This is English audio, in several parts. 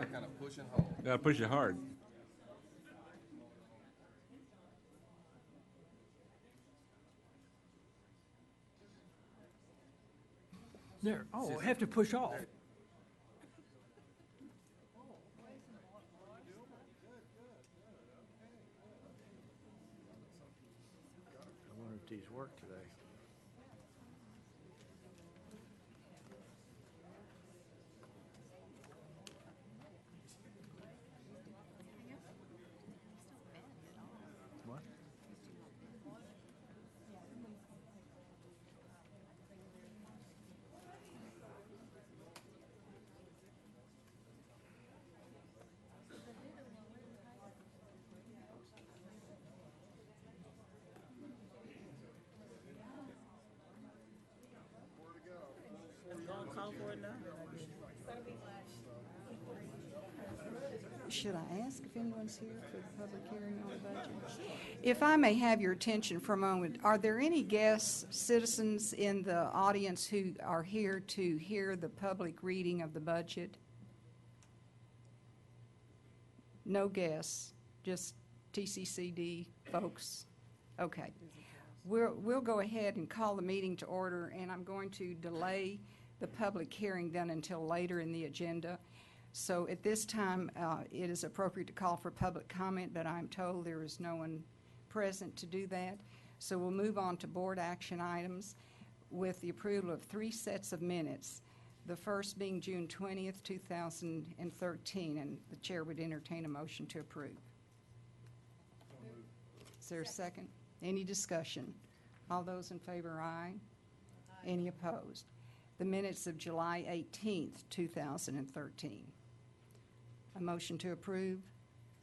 hard. Kind of push and hold. Gotta push it hard. There. Oh, I have to push off. I wonder if these work today. What? Call for it now. Should I ask if anyone's here for the public hearing on the budget? If I may have your attention for a moment, are there any guests, citizens in the audience who are here to hear the public reading of the budget? No guests, just TCCD folks? Okay. We'll go ahead and call the meeting to order, and I'm going to delay the public hearing then until later in the agenda. So at this time, it is appropriate to call for public comment, but I'm told there is no one present to do that. So we'll move on to board action items with the approval of 3 sets of minutes, the first being June 20th, 2013, and the chair would entertain a motion to approve. Is there a second? Any discussion? All those in favor, aye. Any opposed? The minutes of July 18th, 2013. A motion to approve?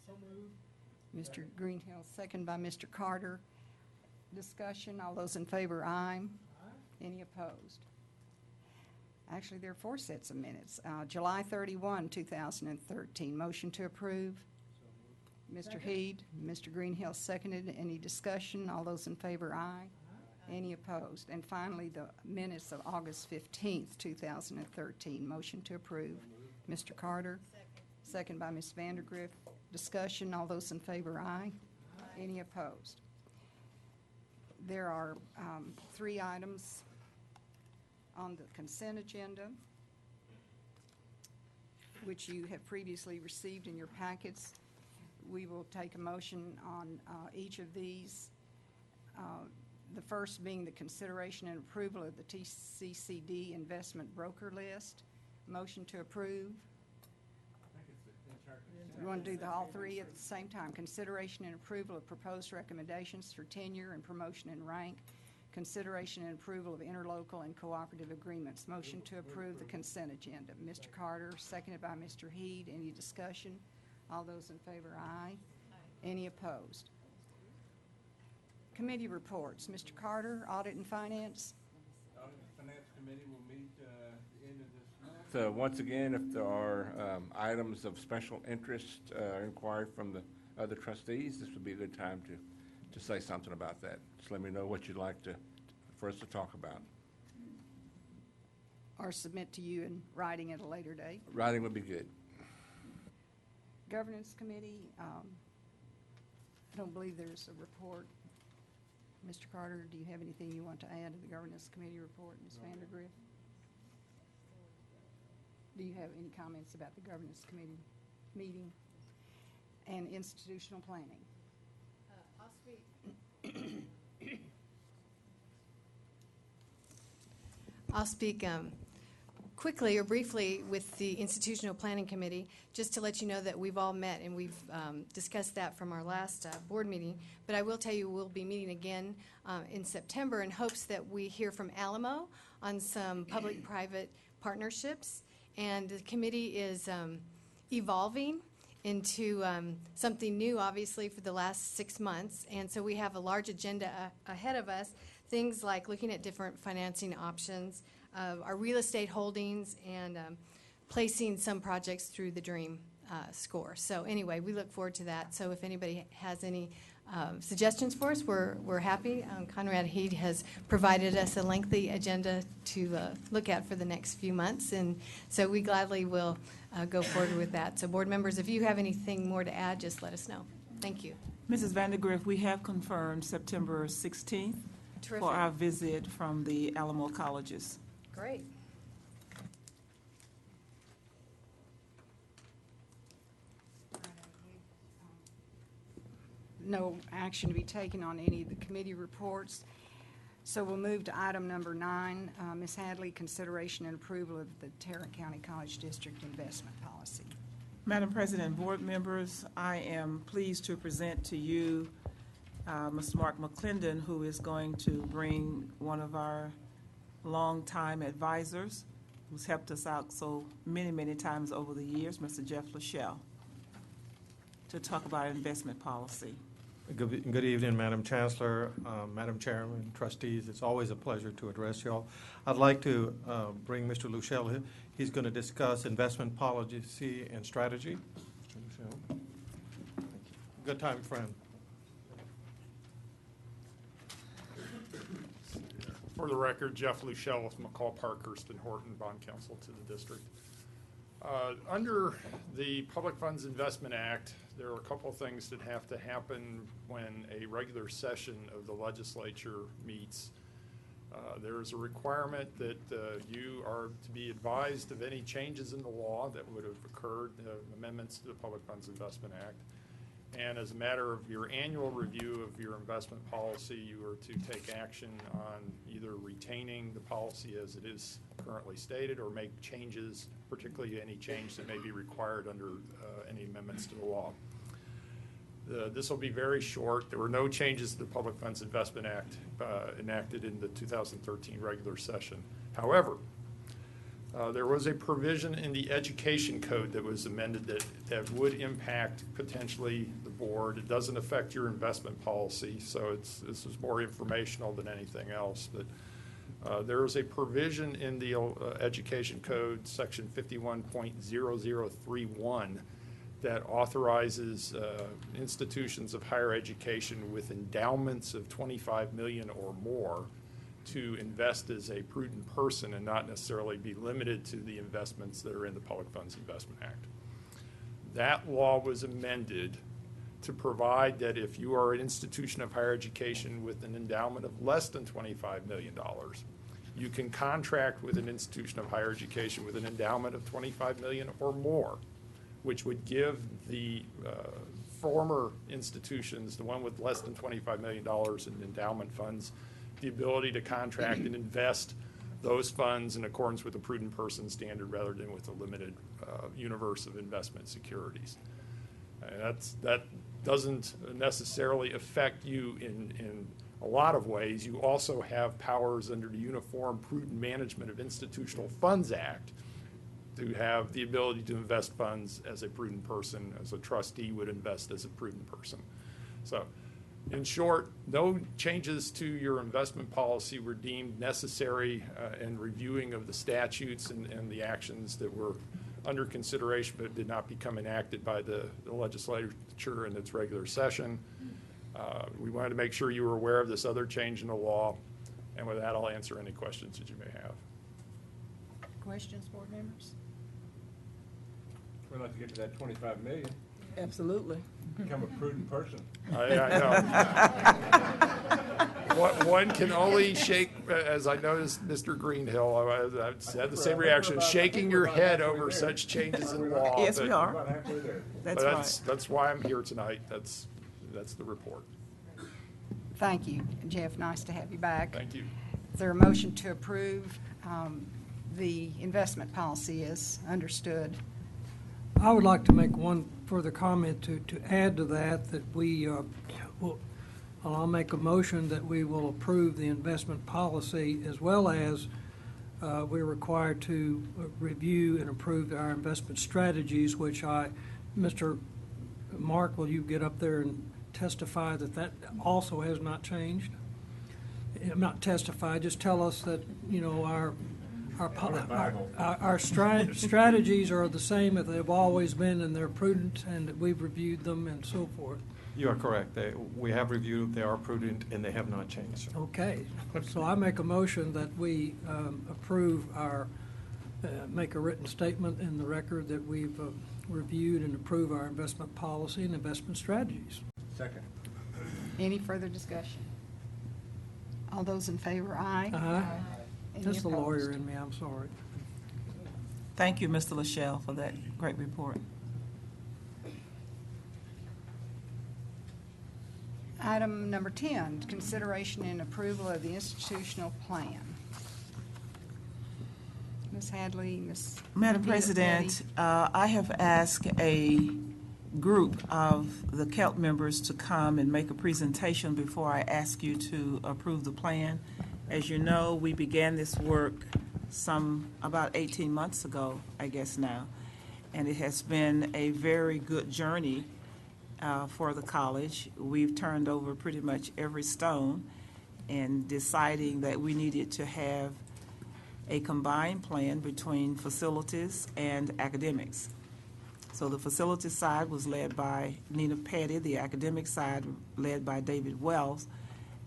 So moved. Mr. Greenhill, second by Mr. Carter. Discussion, all those in favor, aye. Any opposed? Actually, there are 4 sets of minutes. July 31, 2013. Motion to approve? Mr. Heed, Mr. Greenhill seconded. Any discussion? All those in favor, aye. Any opposed? And finally, the minutes of August 15th, 2013. Motion to approve. Mr. Carter? Second by Ms. Vandergrift. Discussion, all those in favor, aye. Any opposed? There are 3 items on the consent agenda, which you have previously received in your packets. We will take a motion on each of these. The first being the consideration and approval of the TCCD investment broker list. Motion to approve. You want to do all 3 at the same time? Consideration and approval of proposed recommendations for tenure and promotion in rank. Consideration and approval of interlocal and cooperative agreements. Motion to approve the consent agenda. Mr. Carter, seconded by Mr. Heed. Any discussion? All those in favor, aye. Any opposed? Committee reports. Mr. Carter, Audit and Finance. Audit and Finance Committee will meet at the end of this month. So once again, if there are items of special interest inquired from the other trustees, this would be a good time to say something about that. Just let me know what you'd like for us to talk about. Or submit to you in writing at a later date. Writing would be good. Governance Committee, I don't believe there's a report. Mr. Carter, do you have anything you want to add to the Governance Committee report? Ms. Vandergrift? Do you have any comments about the Governance Committee meeting? And institutional planning? I'll speak. I'll speak quickly or briefly with the Institutional Planning Committee, just to let you know that we've all met and we've discussed that from our last board meeting. But I will tell you we'll be meeting again in September in hopes that we hear from Alamo on some public-private partnerships. And the committee is evolving into something new, obviously, for the last 6 months. And so we have a large agenda ahead of us, things like looking at different financing options, our real estate holdings, and placing some projects through the DREAM score. So anyway, we look forward to that. So if anybody has any suggestions for us, we're happy. Conrad Heed has provided us a lengthy agenda to look at for the next few months, and so we gladly will go forward with that. So board members, if you have anything more to add, just let us know. Thank you. Mrs. Vandergriff, we have confirmed September 16th Terrific. for our visit from the Alamo colleges. Great. No action to be taken on any of the committee reports. So we'll move to item number 9. Ms. Hadley, consideration and approval of the Tarrant County College District investment policy. Madam President, board members, I am pleased to present to you Mr. Mark McClendon, who is going to bring one of our longtime advisors, who's helped us out so many, many times over the years, Mr. Jeff Lachelle, to talk about investment policy. Good evening, Madam Chancellor, Madam Chairman, trustees. It's always a pleasure to address y'all. I'd like to bring Mr. Luschel here. He's going to discuss investment policy and strategy. Mr. Luschel. Thank you. Good time, friend. For the record, Jeff Luschel with McCall, Parkhurst, and Horton, bond counsel to the district. Under the Public Funds Investment Act, there are a couple things that have to happen when a regular session of the legislature meets. There is a requirement that you are to be advised of any changes in the law that would have occurred, amendments to the Public Funds Investment Act. And as a matter of your annual review of your investment policy, you are to take action on either retaining the policy as it is currently stated or make changes, particularly any change that may be required under any amendments to the law. This will be very short. There were no changes to the Public Funds Investment Act enacted in the 2013 regular session. However, there was a provision in the education code that was amended that would impact potentially the board. It doesn't affect your investment policy, so this is more informational than anything else. But there is a provision in the education code, section 51.0031, that authorizes institutions of higher education with endowments of $25 million or more to invest as a prudent person and not necessarily be limited to the investments that are in the Public Funds Investment Act. That law was amended to provide that if you are an institution of higher education with an endowment of less than $25 million, you can contract with an institution of higher education with an endowment of $25 million or more, which would give the former institutions, the one with less than $25 million in endowment funds, the ability to contract and invest those funds in accordance with a prudent person standard rather than with a limited universe of investment securities. That doesn't necessarily affect you in a lot of ways. You also have powers under the Uniform Prudent Management of Institutional Funds Act to have the ability to invest funds as a prudent person, as a trustee would invest as a prudent person. So, in short, no changes to your investment policy were deemed necessary in reviewing of the statutes and the actions that were under consideration but did not become enacted by the legislature in its regular session. We wanted to make sure you were aware of this other change in the law, and with that, I'll answer any questions that you may have. Questions, board members? We'd like to get to that $25 million, Absolutely. become a prudent person. I know. One can only shake, as I noticed Mr. Greenhill, I had the same reaction, shaking your head over such changes in law. Yes, we are. About halfway there. That's But right. that's why I'm here tonight. That's the report. Thank you, Jeff. Nice to have you back. Thank you. Is there a motion to approve the investment policy as understood? I would like to make one further comment to add to that we will, I'll make a motion that we will approve the investment policy as well as we're required to review and approve our investment strategies, which Mr. Mark, will you get up there and testify that also has not changed? Not testify, just tell us that, our our strategies are the same as they've always been, and they're prudent, and that we've reviewed them and so forth. You are correct. We have reviewed, they are prudent, and they have not changed. Okay, so I make a motion that we approve make a written statement in the record that we've reviewed and approve our investment policy and investment strategies. Second. Any further discussion? All those in favor, aye. Any That's the lawyer opposed? in me, I'm sorry. Thank you, Mr. Lachelle, for that great report. Item number 10, consideration and approval of the institutional plan. Ms. Hadley, Ms. Madam Peter President, I have asked a group of the KELP members to come and make a presentation before I ask you to approve the plan. As you know, we began this work about 18 months ago, I guess now, and it has been a very good journey for the college. We've turned over pretty much every stone in deciding that we needed to have a combined plan between facilities and academics. So the facilities side was led by Nina Petty, the academic side led by David Wells,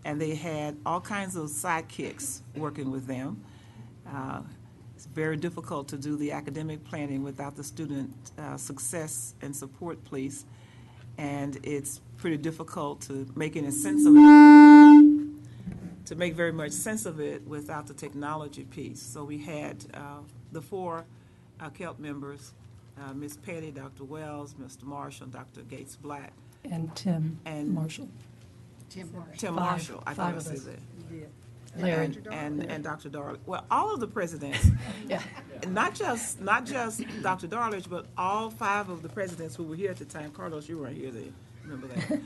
and they had all kinds of sidekicks working with them. It's very difficult to do the academic planning without the student success and support piece, and it's pretty difficult to make any sense of it. To make very much sense of it without the technology piece. So we had the four KELP members, Ms. Petty, Dr. Wells, Mr. Marshall, Dr. Gates Black. And Tim And Marshall. Tim Marshall. Tim Five. Marshall, I Five thought I of said us. that. Larry. And Dr. Darling. Well, all of the presidents, Yeah. not just Dr. Darlich, but all five of the presidents who were here at the time. Carlos, you weren't here then, remember that?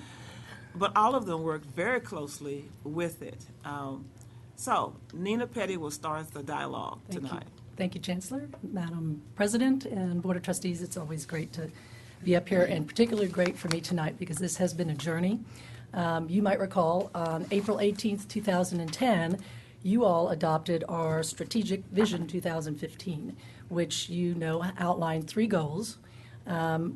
But all of them worked very closely with it. So Nina Petty will start the dialogue Thank you. tonight. Thank you, Chancellor, Madam President, and Board of Trustees. It's always great to be up here, and particularly great for me tonight because this has been a journey. You might recall on April 18th, 2010, you all adopted our Strategic Vision 2015, which you know outlined 3 goals,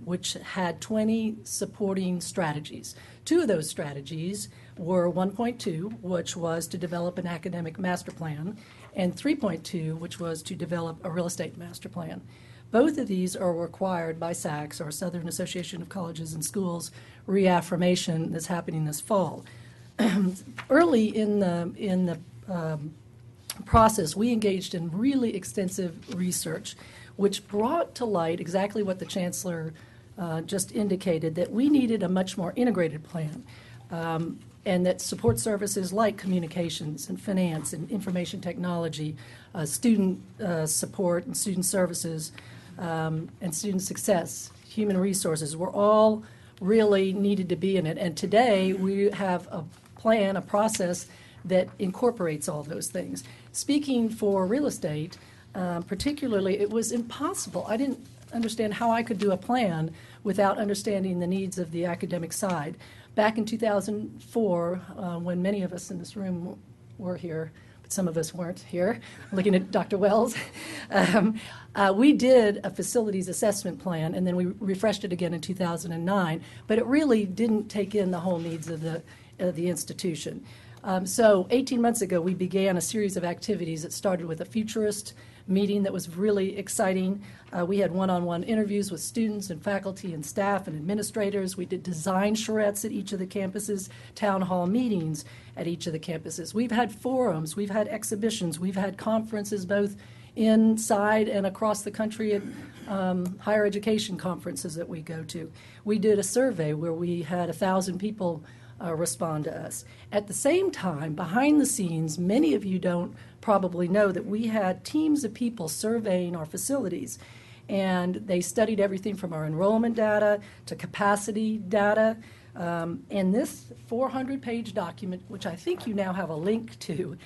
which had 20 supporting strategies. 2 of those strategies were 1.2, which was to develop an academic master plan, and 3.2, which was to develop a real estate master plan. Both of these are required by SACS, or Southern Association of Colleges and Schools, reaffirmation that's happening this fall. Early in the process, we engaged in really extensive research, which brought to light exactly what the Chancellor just indicated, that we needed a much more integrated plan, and that support services like communications and finance and information technology, student support and student services, and student success, human resources, were all really needed to be in it. And today, we have a plan, a process that incorporates all those things. Speaking for real estate, particularly, it was impossible. I didn't understand how I could do a plan without understanding the needs of the academic side. Back in 2004, when many of us in this room were here, but some of us weren't here, looking at Dr. Wells, we did a facilities assessment plan, and then we refreshed it again in 2009, but it really didn't take in the whole needs of the institution. So 18 months ago, we began a series of activities that started with a futurist meeting that was really exciting. We had one-on-one interviews with students and faculty and staff and administrators. We did design charrettes at each of the campuses, town hall meetings at each of the campuses. We've had forums, we've had exhibitions, we've had conferences both inside and across the country at higher education conferences that we go to. We did a survey where we had 1,000 people respond to us. At the same time, behind the scenes, many of you don't probably know that we had teams of people surveying our facilities, and they studied everything from our enrollment data to capacity data. And this 400-page document, which I think you now have a link to,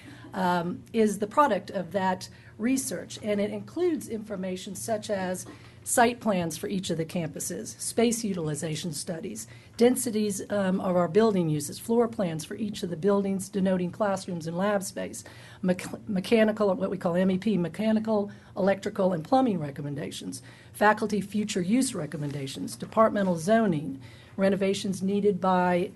is the product of that research, and it includes information such as site plans for each of the campuses, space utilization studies, densities of our building uses, floor plans for each of the buildings denoting classrooms and lab space, mechanical, what we call MEP, mechanical, electrical, and plumbing recommendations, faculty future use recommendations, departmental zoning, renovations needed by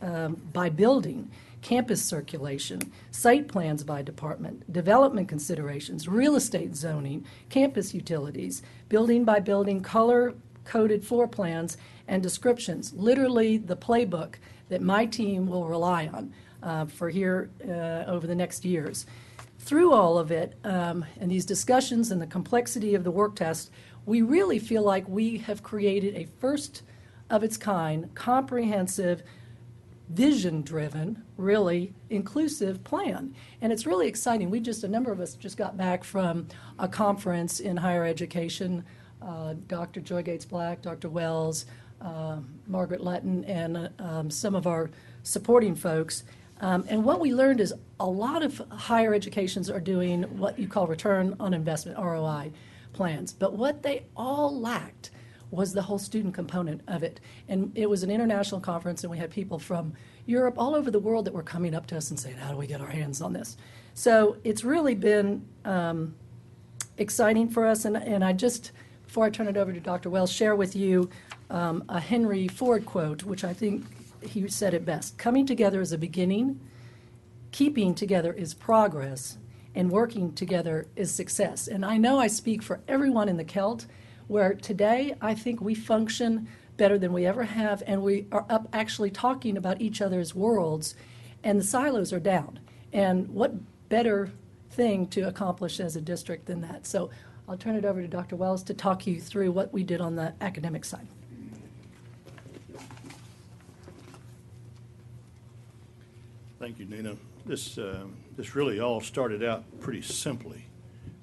building, campus circulation, site plans by department, development considerations, real estate zoning, campus utilities, building by building, color-coded floor plans, and descriptions, literally the playbook that my team will rely on for here over the next years. Through all of it, and these discussions and the complexity of the work test, we really feel like we have created a first of its kind, comprehensive, vision-driven, really inclusive plan. And it's really exciting. A number of us just got back from a conference in higher education, Dr. Joy Gates-Black, Dr. Wells, Margaret Letton, and some of our supporting folks. And what we learned is a lot of higher educations are doing what you call return on investment, ROI plans. But what they all lacked was the whole student component of it. And it was an international conference, and we had people from Europe, all over the world, that were coming up to us and saying, how do we get our hands on this? So it's really been exciting for us. And I just, before I turn it over to Dr. Wells, share with you a Henry Ford quote, which I think he said it best. Coming together is a beginning, keeping together is progress, and working together is success. And I know I speak for everyone in the CELT, where today I think we function better than we ever have, and we are up actually talking about each other's worlds, and the silos are down. And what better thing to accomplish as a district than that? So I'll turn it over to Dr. Wells to talk you through what we did on the academic side. Thank you, Nina. This really all started out pretty simply.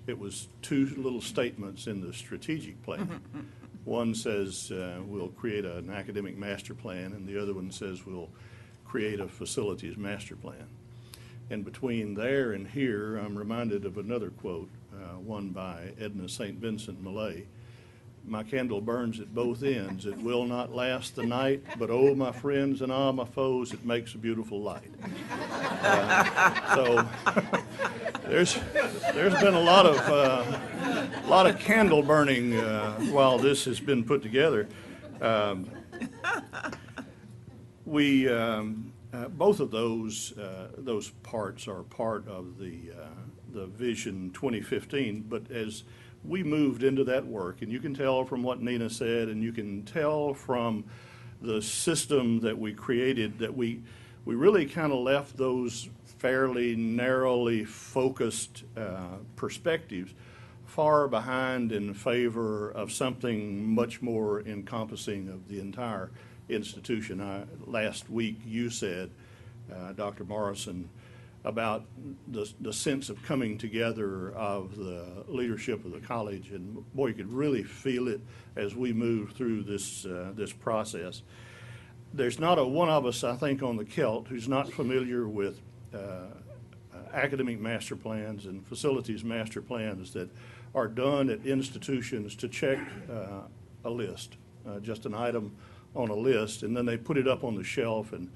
It was two little statements in the strategic plan. One says we'll create an academic master plan, and the other one says we'll create a facilities master plan. And between there and here, I'm reminded of another quote, one by Edna St. Vincent Millay. My candle burns at both ends. It will not last the night, but oh, my friends and all my foes, it makes a beautiful light. So there's been a lot of candle burning while this has been put together. We both of those parts are part of the Vision 2015. But as we moved into that work, and you can tell from what Nina said, and you can tell from the system that we created, that we really kind of left those fairly narrowly focused perspectives far behind in favor of something much more encompassing of the entire institution. Last week you said, Dr. Morrison, about the sense of coming together of the leadership of the college, and boy, you could really feel it as we moved through this process. There's not a one of us, I think, on the CELT who's not familiar with academic master plans and facilities master plans that are done at institutions to check a list, just an item on a list, and then they put it up on the shelf, and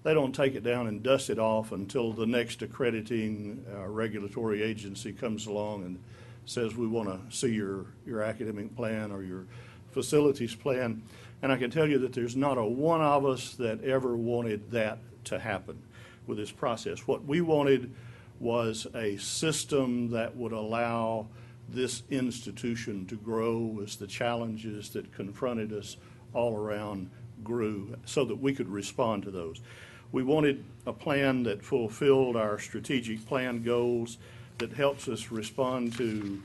they don't take it down and dust it off until the next accrediting regulatory agency comes along and says, we want to see your academic plan or your facilities plan. And I can tell you that there's not a one of us that ever wanted that to happen with this process. What we wanted was a system that would allow this institution to grow as the challenges that confronted us all around grew, so that we could respond to those. We wanted a plan that fulfilled our strategic plan goals, that helps us respond to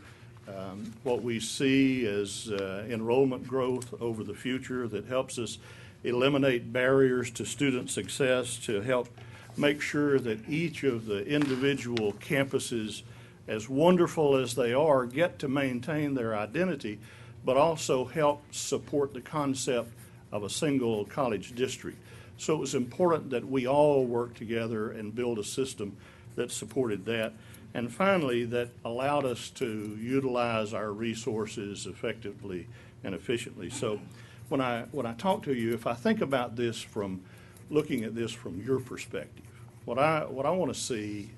what we see as enrollment growth over the future, that helps us eliminate barriers to student success, to help make sure that each of the individual campuses, as wonderful as they are, get to maintain their identity, but also help support the concept of a single college district. So it was important that we all work together and build a system that supported that. And finally, that allowed us to utilize our resources effectively and efficiently. So when I talk to you, if I think about this from looking at this from your perspective, what I want to see,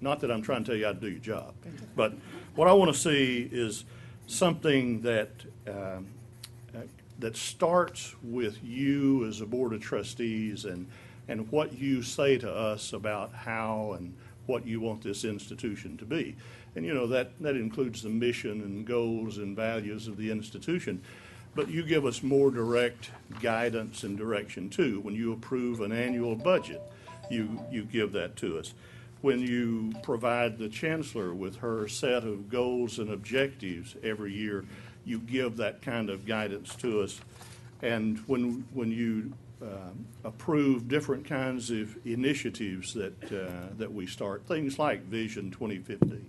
not that I'm trying to tell you how to do your job, but what I want to see is something that that starts with you as a board of trustees and what you say to us about how and what you want this institution to be. And you know, that includes the mission and goals and values of the institution. But you give us more direct guidance and direction too. When you approve an annual budget, you give that to us. When you provide the chancellor with her set of goals and objectives every year, you give that kind of guidance to us. And when you approve different kinds of initiatives that we start, things like Vision 2050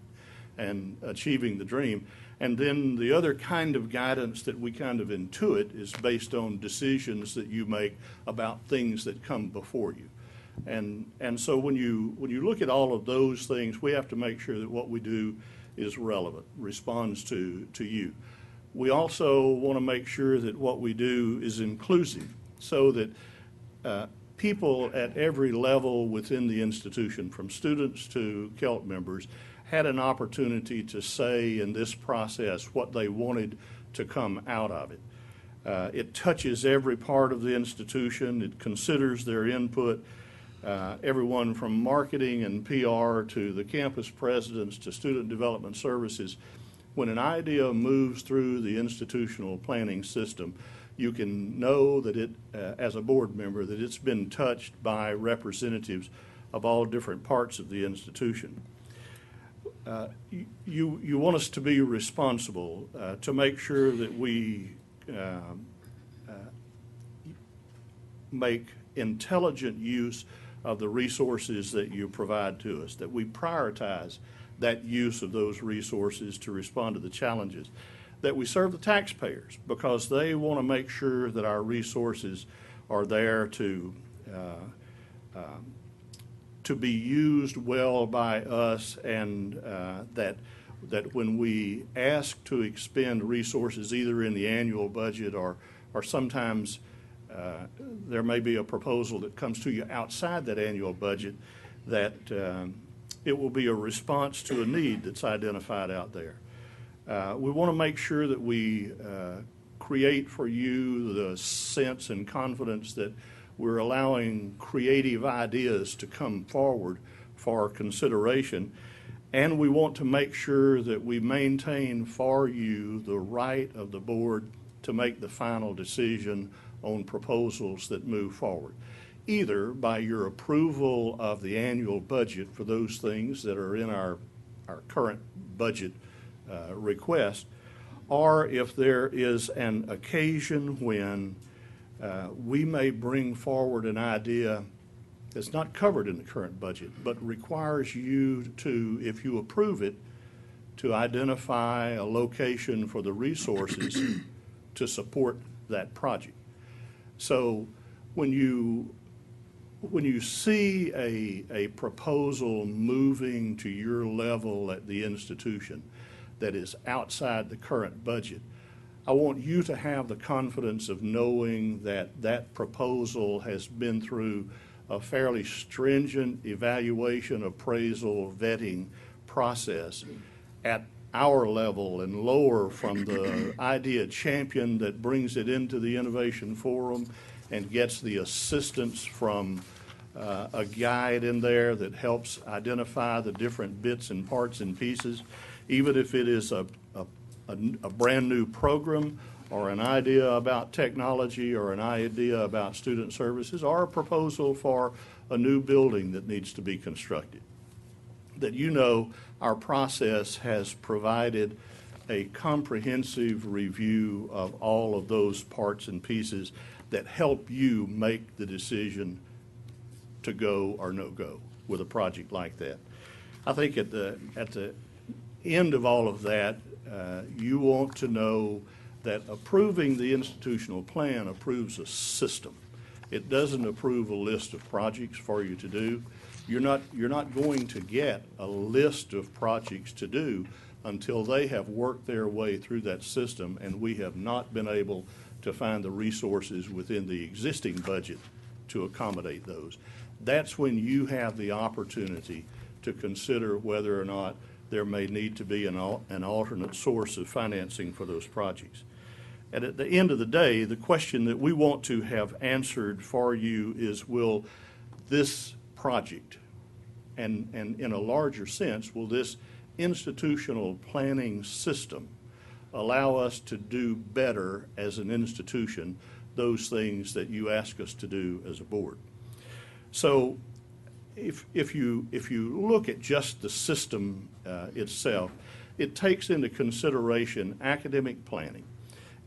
and Achieving the Dream, and then the other kind of guidance that we kind of intuit is based on decisions that you make about things that come before you. And so when you look at all of those things, we have to make sure that what we do is relevant, responds to you. We also want to make sure that what we do is inclusive, so that people at every level within the institution, from students to KELT members, had an opportunity to say in this process what they wanted to come out of it. It touches every part of the institution. It considers their input. Everyone from marketing and PR to the campus presidents to student development services. When an idea moves through the institutional planning system, you can know that it, as a board member, that it's been touched by representatives of all different parts of the institution. You want us to be responsible, to make sure that we make intelligent use of the resources that you provide to us, that we prioritize that use of those resources to respond to the challenges, that we serve the taxpayers because they want to make sure that our resources are there to be used well by us, and that when we ask to expend resources either in the annual budget or sometimes there may be a proposal that comes to you outside that annual budget, that it will be a response to a need that's identified out there. We want to make sure that we create for you the sense and confidence that we're allowing creative ideas to come forward for consideration, and we want to make sure that we maintain for you the right of the board to make the final decision on proposals that move forward, either by your approval of the annual budget for those things that are in our current budget request, or if there is an occasion when we may bring forward an idea that's not covered in the current budget, but requires you to, if you approve it, to identify a location for the resources to support that project. So when you see a proposal moving to your level at the institution that is outside the current budget, I want you to have the confidence of knowing that that proposal has been through a fairly stringent evaluation, appraisal, vetting process at our level and lower, from the idea champion that brings it into the innovation forum and gets the assistance from a guide in there that helps identify the different bits and parts and pieces, even if it is a brand new program or an idea about technology or an idea about student services or a proposal for a new building that needs to be constructed. That you know our process has provided a comprehensive review of all of those parts and pieces that help you make the decision to go or no go with a project like that. I think at the end of all of that, you want to know that approving the institutional plan approves a system. It doesn't approve a list of projects for you to do. You're not going to get a list of projects to do until they have worked their way through that system, and we have not been able to find the resources within the existing budget to accommodate those. That's when you have the opportunity to consider whether or not there may need to be an alternate source of financing for those projects. And at the end of the day, the question that we want to have answered for you is, will this project, and in a larger sense, will this institutional planning system allow us to do better as an institution those things that you ask us to do as a board? So if you look at just the system itself, it takes into consideration academic planning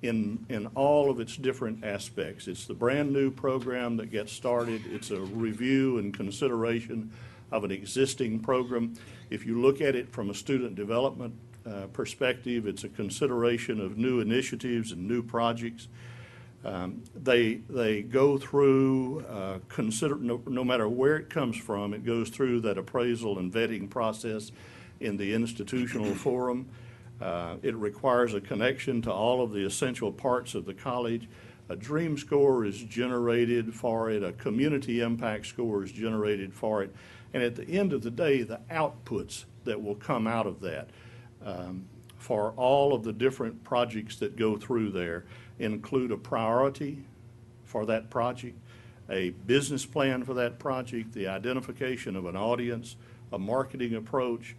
in all of its different aspects. It's the brand new program that gets started. It's a review and consideration of an existing program. If you look at it from a student development perspective, it's a consideration of new initiatives and new projects. They go through, no matter where it comes from, it goes through that appraisal and vetting process in the institutional forum. It requires a connection to all of the essential parts of the college. A dream score is generated for it. A community impact score is generated for it. And at the end of the day, the outputs that will come out of that for all of the different projects that go through there include a priority for that project, a business plan for that project, the identification of an audience, a marketing approach,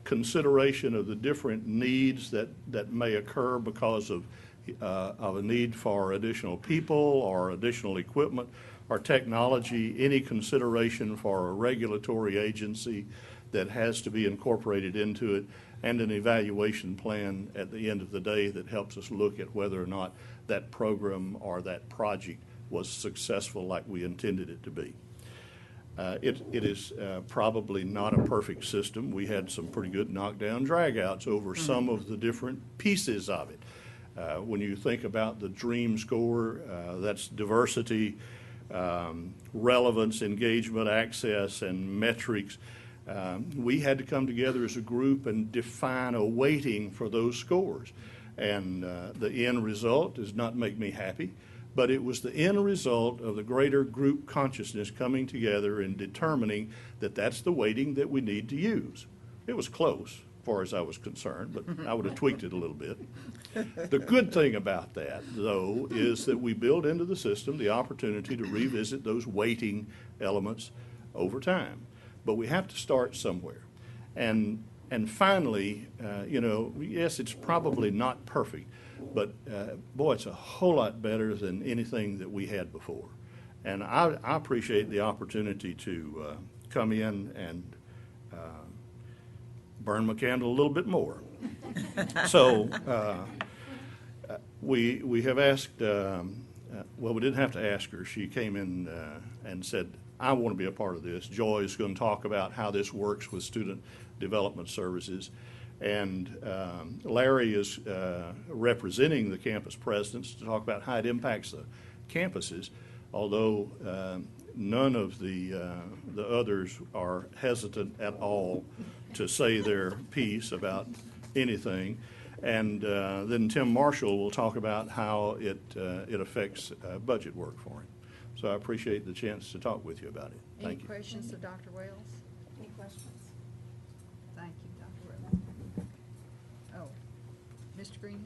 consideration of the different needs that may occur because of a need for additional people or additional equipment or technology, any consideration for a regulatory agency that has to be incorporated into it, and an evaluation plan at the end of the day that helps us look at whether or not that program or that project was successful like we intended it to be. It is probably not a perfect system. We had some pretty good knockdown dragouts over some of the different pieces of it. When you think about the DREAM score, that's diversity, relevance, engagement, access, and metrics. We had to come together as a group and define a weighting for those scores. And the end result does not make me happy, but it was the end result of the greater group consciousness coming together and determining that that's the weighting that we need to use. It was close, as far as I was concerned, but I would have tweaked it a little bit. The good thing about that, though, is that we build into the system the opportunity to revisit those weighting elements over time. But we have to start somewhere. And finally, yes, it's probably not perfect, but boy, it's a whole lot better than anything that we had before. And I appreciate the opportunity to come in and burn my candle a little bit more. So we have asked, well, we didn't have to ask her. She came in and said, I want to be a part of this. Joy is going to talk about how this works with student development services. And Larry is representing the campus presidents to talk about how it impacts the campuses, although none of the others are hesitant at all to say their piece about anything. And then Tim Marshall will talk about how it affects budget work for him. So I appreciate the chance to talk with you about it. Thank you. Any questions of Dr. Wells? Any questions? Thank you, Dr. Wells. Oh, Mr. Green?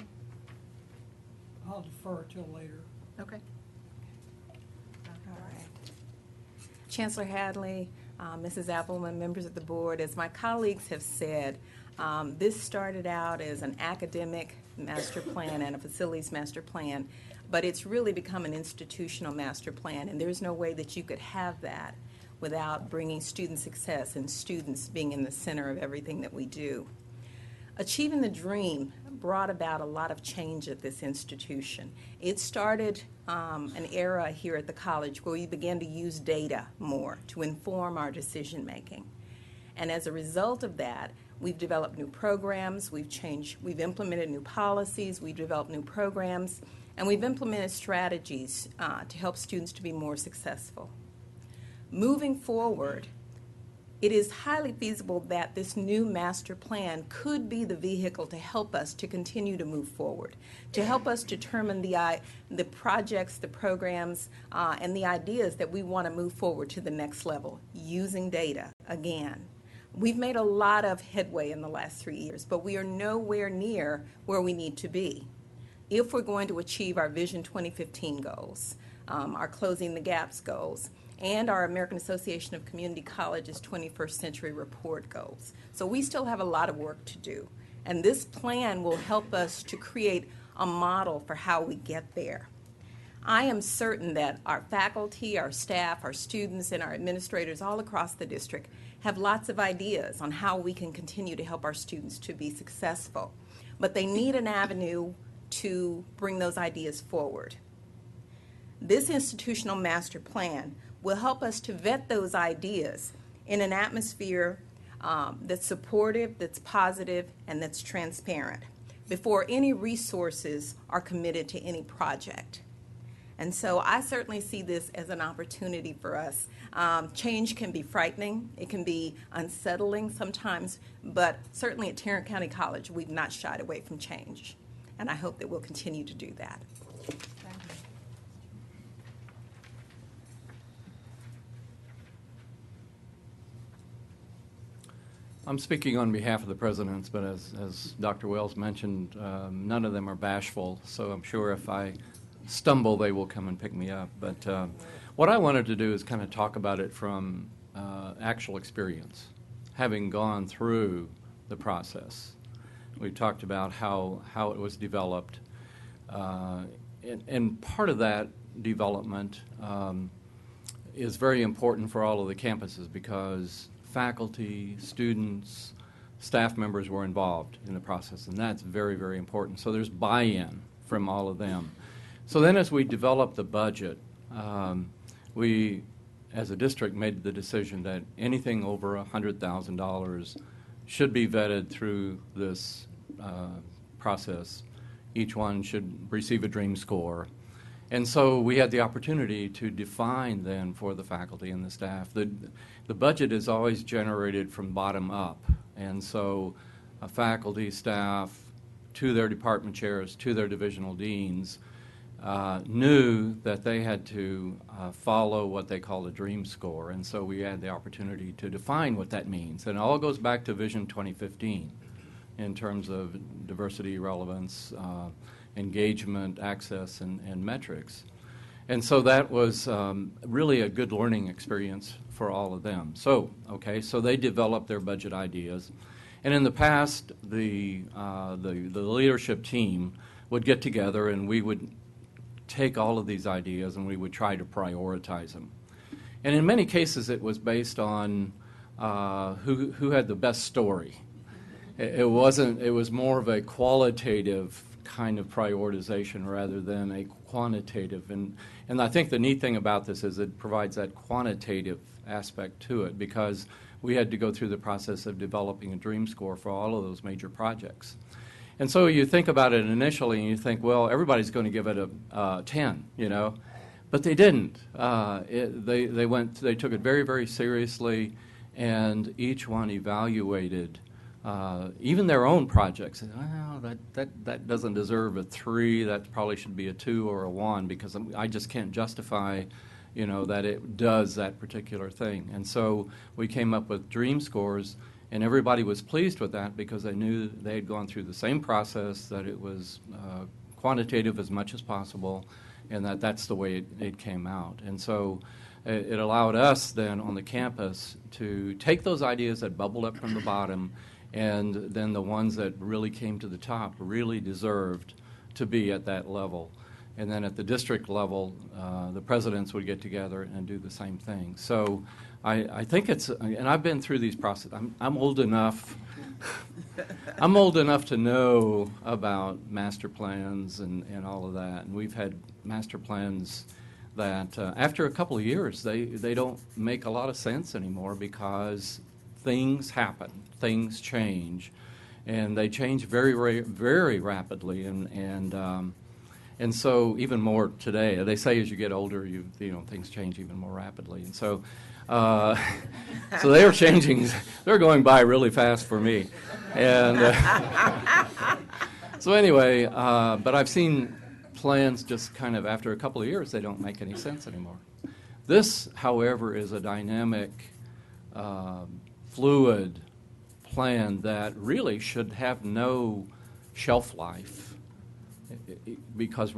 I'll defer till later. Okay. All right. Chancellor Hadley, Mrs. Appleman, members of the board, as my colleagues have said, this started out as an academic master plan and a facilities master plan, but it's really become an institutional master plan, and there's no way that you could have that without bringing student success and students being in the center of everything that we do. Achieving the Dream brought about a lot of change at this institution. It started an era here at the college where we began to use data more to inform our decision making. And as a result of that, we've developed new programs, we've implemented new policies, we've developed new programs, and we've implemented strategies to help students to be more successful. Moving forward, it is highly feasible that this new master plan could be the vehicle to help us to continue to move forward, to help us determine the projects, the programs, and the ideas that we want to move forward to the next level using data again. We've made a lot of headway in the last 3 years, but we are nowhere near where we need to be if we're going to achieve our Vision 2015 goals, our Closing the Gaps goals, and our American Association of Community Colleges 21st Century Report goals. So we still have a lot of work to do, and this plan will help us to create a model for how we get there. I am certain that our faculty, our staff, our students, and our administrators all across the district have lots of ideas on how we can continue to help our students to be successful, but they need an avenue to bring those ideas forward. This institutional master plan will help us to vet those ideas in an atmosphere that's supportive, that's positive, and that's transparent before any resources are committed to any project. And so I certainly see this as an opportunity for us. Change can be frightening, it can be unsettling sometimes, but certainly at Tarrant County College, we've not shied away from change. And I hope that we'll continue to do that. I'm speaking on behalf of the presidents, but as Dr. Wells mentioned, none of them are bashful, so I'm sure if I stumble, they will come and pick me up. But what I wanted to do is kind of talk about it from actual experience, having gone through the process. We talked about how it was developed, and part of that development is very important for all of the campuses because faculty, students, staff members were involved in the process, and that's very, very important. So there's buy-in from all of them. So then as we developed the budget, we, as a district, made the decision that anything over $100,000 should be vetted through this process. Each one should receive a dream score. And so we had the opportunity to define then for the faculty and the staff. The budget is always generated from bottom up. And so faculty, staff, to their department chairs, to their divisional deans, knew that they had to follow what they call a dream score. And so we had the opportunity to define what that means. And it all goes back to Vision 2015 in terms of diversity, relevance, engagement, access, and metrics. And so that was really a good learning experience for all of them. So they developed their budget ideas. And in the past, the leadership team would get together and we would take all of these ideas and we would try to prioritize them. And in many cases, it was based on who had the best story. It was more of a qualitative kind of prioritization rather than a quantitative. And I think the neat thing about this is it provides that quantitative aspect to it because we had to go through the process of developing a dream score for all of those major projects. And so you think about it initially and you think, well, everybody's going to give it a 10, but they didn't. They took it very, very seriously, and each one evaluated even their own projects. Well, that doesn't deserve a 3. That probably should be a 2 or a 1 because I just can't justify, that it does that particular thing. And so we came up with dream scores, and everybody was pleased with that because they knew they had gone through the same process, that it was quantitative as much as possible, and that's the way it came out. And so it allowed us then on the campus to take those ideas that bubbled up from the bottom, and then the ones that really came to the top really deserved to be at that level. And then at the district level, the presidents would get together and do the same thing. So I think and I've been through these processes. I'm old enough. I'm old enough to know about master plans and all of that. And we've had master plans that after a couple of years, they don't make a lot of sense anymore because things happen, things change, and they change very, very, very rapidly. And so even more today, they say as you get older, you know, things change even more rapidly. And so, so they are changing. They're going by really fast for me. And so anyway, but I've seen plans just kind of after a couple of years, they don't make any sense anymore. This, however, is a dynamic, fluid plan that really should have no shelf life, because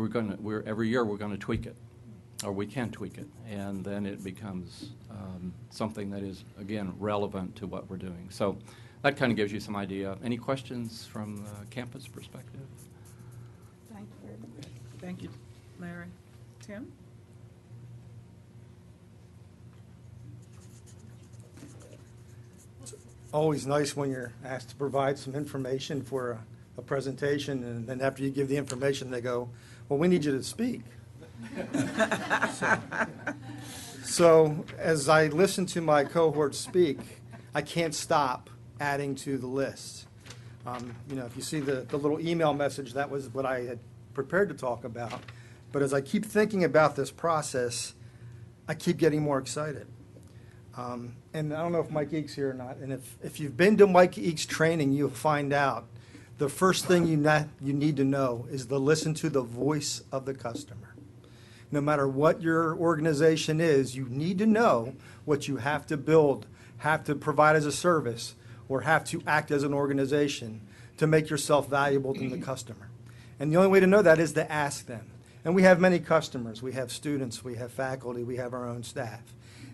every year we're going to tweak it, or we can tweak it, and then it becomes something that is, again, relevant to what we're doing. So that kind of gives you some idea. Any questions from the campus perspective? Thank you very much. Thank you, Larry. Tim? Always nice when you're asked to provide some information for a presentation, and then after you give the information, they go, well, we need you to speak. So as I listen to my cohort speak, I can't stop adding to the list. You know, if you see the little email message, that was what I had prepared to talk about. But as I keep thinking about this process, I keep getting more excited. And I don't know if Mike Eakes here or not, and if you've been to Mike Eakes training, you'll find out the first thing you need to know is to listen to the voice of the customer. No matter what your organization is, you need to know what you have to build, have to provide as a service, or have to act as an organization to make yourself valuable to the customer. And the only way to know that is to ask them. And we have many customers. We have students, we have faculty, we have our own staff.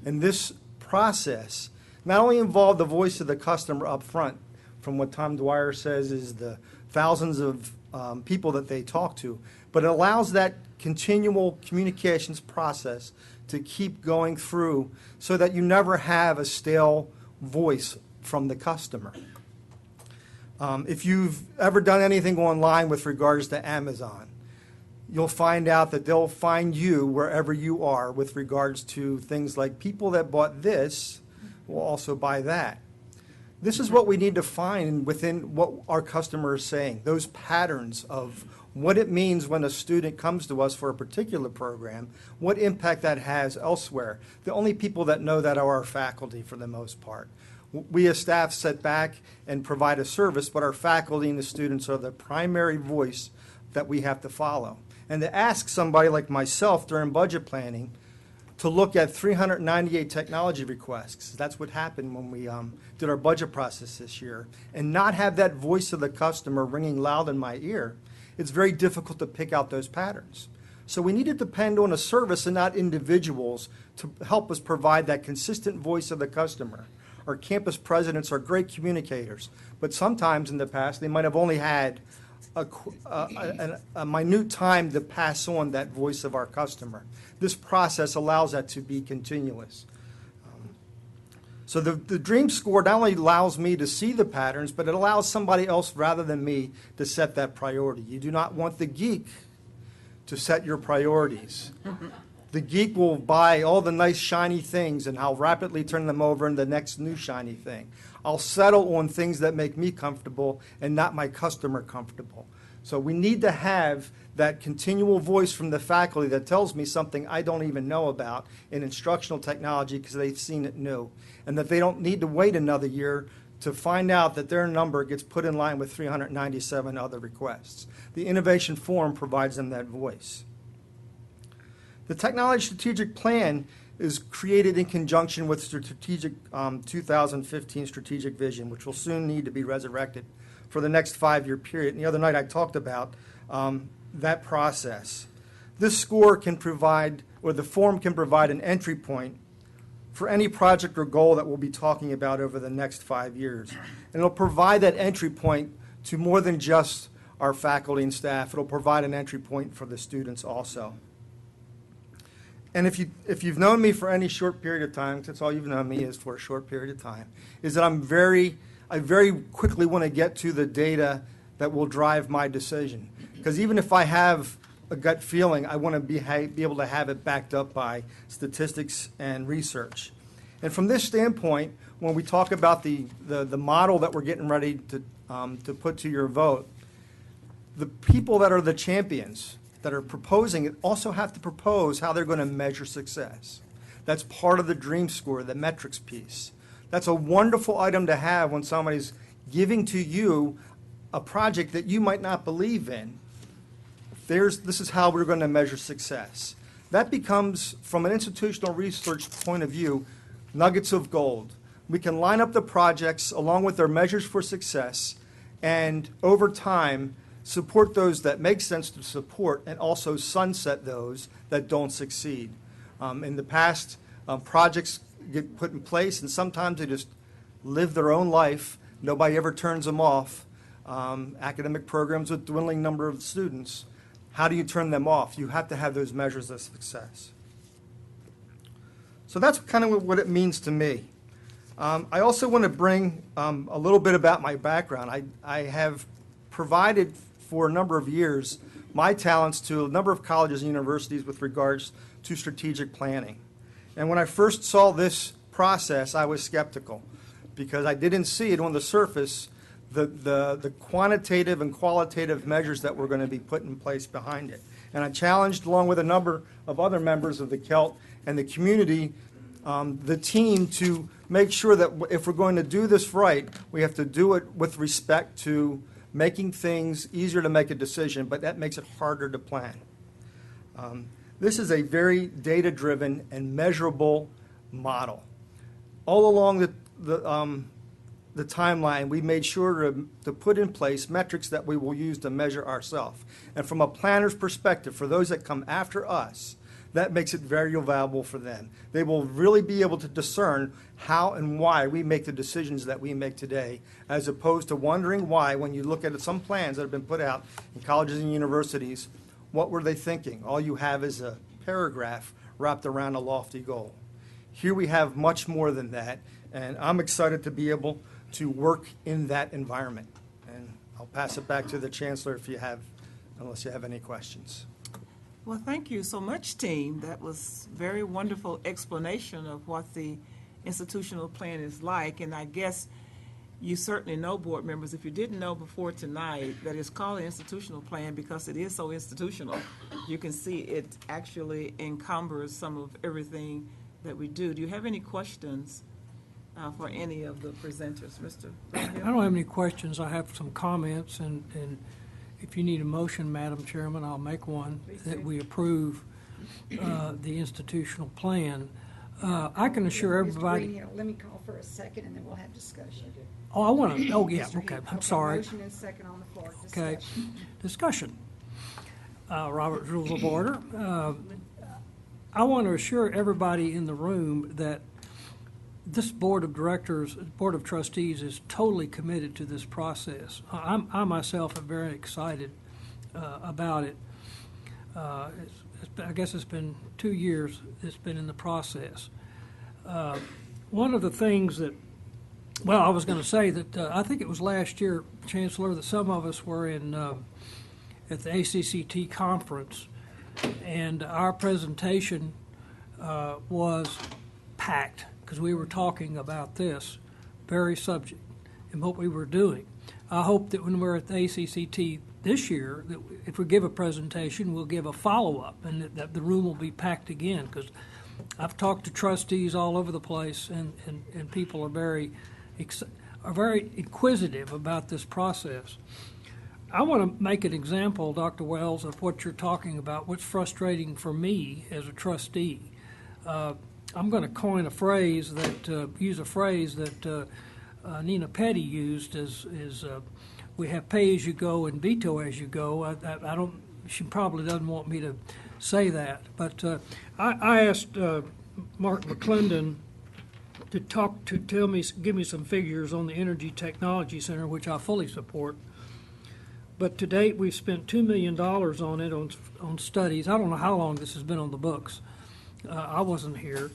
And this process not only involved the voice of the customer up front, from what Tom Dwyer says is the thousands of people that they talk to, but it allows that continual communications process to keep going through so that you never have a stale voice from the customer. If you've ever done anything online with regards to Amazon, you'll find out that they'll find you wherever you are with regards to things like people that bought this will also buy that. This is what we need to find within what our customer is saying, those patterns of what it means when a student comes to us for a particular program, what impact that has elsewhere. The only people that know that are our faculty for the most part. We as staff sit back and provide a service, but our faculty and the students are the primary voice that we have to follow. And to ask somebody like myself during budget planning to look at 398 technology requests, that's what happened when we did our budget process this year, and not have that voice of the customer ringing loud in my ear, it's very difficult to pick out those patterns. So we need to depend on a service and not individuals to help us provide that consistent voice of the customer. Our campus presidents are great communicators, but sometimes in the past they might have only had a minute time to pass on that voice of our customer. This process allows that to be continuous. So the dream score not only allows me to see the patterns, but it allows somebody else rather than me to set that priority. You do not want the geek to set your priorities. The geek will buy all the nice shiny things and I'll rapidly turn them over into the next new shiny thing. I'll settle on things that make me comfortable and not my customer comfortable. So we need to have that continual voice from the faculty that tells me something I don't even know about in instructional technology because they've seen it new, and that they don't need to wait another year to find out that their number gets put in line with 397 other requests. The Innovation Forum provides them that voice. The Technology Strategic Plan is created in conjunction with strategic 2015 strategic vision, which will soon need to be resurrected for the next 5-year period. And the other night I talked about that process. This score can provide, or the form can provide, an entry point for any project or goal that we'll be talking about over the next 5 years. And it'll provide that entry point to more than just our faculty and staff. It'll provide an entry point for the students also. And if you've known me for any short period of time, that's all you've known me is for a short period of time, is that I very quickly want to get to the data that will drive my decision. Because even if I have a gut feeling, I want to be able to have it backed up by statistics and research. And from this standpoint, when we talk about the model that we're getting ready to put to your vote, the people that are the champions that are proposing it also have to propose how they're going to measure success. That's part of the dream score, the metrics piece. That's a wonderful item to have when somebody's giving to you a project that you might not believe in. This is how we're going to measure success. That becomes, from an institutional research point of view, nuggets of gold. We can line up the projects along with their measures for success, and over time, support those that make sense to support and also sunset those that don't succeed. In the past, projects get put in place, and sometimes they just live their own life. Nobody ever turns them off. Academic programs with dwindling number of students. How do you turn them off? You have to have those measures of success. So that's kind of what it means to me. I also want to bring a little bit about my background. I have provided for a number of years my talents to a number of colleges and universities with regards to strategic planning. And when I first saw this process, I was skeptical because I didn't see it on the surface, the quantitative and qualitative measures that were going to be put in place behind it. And I challenged, along with a number of other members of the CELT and the community, the team to make sure that if we're going to do this right, we have to do it with respect to making things easier to make a decision, but that makes it harder to plan. This is a very data-driven and measurable model. All along the timeline, we made sure to put in place metrics that we will use to measure ourselves. And from a planner's perspective, for those that come after us, that makes it very valuable for them. They will really be able to discern how and why we make the decisions that we make today, as opposed to wondering why, when you look at some plans that have been put out in colleges and universities, what were they thinking? All you have is a paragraph wrapped around a lofty goal. Here we have much more than that, and I'm excited to be able to work in that environment. And I'll pass it back to the Chancellor unless you have any questions. Well, thank you so much, team. That was very wonderful explanation of what the institutional plan is like. And I guess you certainly know, board members, if you didn't know before tonight, that it's called an institutional plan because it is so institutional. You can see it actually encumbers some of everything that we do. Do you have any questions for any of the presenters, Mr. I don't have any questions. I have some comments, and if you need a motion, Madam Chairman, I'll make one, that we approve the institutional plan. I can assure everybody. Mr. Greenhill, let me call for a second, and then we'll have discussion. Oh, I want to, oh, yeah, Mr. okay, Hill. I'm sorry. Motion and second on the floor. Okay, Discussion. discussion. Robert's Rules of Order. I want to assure everybody in the room that this Board of Directors, Board of Trustees is totally committed to this process. I myself am very excited about it. I guess it's been 2 years it's been in the process. One of the things that, well, I was going to say that I think it was last year, Chancellor, that some of us were at the ACCT conference, and our presentation was packed because we were talking about this very subject and what we were doing. I hope that when we're at the ACCT this year, that if we give a presentation, we'll give a follow-up, and that the room will be packed again, because I've talked to trustees all over the place, and people are very inquisitive about this process. I want to make an example, Dr. Wells, of what you're talking about, what's frustrating for me as a trustee. I'm going to coin a phrase use a phrase that Nina Petty used is we have pay as you go and veto as you go. I don't. She probably doesn't want me to say that, but I asked Mark McClendon to give me some figures on the Energy Technology Center, which I fully support. But to date, we've spent $2 million on it on studies. I don't know how long this has been on the books. I wasn't here.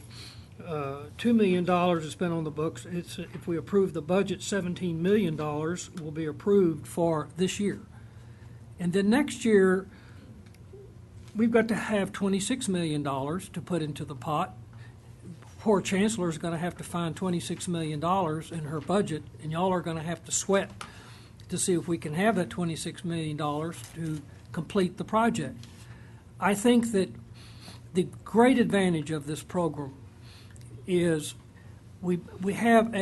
$2 million is spent on the books. If we approve the budget, $17 million will be approved for this year. And then next year, we've got to have $26 million to put into the pot. Poor Chancellor is going to have to find $26 million in her budget, and y'all are going to have to sweat to see if we can have that $26 million to complete the project. I think that the great advantage of this program is we want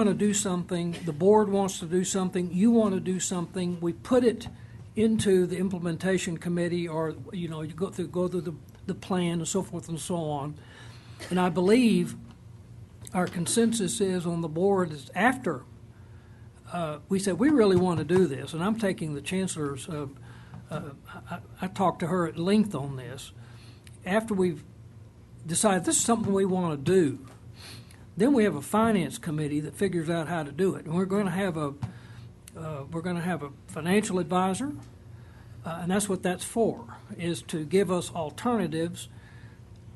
to do something, the board wants to do something, you want to do something, we put it into the implementation committee, or, you go through the plan and so forth and so on. And I believe our consensus is on the board is after we said, we really want to do this, and I'm taking the Chancellor's, I talked to her at length on this. After we've decided this is something we want to do, then we have a finance committee that figures out how to do it. And we're going to have a financial advisor, and that's what that's for, is to give us alternatives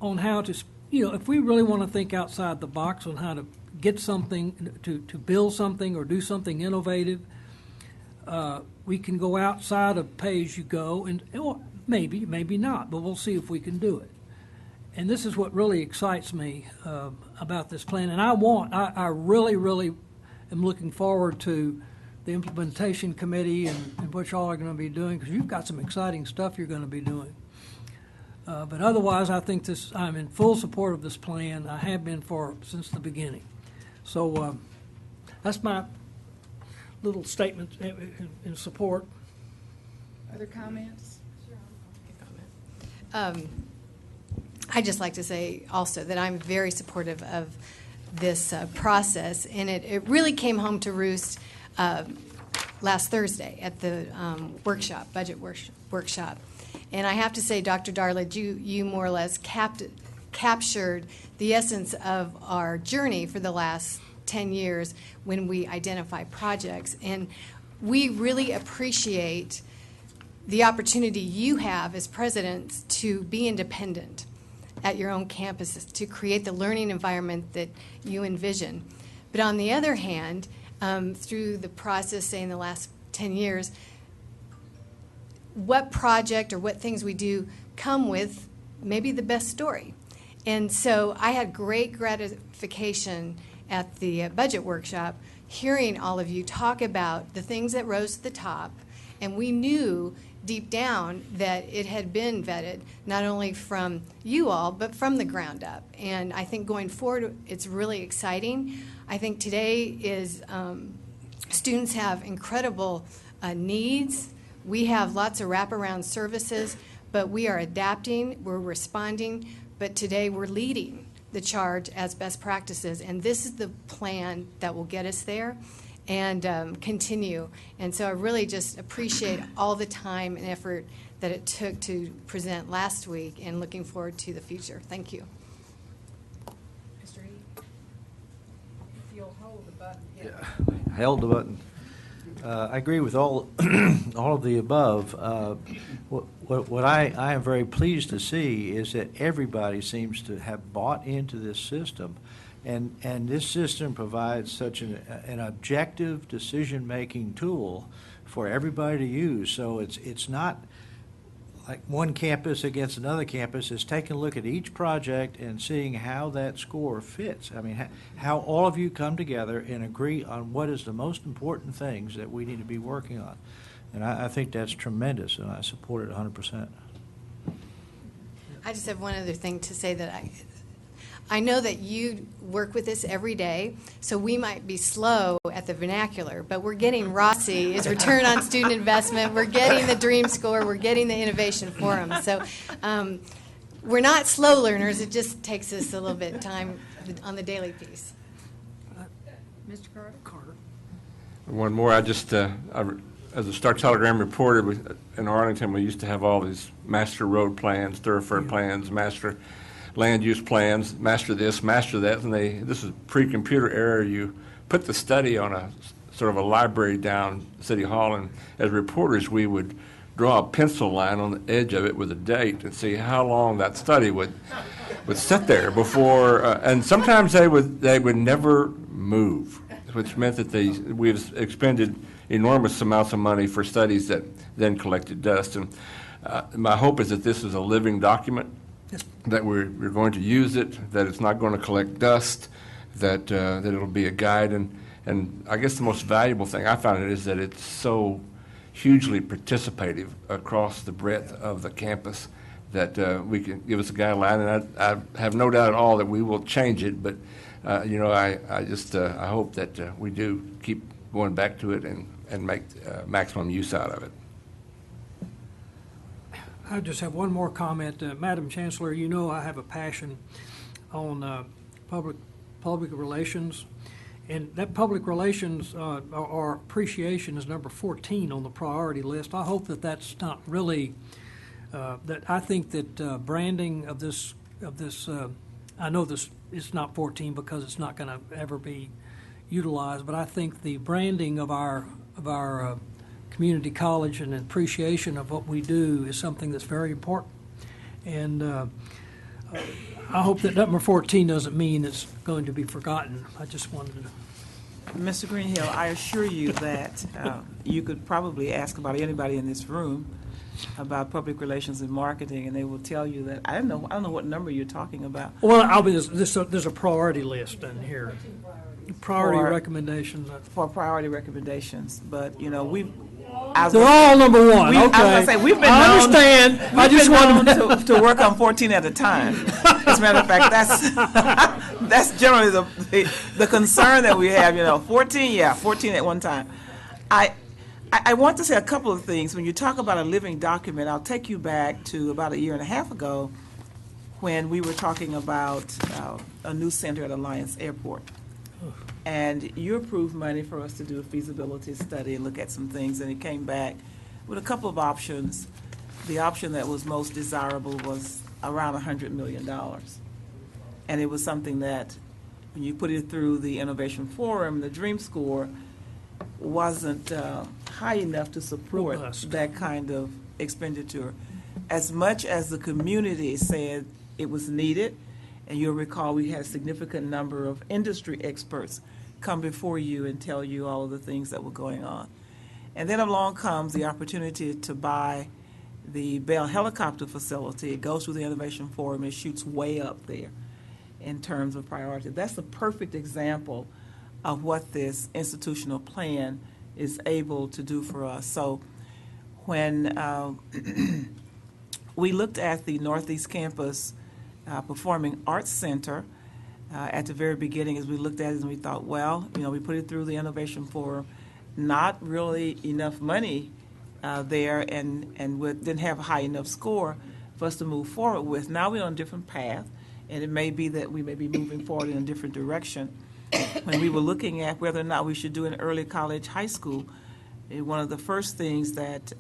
on how to, if we really want to think outside the box on how to get something, to build something or do something innovative, we can go outside of pay-as-you-go, and maybe not, but we'll see if we can do it. And this is what really excites me about this plan. And I really, really am looking forward to the implementation committee and what y'all are going to be doing, because you've got some exciting stuff you're going to be doing. But otherwise, I think I'm in full support of this plan. I have been since the beginning. So that's my little statement in support. Other comments? I'd just like to say also that I'm very supportive of this process, and it really came home to roost last Thursday at the budget workshop. And I have to say, Dr. Darlidge, you more or less captured the essence of our journey for the last 10 years when we identify projects. And we really appreciate the opportunity you have as presidents to be independent at your own campuses, to create the learning environment that you envision. But on the other hand, through the process, say in the last 10 years, what project or what things we do come with maybe the best story. And so I had great gratification at the budget workshop hearing all of you talk about the things that rose to the top, and we knew deep down that it had been vetted not only from you all but from the ground up. And I think going forward it's really exciting. I think today is students have incredible needs. We have lots of wraparound services, but we are adapting, we're responding, but today we're leading the charge as best practices, and this is the plan that will get us there and continue. And so I really just appreciate all the time and effort that it took to present last week, and looking forward to the future. Thank you. Mr. E? If you'll hold the button. Yeah, held the button. I agree with all of the above. What I am very pleased to see is that everybody seems to have bought into this system, and this system provides such an objective decision-making tool for everybody to use. So it's not like one campus against another campus. It's taking a look at each project and seeing how that score fits. I mean, how all of you come together and agree on what is the most important things that we need to be working on. And I think that's tremendous, and I support it 100%. I just have one other thing to say, that I know that you work with this every day, so we might be slow at the vernacular, but we're getting ROSI, is return on student investment, we're getting the DREAM score, we're getting the innovation forum. So we're not slow learners, it just takes us a little bit of time on the daily piece. Mr. Carter? One more, as the Star-Telegram reported, in Arlington, we used to have all these master road plans, thoroughfare plans, master land use plans, master this, master that, and this is pre-computer era. You put the study on a sort of a library down City Hall, and as reporters, we would draw a pencil line on the edge of it with a date and see how long that study would sit there before, and sometimes they would never move, which meant that we've expended enormous amounts of money for studies that then collected dust. And my hope is that this is a living document, that we're going to use it, that it's not going to collect dust, that it'll be a guide. And I guess the most valuable thing I found it is that it's so hugely participative across the breadth of the campus, that we can give us a guideline, and I have no doubt at all that we will change it, but I hope that we do keep going back to it and make maximum use out of it. I just have one more comment. Madam Chancellor, you know I have a passion on public relations, and that public relations or appreciation is number 14 on the priority list. I hope that that's not really, that I think that branding of this, I know this it's not 14 because it's not going to ever be utilized, but I think the branding of our community college and appreciation of what we do is something that's very important. And I hope that number 14 doesn't mean it's going to be forgotten. I just wanted to. Mr. Greenhill, I assure you that you could probably ask about anybody in this room about public relations and marketing, and they will tell you that I don't know what number you're talking about. Well, there's a priority list in here. Priority recommendations. For priority recommendations, but you know they're all number one. Okay. I was going to say, we've been I known, understand. I just wanted to work on 14 at a time. As a matter of fact, that's generally the concern that we have. 14 at one time. I want to say a couple of things. When you talk about a living document, I'll take you back to about 1.5 years ago when we were talking about a new center at Alliance Airport. And you approved money for us to do a feasibility study and look at some things, and it came back with a couple of options. The option that was most desirable was around $100 million. And it was something that, when you put it through the Innovation Forum, the Dream Score wasn't high enough to support that kind of expenditure. As much as the community said it was needed, and you'll recall we had a significant number of industry experts come before you and tell you all of the things that were going on. And then along comes the opportunity to buy the Bell helicopter facility. It goes through the Innovation Forum. It shoots way up there in terms of priority. That's a perfect example of what this institutional plan is able to do for us. So when we looked at the Northeast Campus Performing Arts Center, at the very beginning, as we looked at it, and we thought, well, we put it through the Innovation Forum, not really enough money there, and didn't have a high enough score for us to move forward with. Now we're on a different path, and it may be that we may be moving forward in a different direction. When we were looking at whether or not we should do an early college high school, one of the first things that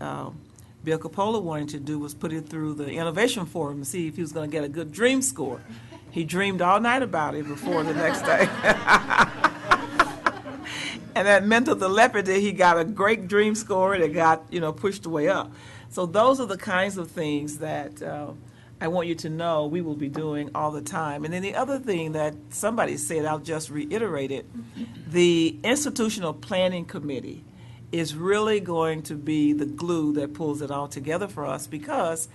Bill Coppola wanted to do was put it through the Innovation Forum and see if he was going to get a good dream score. He dreamed all night about it before the next day. And that mental telepathy, he got a great dream score, and it got, pushed way up. So those are the kinds of things that I want you to know we will be doing all the time. And then the other thing that somebody said, I'll just reiterate it, the Institutional Planning Committee is really going to be the glue that pulls it all together for us, because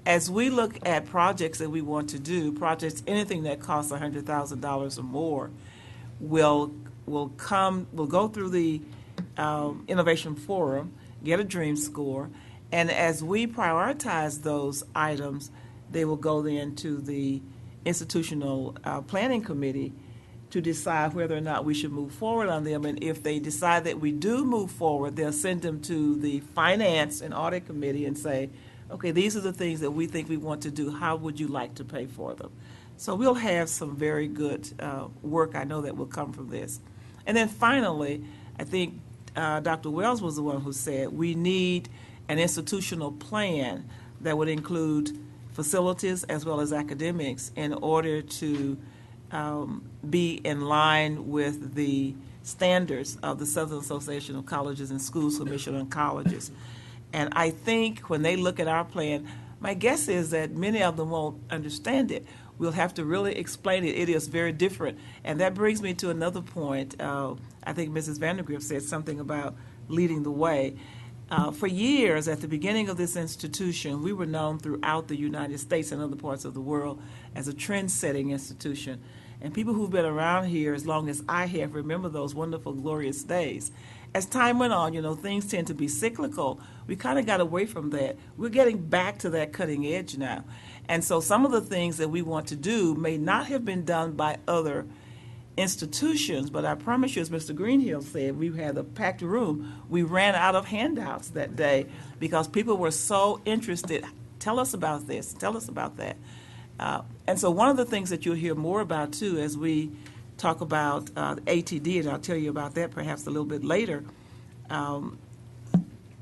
as we look at projects that we want to do, projects, anything that costs $100,000 or more, will go through the Innovation Forum, get a dream score, and as we prioritize those items, they will go then to the Institutional Planning Committee to decide whether or not we should move forward on them. And if they decide that we do move forward, they'll send them to the Finance and Audit Committee and say, okay, these are the things that we think we want to do. How would you like to pay for them? So we'll have some very good work, I know, that will come from this. And then finally, I think Dr. Wells was the one who said we need an institutional plan that would include facilities as well as academics in order to be in line with the standards of the Southern Association of Colleges and Schools Commission on Colleges. And I think when they look at our plan, my guess is that many of them won't understand it. We'll have to really explain it. It is very different. And that brings me to another point. I think Mrs. Vandergrift said something about leading the way. For years, at the beginning of this institution, we were known throughout the United States and other parts of the world as a trend-setting institution. And people who've been around here as long as I have remember those wonderful, glorious days. as time went on, things tend to be cyclical. We kind of got away from that. We're getting back to that cutting edge now. And so some of the things that we want to do may not have been done by other institutions, but I promise you, as Mr. Greenhill said, we had a packed room. We ran out of handouts that day because people were so interested. Tell us about this. Tell us about that. And so one of the things that you'll hear more about, too, as we talk about ATD, and I'll tell you about that perhaps a little bit later.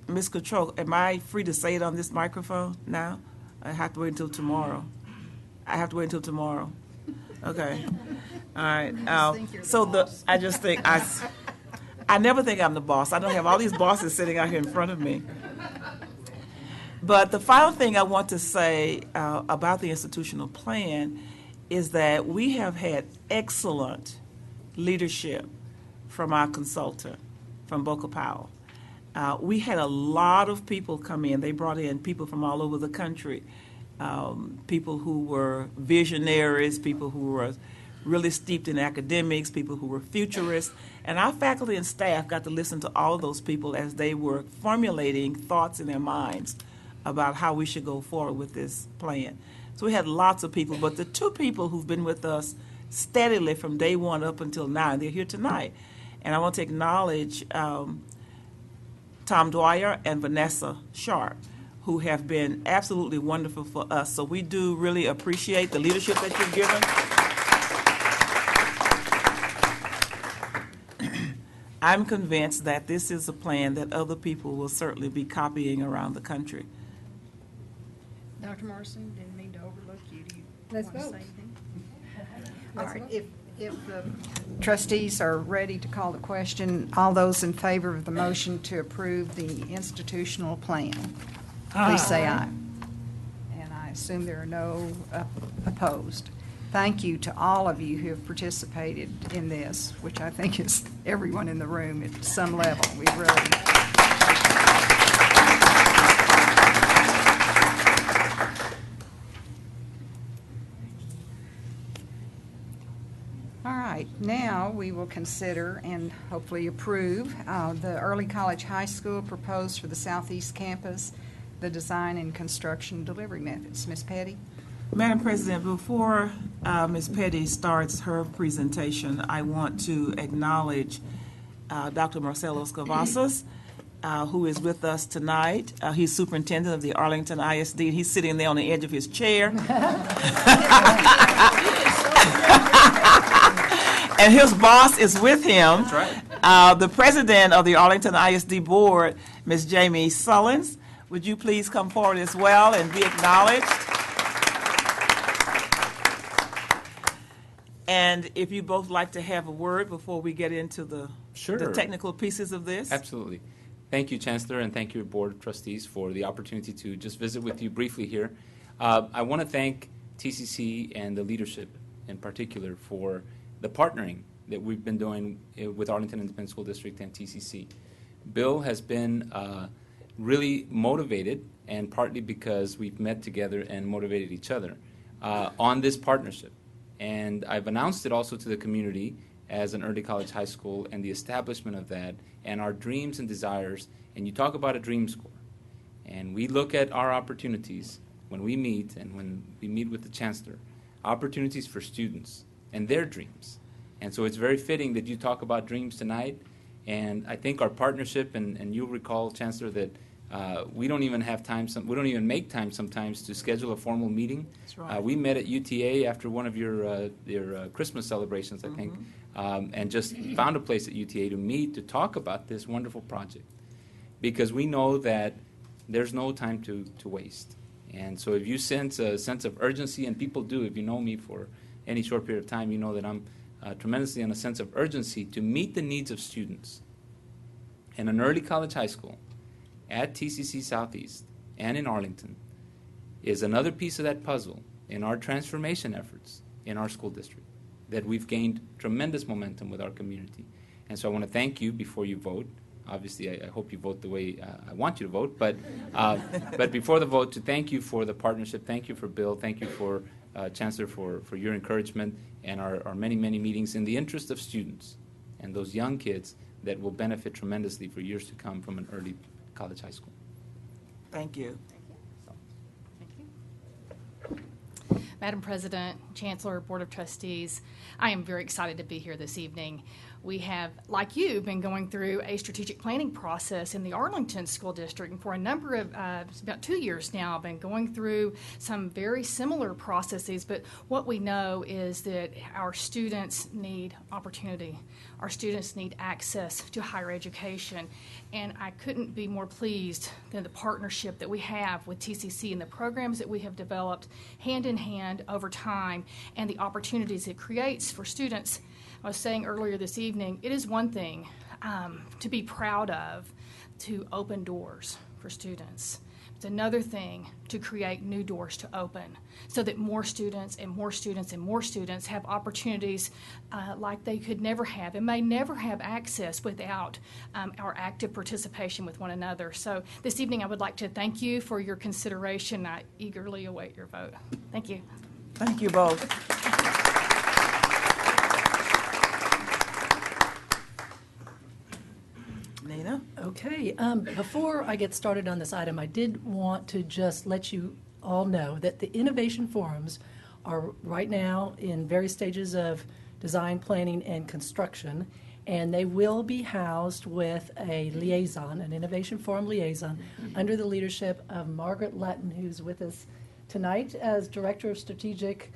Ms. Control, am I free to say it on this microphone now? I have to wait until tomorrow. I have to wait until tomorrow. Okay. All right. I just think I never think I'm the boss. I don't have all these bosses sitting out here in front of me. But the final thing I want to say about the institutional plan is that we have had excellent leadership from our consultant, from BOKA Powell. We had a lot of people come in. They brought in people from all over the country, people who were visionaries, people who were really steeped in academics, people who were futurists. And our faculty and staff got to listen to all of those people as they were formulating thoughts in their minds about how we should go forward with this plan. So we had lots of people, but the two people who've been with us steadily from day one up until now, and they're here tonight. And I want to acknowledge Tom Dwyer and Vanessa Sharp, who have been absolutely wonderful for us. So we do really appreciate the leadership that you've given. I'm convinced that this is a plan that other people will certainly be copying around the country. Dr. Morrison, didn't mean to overlook you. Do you Let's want to vote. say anything? All right, if the trustees are ready to call the question, all those in favor of the motion to approve the institutional plan, please say aye. And I assume there are no opposed. Thank you to all of you who have participated in this, which I think is everyone in the room at some level. We really. All right, now we will consider and hopefully approve the early college high school proposed for the Southeast Campus, the design and construction delivery methods. Ms. Petty? Madam President, before Ms. Petty starts her presentation, I want to acknowledge Dr. Marcelo Scavazos, who is with us tonight. He's superintendent of the Arlington ISD. He's sitting there on the edge of his chair. And his boss is with him. That's right. The president of the Arlington ISD Board, Ms. Jamie Sullins. Would you please come forward as well and be acknowledged? And if you both like to have a word before we get into the technical pieces of this. Absolutely. Thank you, Chancellor, and thank you, Board of Trustees, for the opportunity to just visit with you briefly here. I want to thank TCC and the leadership in particular for the partnering that we've been doing with Arlington Independent School District and TCC. Bill has been really motivated, and partly because we've met together and motivated each other on this partnership. And I've announced it also to the community as an early college high school and the establishment of that and our dreams and desires. And you talk about a dream score. And we look at our opportunities when we meet and when we meet with the Chancellor, opportunities for students and their dreams. And so it's very fitting that you talk about dreams tonight. And I think our partnership, and you'll recall, Chancellor, that we don't even have time, we don't even make time sometimes to schedule a formal meeting. That's right. We met at UTA after one of your Christmas celebrations, I think, and just found a place at UTA to meet, to talk about this wonderful project. Because we know that there's no time to waste. And so if you sense a sense of urgency, and people do, if you know me for any short period of time, you know that I'm tremendously on a sense of urgency to meet the needs of students. In an early college high school, at TCC Southeast and in Arlington, is another piece of that puzzle in our transformation efforts in our school district, that we've gained tremendous momentum with our community. And so I want to thank you before you vote. Obviously, I hope you vote the way I want you to vote, but before the vote, to thank you for the partnership, thank you for Bill, thank you for Chancellor for your encouragement and our many, many meetings in the interest of students and those young kids that will benefit tremendously for years to come from an early college high school. Thank you. Madam President, Chancellor, Board of Trustees, I am very excited to be here this evening. We have, like you, been going through a strategic planning process in the Arlington School District, and for a number of, it's about 2 years now, been going through some very similar processes, but what we know is that our students need opportunity. Our students need access to higher education, and I couldn't be more pleased than the partnership that we have with TCC and the programs that we have developed hand in hand over time and the opportunities it creates for students. I was saying earlier this evening, it is one thing to be proud of, to open doors for students. It's another thing to create new doors to open so that more students and more students and more students have opportunities like they could never have and may never have access without our active participation with one another. So this evening I would like to thank you for your consideration. I eagerly await your vote. Thank you. Thank you both. Nina? Okay, before I get started on this item, I did want to just let you all know that the innovation forums are right now in various stages of design, planning, and construction, and they will be housed with a liaison, an innovation forum liaison, under the leadership of Margaret Lutton, who's with us tonight as Director of Strategic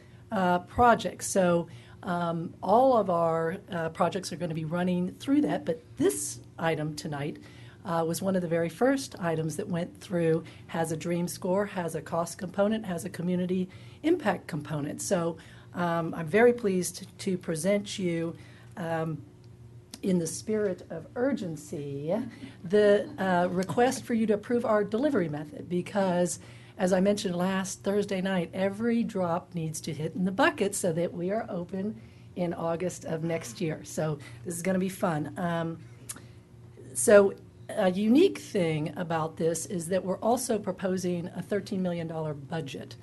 Projects. So all of our projects are going to be running through that, but this item tonight was one of the very first items that went through, has a dream score, has a cost component, has a community impact component. So I'm very pleased to present you in the spirit of urgency the request for you to approve our delivery method, because as I mentioned last Thursday night, every drop needs to hit in the bucket so that we are open in August of next year. So this is going to be fun. So a unique thing about this is that we're also proposing a $13 million budget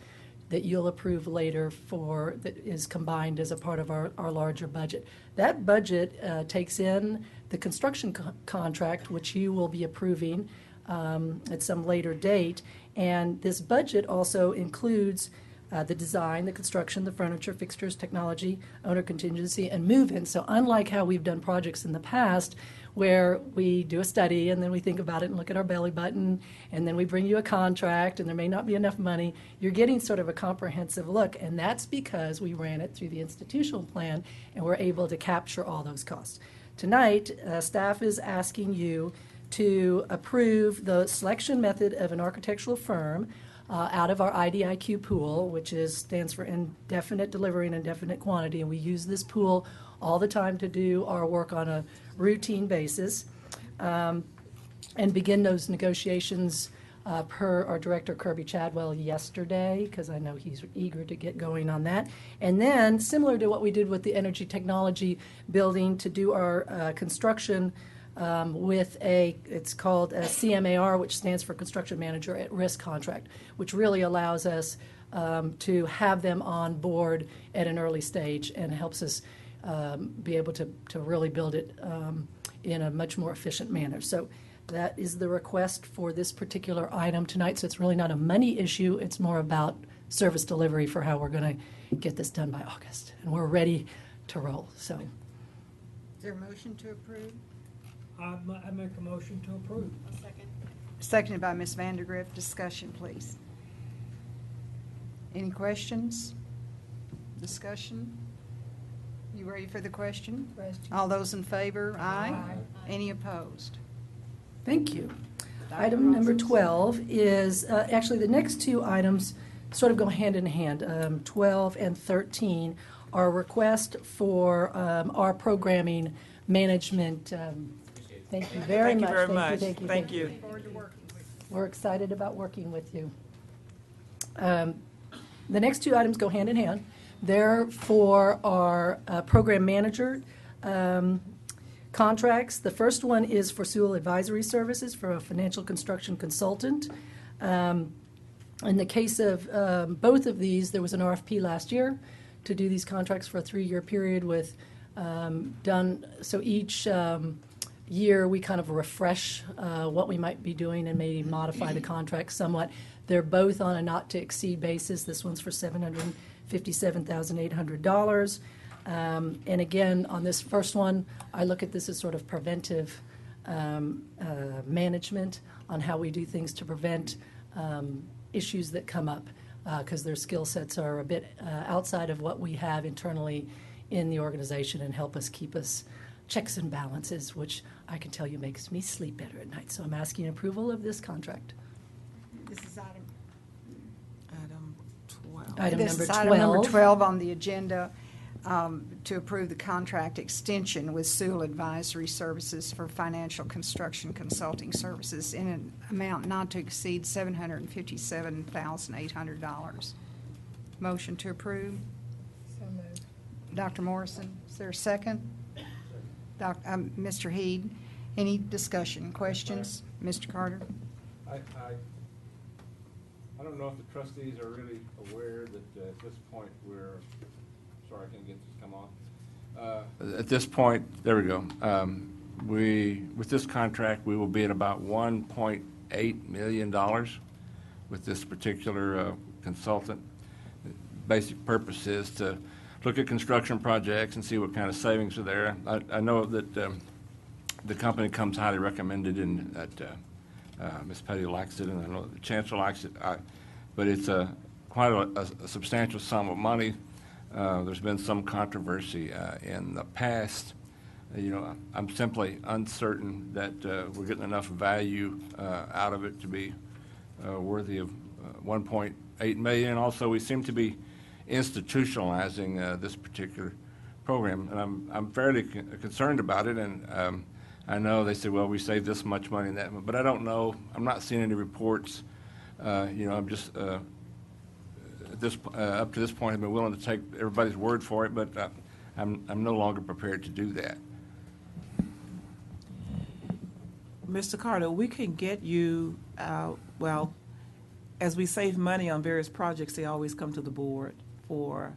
that you'll approve later for, that is combined as a part of our larger budget. That budget takes in the construction contract, which you will be approving at some later date. And this budget also includes the design, the construction, the furniture, fixtures, technology, owner contingency, and move-in. So unlike how we've done projects in the past, where we do a study and then we think about it and look at our belly button, and then we bring you a contract and there may not be enough money, you're getting sort of a comprehensive look. And that's because we ran it through the institutional plan and we're able to capture all those costs. Tonight, staff is asking you to approve the selection method of an architectural firm out of our IDIQ pool, which stands for indefinite delivery and indefinite quantity, and we use this pool all the time to do our work on a routine basis, and begin those negotiations per our director Kirby Chadwell yesterday, because I know he's eager to get going on that. And then, similar to what we did with the energy technology building, to do our construction with it's called a CMAR, which stands for Construction Manager at Risk contract, which really allows us to have them on board at an early stage and helps us be able to really build it in a much more efficient manner. So that is the request for this particular item tonight. So it's really not a money issue. It's more about service delivery for how we're going to get this done by August. And we're ready to roll. So, Is there a motion to approve? I make a motion to approve. Seconded by Ms. Vandergriff. Discussion, please. Any questions? Discussion? You ready for the question? All those in favor? Aye. Any opposed? thank you. Item number 12 is, actually the next two items sort of go hand in hand. 12 and 13 are request for our programming management. Thank you very much. Thank you. We're excited about working with you. The next two items go hand in hand. They're for our program manager contracts. The first one is for Sewell Advisory Services for a financial construction consultant. In the case of both of these, there was an RFP last year to do these contracts for a 3-year period with so each year, we kind of refresh what we might be doing and maybe modify the contract somewhat. They're both on a not-to-exceed basis. This one's for $757,800. And again, on this first one, I look at this as sort of preventive management on how we do things to prevent issues that come up, because their skill sets are a bit outside of what we have internally in the organization and help us keep us checks and balances, which I can tell you makes me sleep better at night. So I'm asking approval of this contract. This is item 12. Item This number is item number 12. 12 on the agenda, to approve the contract extension with Sewell Advisory Services for financial construction consulting services in an amount not to exceed $757,800. Motion to approve. So moved. Dr. Morrison, is there a second? Mr. Heed, any discussion, questions? Mr. Carter? I don't know if the trustees are really aware that at this point sorry, I can't get this to come on. At this point, there we go. With this contract, we will be at about $1.8 million with this particular consultant. The basic purpose is to look at construction projects and see what kind of savings are there. I know that the company comes highly recommended and that Ms. Petty likes it, and I know the Chancellor likes it. But it's quite a substantial sum of money. There's been some controversy in the past. I'm simply uncertain that we're getting enough value out of it to be worthy of $1.8 million. Also, we seem to be institutionalizing this particular program, and I'm fairly concerned about it. And I know they say, well, we saved this much money and that, but I don't know. I'm not seeing any reports. I'm just up to this point, I've been willing to take everybody's word for it, but I'm no longer prepared to do that. Mr. Carter, we can get you, as we save money on various projects, they always come to the board for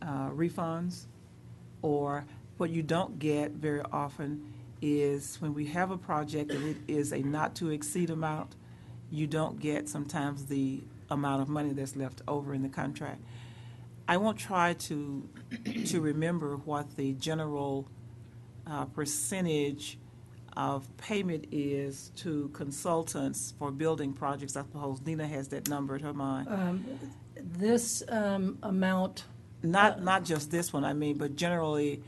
refunds, or what you don't get very often is when we have a project and it is a not-to-exceed amount, you don't get sometimes the amount of money that's left over in the contract. I won't try to remember what the general percentage of payment is to consultants for building projects. I suppose Nina has that number in her mind. This amount. Not just this one, I mean, but generally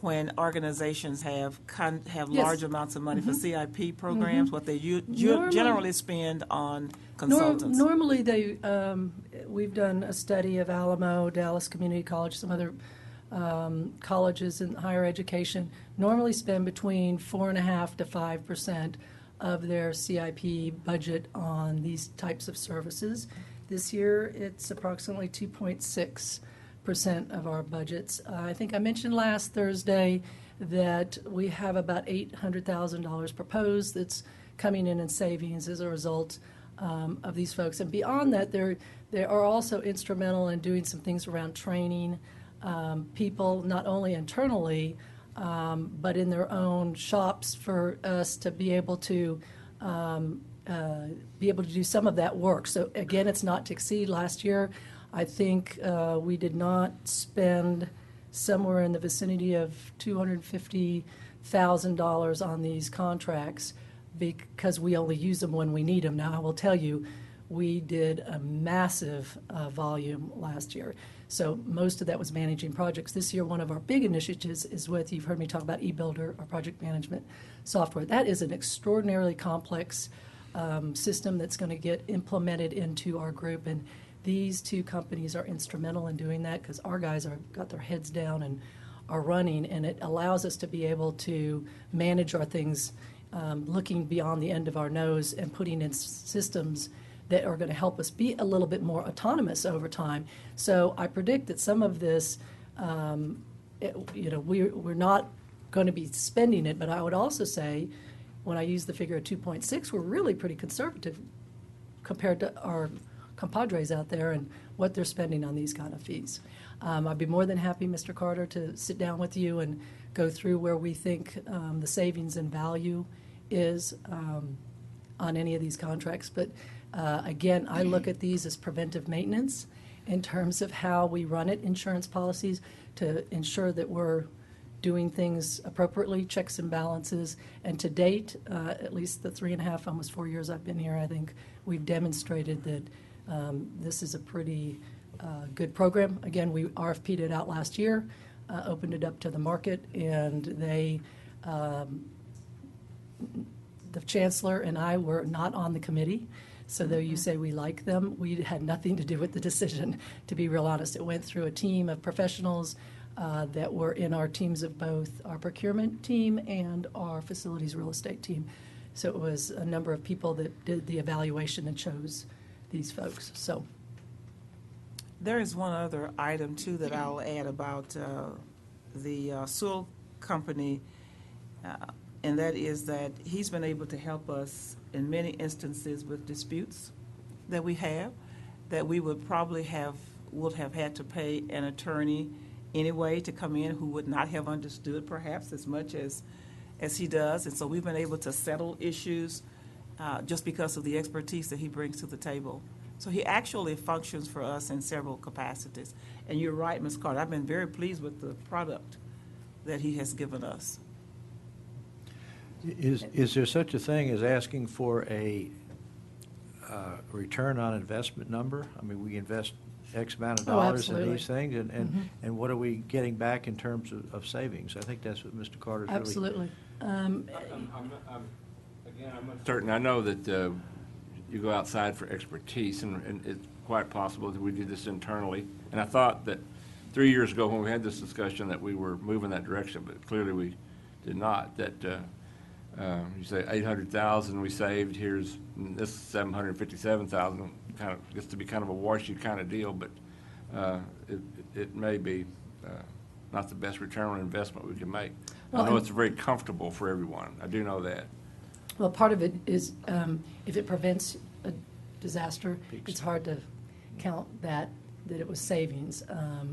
when organizations have Yes. large amounts of money for CIP programs, what they generally spend on consultants. Normally, we've done a study of Alamo, Dallas Community College, some other colleges in higher education. Normally spend between 4.5% to 5% of their CIP budget on these types of services. This year, it's approximately 2.6% of our budgets. I think I mentioned last Thursday that we have about $800,000 proposed that's coming in savings as a result of these folks. And beyond that, they are also instrumental in doing some things around training people, not only internally, but in their own shops for us to be able to do some of that work. So again, it's not to exceed. Last year, I think we did not spend somewhere in the vicinity of $250,000 on these contracts because we only use them when we need them. Now, I will tell you, we did a massive volume last year. So most of that was managing projects. This year, one of our big initiatives is with, you've heard me talk about eBuilder, our project management software. That is an extraordinarily complex system that's going to get implemented into our group. And these two companies are instrumental in doing that because our guys got their heads down and are running, and it allows us to be able to manage our things looking beyond the end of our nose and putting in systems that are going to help us be a little bit more autonomous over time. So I predict that some of this, we're not going to be spending it, but I would also say when I use the figure of 2.6, we're really pretty conservative compared to our compadres out there and what they're spending on these kind of fees. I'd be more than happy, Mr. Carter, to sit down with you and go through where we think the savings and value is on any of these contracts. But again, I look at these as preventive maintenance in terms of how we run it, insurance policies, to ensure that we're doing things appropriately, checks and balances. And to date, at least the 3.5, almost 4 years I've been here, I think we've demonstrated that this is a pretty good program. Again, we RFP'd it out last year, opened it up to the market, and they, the Chancellor and I were not on the committee. So though you say we like them, we had nothing to do with the decision, to be real honest. It went through a team of professionals that were in our teams of both our procurement team and our facilities real estate team. So it was a number of people that did the evaluation and chose these folks. So There is one other item, too, that I'll add about the Sewell company, and that is that he's been able to help us in many instances with disputes that we have, that we would probably would have had to pay an attorney anyway to come in who would not have understood perhaps as much as he does. And so we've been able to settle issues just because of the expertise that he brings to the table. So he actually functions for us in several capacities. And you're right, Ms. Carter, I've been very pleased with the product that he has given us. Is there such a thing as asking for a return on investment number? I mean, we invest X amount of dollars in these things, and what are we getting back in terms of savings? I think that's what Mr. Carter's really... absolutely. I'm certain. I know that you go outside for expertise, and it's quite possible that we do this internally. And I thought that 3 years ago when we had this discussion that we were moving that direction, but clearly we did not. That you say 800,000 we saved. Here's this 757,000. Kind of gets to be kind of a washy kind of deal, but it may be not the best return on investment we can make. Well, I know it's very comfortable for everyone. I do know that. Well, part of it is if it prevents a disaster, it's hard to count that it was savings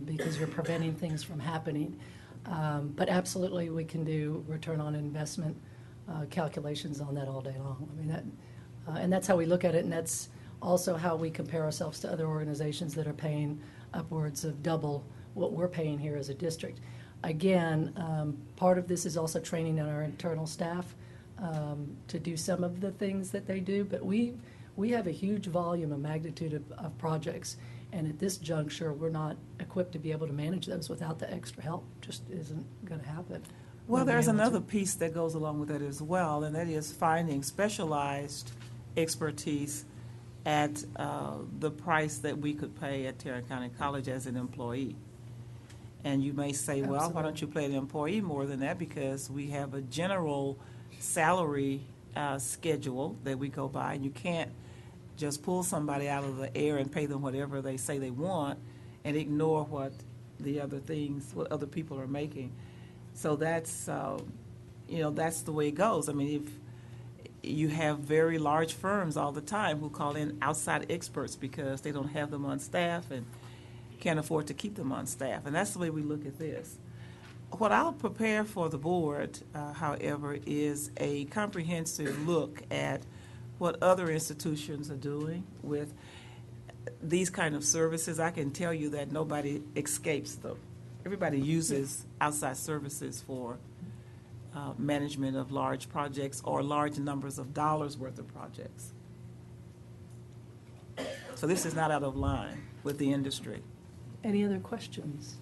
because you're preventing things from happening. But absolutely, we can do return on investment calculations on that all day long. I mean, that, and that's how we look at it, and that's also how we compare ourselves to other organizations that are paying upwards of double what we're paying here as a district. Again, part of this is also training our internal staff to do some of the things that they do, but we have a huge volume and magnitude of projects, and at this juncture, we're not equipped to be able to manage those without the extra help. Just isn't going to happen. Well, there's another piece that goes along with that as well, and that is finding specialized expertise at the price that we could pay at Tarrant County College as an employee. And you may say, well, Absolutely. why don't you pay the employee more than that? Because we have a general salary schedule that we go by, and you can't just pull somebody out of the air and pay them whatever they say they want and ignore what other people are making. So that's, that's the way it goes. I mean, if you have very large firms all the time who call in outside experts because they don't have them on staff and can't afford to keep them on staff. And that's the way we look at this. What I'll prepare for the board, however, is a comprehensive look at what other institutions are doing with these kind of services. I can tell you that nobody escapes them. Everybody uses outside services for management of large projects or large numbers of dollars worth of projects. So this is not out of line with the industry. Any other questions?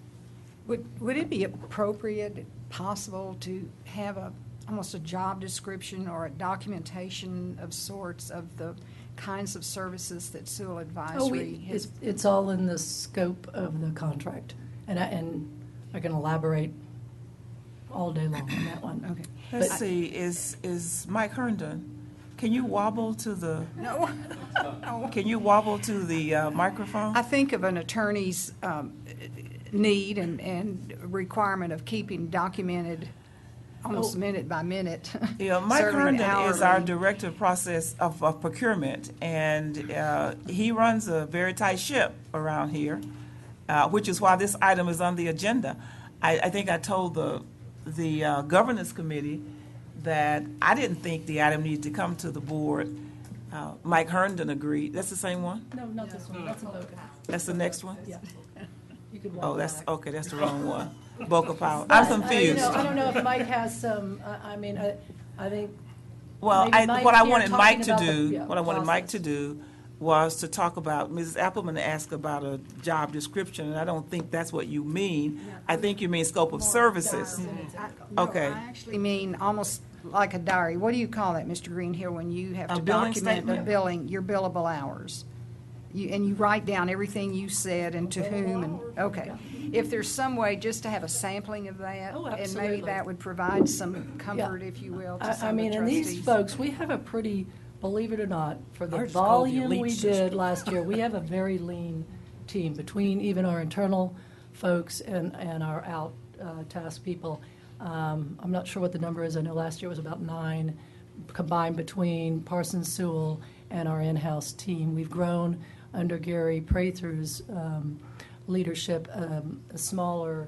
Would it be appropriate, possible, to have almost a job description or a documentation of sorts of the kinds of services that Sewell Advisory has? It's all in the scope of the contract, and I can elaborate all day long on that one. Okay. Let's see, is Mike Herndon, can you wobble to the... No. Can you wobble to the microphone? I think of an attorney's need and requirement of keeping documented almost minute by minute. Yeah, Mike serving Herndon is our hourly. director of process of procurement, and he runs a very tight ship around here, which is why this item is on the agenda. I think I told the governance committee that I didn't think the item needed to come to the board. Mike Herndon agreed. That's the same one? No, not this one, that's a BOKA. That's the next one? Yeah. You could walk Oh, that's, back. okay, that's the wrong one. BOKA Powell. I'm confused. I don't know if Mike has some, I mean, I think. Well, maybe Mike what I here wanted Mike to talking about do, the what I wanted Mike process. to do was to talk about, Mrs. Appleman asked about a job description, and I don't think that's what you mean. I think you mean scope of services. No, Okay. I actually mean almost like a diary. What do you call that, Mr. Greenhill, when you have A to billing document the statement? billing, your billable hours? And you write down everything you said and to whom, and, okay. If there's some way just to have a sampling of that, Oh, and maybe absolutely. that would provide some comfort, if you will, to I some of the mean, and these trustees. folks, we have a pretty, believe it or not, for the Ours is called the volume elite we system. did last year, we have a very lean team between even our internal folks and our out task people. I'm not sure what the number is. I know last year was about 9 combined between Parsons, Sewell, and our in-house team. We've grown under Gary Prather's leadership, a smaller,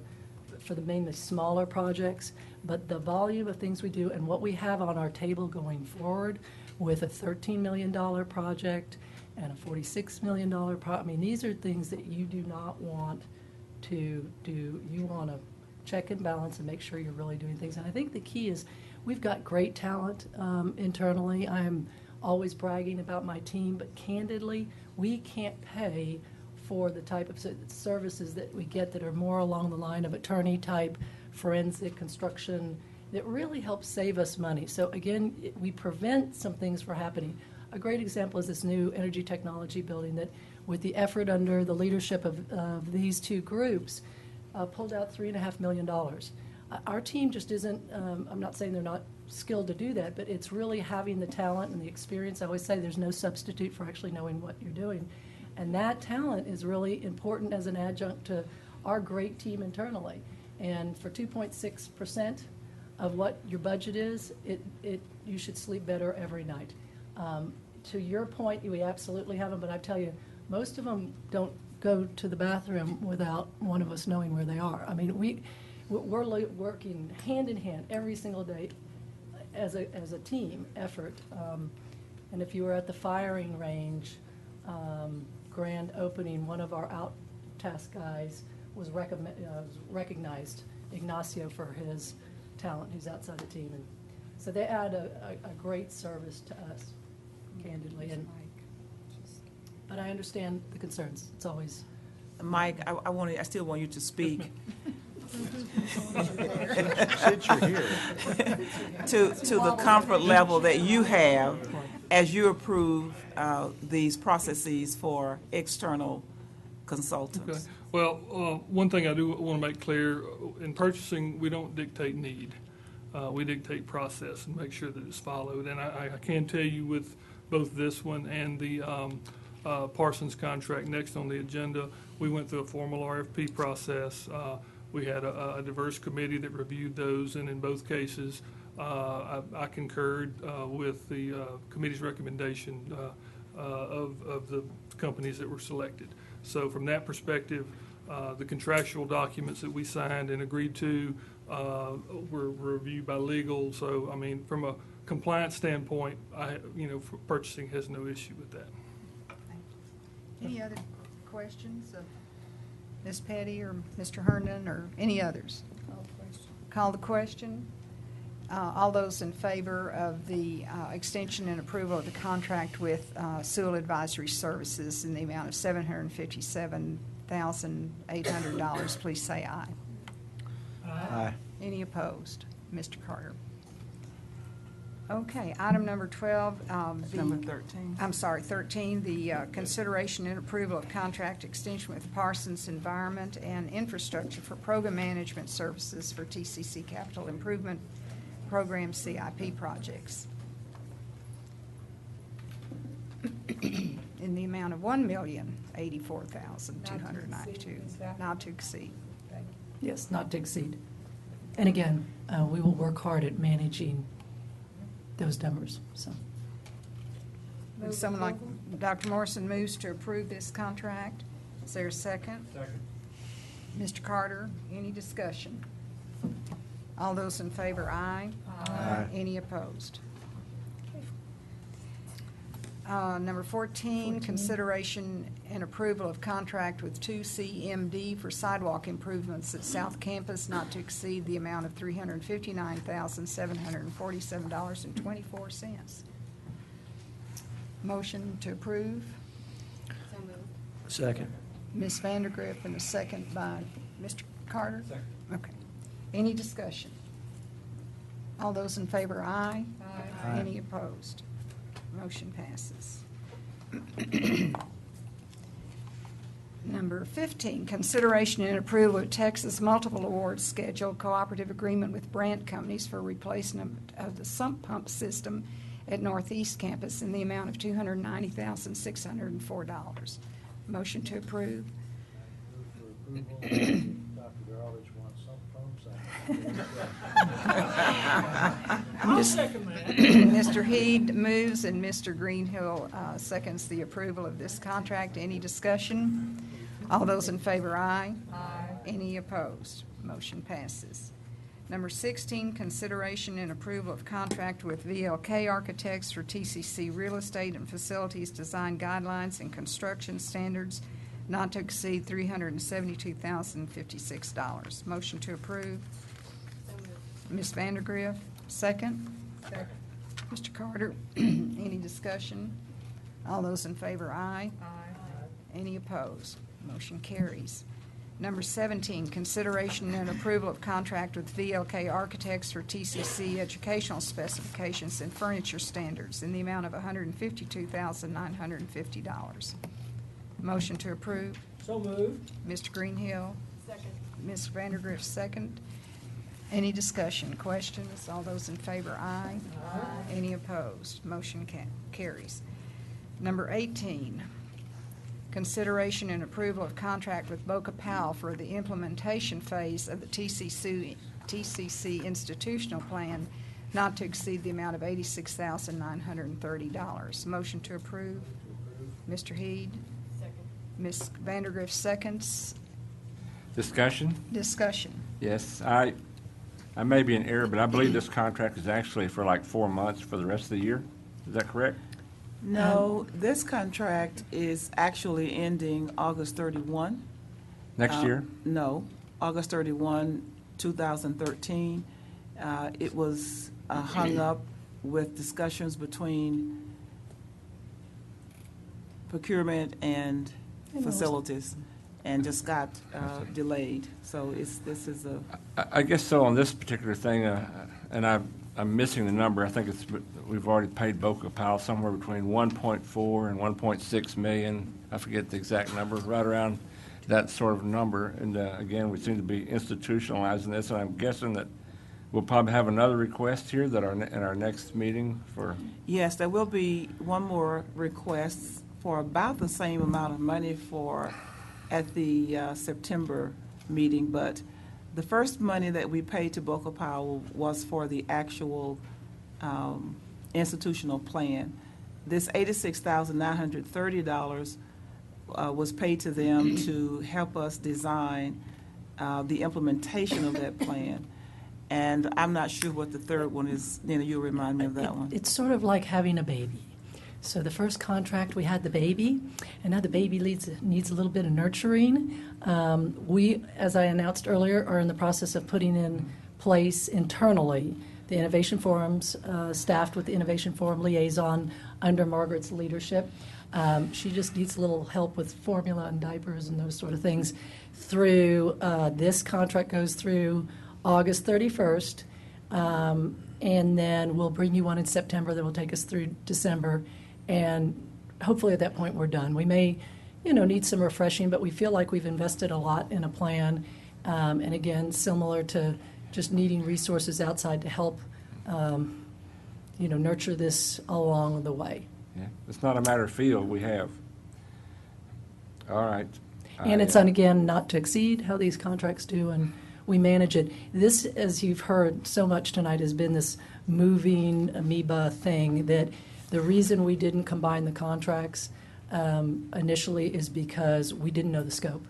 for the mainly smaller projects, but the volume of things we do and what we have on our table going forward with a $13 million project and a $46 million I mean, these are things that you do not want to do. You want to check and balance and make sure you're really doing things. And I think the key is we've got great talent internally. I'm always bragging about my team, but candidly, we can't pay for the type of services that we get that are more along the line of attorney-type, forensic, construction, that really helps save us money. So again, we prevent some things from happening. A great example is this new energy technology building that, with the effort under the leadership of these two groups, pulled out $3.5 million. Our team just isn't, I'm not saying they're not skilled to do that, but it's really having the talent and the experience. I always say there's no substitute for actually knowing what you're doing. And that talent is really important as an adjunct to our great team internally. And for 2.6% of what your budget is, you should sleep better every night. To your point, we absolutely have them, but I tell you, most of them don't go to the bathroom without one of us knowing where they are. I mean, we're working hand in hand every single day as a team effort. And if you were at the firing range grand opening, one of our out task guys was recognized, Ignacio, for his talent. He's outside the team, and so they add a great service to us, candidly. And but I understand the concerns. It's always Mike, I still want you to speak. Since you're here. To the comfort level that you have as you approve these processes for external consultants. Okay. Well, one thing I do want to make clear, in purchasing, we don't dictate need. We dictate process and make sure that it's followed. And I can tell you with both this one and the Parsons contract next on the agenda, we went through a formal RFP process. We had a diverse committee that reviewed those, and in both cases, I concurred with the committee's recommendation of the companies that were selected. So from that perspective, the contractual documents that we signed and agreed to were reviewed by legal. So, I mean, from a compliance standpoint, purchasing has no issue with that. Any other questions of Ms. Petty or Mr. Herndon or any others? Call the question. All those in favor of the extension and approval of the contract with Sewell Advisory Services in the amount of $757,800, please say aye. Aye. Any opposed? Mr. Carter. Okay, item number 12. Number 13. I'm sorry, 13, the consideration and approval of contract extension with Parsons Environment and Infrastructure for Program Management Services for TCC Capital Improvement Program CIP projects in the amount of $1,084,292, not to exceed. yes, not to exceed. And again, we will work hard at managing those numbers, so. Would someone like, Dr. Morrison moves to approve this contract. Is there a second? Second. Mr. Carter, any discussion? All those in favor, aye. Aye. Any opposed? Number 14, consideration and approval of contract with 2CMD for sidewalk improvements at South Campus not to exceed the amount of $359,747.24. Motion to approve. Second. Ms. Vandergriff, and a second by Mr. Carter? Second. Okay. Any discussion? All those in favor, aye. Aye. Any opposed? Motion passes. Number 15, consideration and approval of Texas Multiple Awards Schedule Cooperative Agreement with Brandt Companies for replacement of the Sump pump system at Northeast Campus in the amount of $290,604. Motion to approve. Mr. Heed moves and Mr. Greenhill seconds the approval of this contract. Any discussion? All those in favor, aye. Aye. Any opposed? Motion passes. Number 16, consideration and approval of contract with VLK Architects for TCC Real Estate and Facilities Design Guidelines and Construction Standards not to exceed $372,056. Motion to approve. Ms. Vandergriff, second. Second. Mr. Carter, any discussion? All those in favor, aye. Aye. Any opposed? Motion carries. Number 17, consideration and approval of contract with VLK Architects for TCC educational specifications and furniture standards in the amount of $152,950. Motion to approve. So moved. Mr. Greenhill. Second. Ms. Vandergriff, second. Any discussion, questions? All those in favor, aye. Aye. Any opposed? Motion carries. Number 18, consideration and approval of contract with BOKA Powell for the implementation phase of the TCC institutional plan not to exceed the amount of $86,930. Motion to approve. Mr. Heed. Second. Ms. Vandergriff seconds. Discussion? Discussion. Yes, I may be in error, but I believe this contract is actually for like 4 months for the rest of the year. Is that correct? No, this contract is actually ending August 31. Next year? No, August 31, 2013. It was hung up with discussions between procurement and facilities, and just got delayed. So this is a... I guess so on this particular thing, and I'm missing the number. I think we've already paid BOKA Powell somewhere between 1.4 and 1.6 million. I forget the exact number, right around that sort of number. And again, we seem to be institutionalizing this, and I'm guessing that we'll probably have another request here that in our next meeting for... Yes, there will be one more request for about the same amount of money at the September meeting, but the first money that we paid to BOKA Powell was for the actual institutional plan. This $86,930 was paid to them to help us design the implementation of that plan. And I'm not sure what the third one is. Nina, you'll remind me of that one. It's sort of like having a baby. So the first contract, we had the baby, and now the baby needs a little bit of nurturing. We, as I announced earlier, are in the process of putting in place internally the innovation forums, staffed with the innovation forum liaison under Margaret's leadership. She just needs a little help with formula and diapers and those sort of things. This contract goes through August 31st, and then we'll bring you one in September that will take us through December. And hopefully at that point we're done. We may, need some refreshing, but we feel like we've invested a lot in a plan. And again, similar to just needing resources outside to help, nurture this along the way. Yeah, it's not a matter of feel. We have. All right. And it's, again, not to exceed how these contracts do, and we manage it. This, as you've heard so much tonight, has been this moving amoeba thing that the reason we didn't combine the contracts initially is because we didn't know the scope.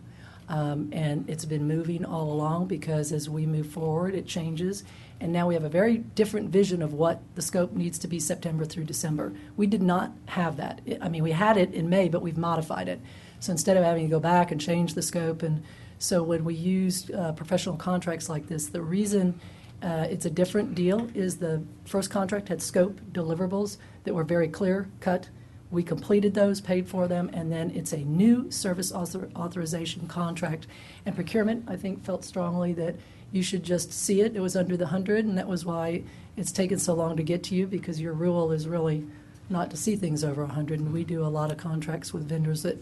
And it's been moving all along because as we move forward, it changes. And now we have a very different vision of what the scope needs to be September through December. We did not have that. I mean, we had it in May, but we've modified it. So instead of having to go back and change the scope, and so when we use professional contracts like this, the reason it's a different deal is the first contract had scope deliverables that were very clear cut. We completed those, paid for them, and then it's a new service authorization contract. And procurement, I think, felt strongly that you should just see it. It was under the 100, and that was why it's taken so long to get to you, because your rule is really not to see things over 100. And we do a lot of contracts with vendors that,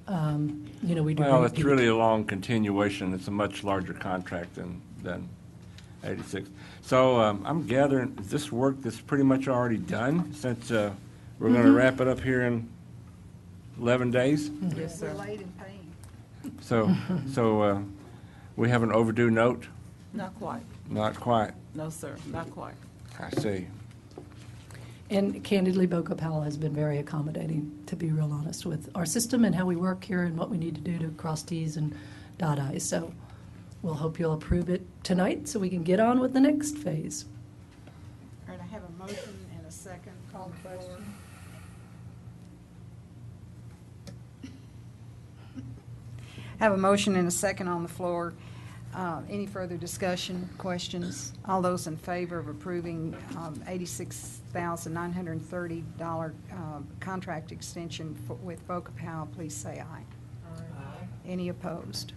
we do. Well, it's really a long continuation. It's a much larger contract than 86. So I'm gathering this work that's pretty much already done, since we're going to wrap it up here in 11 days. Yes, sir. We're late in paying. So we have an overdue note? Not quite. Not quite. No, sir, not quite. I see. And candidly, BOKA Powell has been very accommodating, to be real honest, with our system and how we work here and what we need to do to cross Ts and dot Is. So we'll hope you'll approve it tonight so we can get on with the next phase. All right, I have a motion and a second. Call the question. I have a motion and a second on the floor. Any further discussion, questions? All those in favor of approving $86,930 contract extension with BOKA Powell, please say aye. Aye. Any opposed?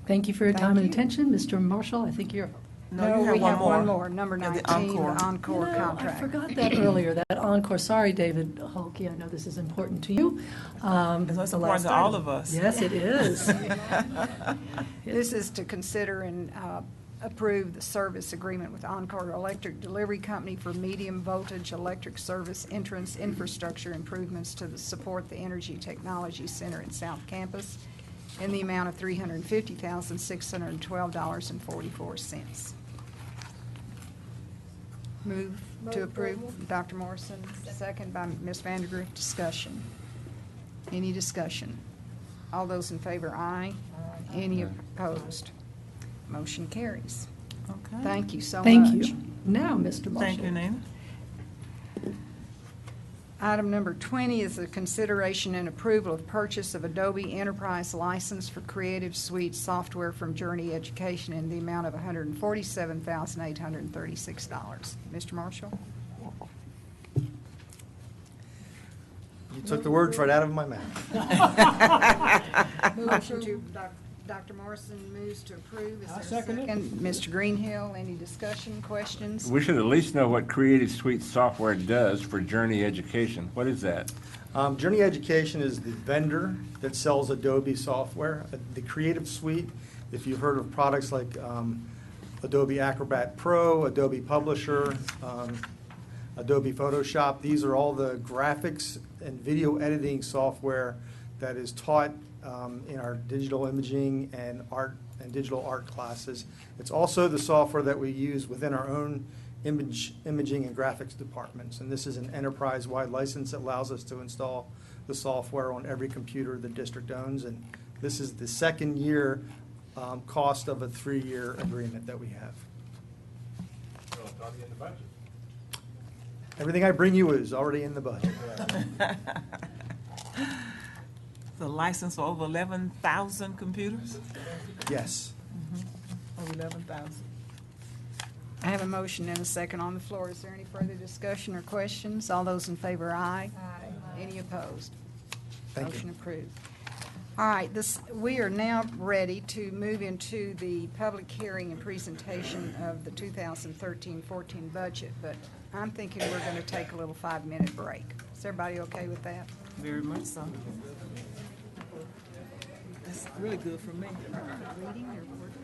Thank you for your Thank time and you. attention. Mr. Marshall, I think you're... No, you we have have one one more. more, number Yeah, 19, the the Oncor. Oncor I contract. forgot that earlier, that Encore. Sorry, David Holke, I know this is important to you. It's The important last to all item. of us. Yes, it is. This is to consider and approve the service agreement with Oncor Electric Delivery Company for medium voltage electric service entrance infrastructure improvements to support the Energy Technology Center at South Campus in the amount of $350,612.44. Move to approve. Dr. Morrison, second by Ms. Vandergrift. Discussion. Any discussion? All those in favor, aye. Any opposed? Motion carries. Okay. Thank you so much. Thank you. Now, Mr. Marshall. Thank you, Nina. Item number 20 is the consideration and approval of purchase of Adobe Enterprise license for Creative Suite software from Journey Education in the amount of $147,836. Mr. Marshall? You took the words right out of my mouth. Motion to, Dr. Morrison moves to approve. Is there a second it. Mr. Greenhill, any discussion, questions? We should at least know what Creative Suite software does for Journey Education. What is that? Journey Education is the vendor that sells Adobe software. The Creative Suite, if you've heard of products like Adobe Acrobat Pro, Adobe Publisher, Adobe Photoshop, these are all the graphics and video editing software that is taught in our digital imaging and art and digital art classes. It's also the software that we use within our own imaging and graphics departments. And this is an enterprise-wide license that allows us to install the software on every computer the district owns. And this is the second year cost of a 3-year agreement that we have. Well, it's already in the budget. Everything I bring you is already in the budget. The license for over 11,000 computers? Yes. Over 11,000. I have a motion and a second on the floor. Is there any further discussion or questions? All those in favor, aye. Aye. Any opposed? Thank you. Motion approved. All right, we are now ready to move into the public hearing and presentation of the 2013-14 budget, but I'm thinking we're going to take a little 5-minute break. Is everybody okay with that? Very much so. That's really good for me. Reading or working?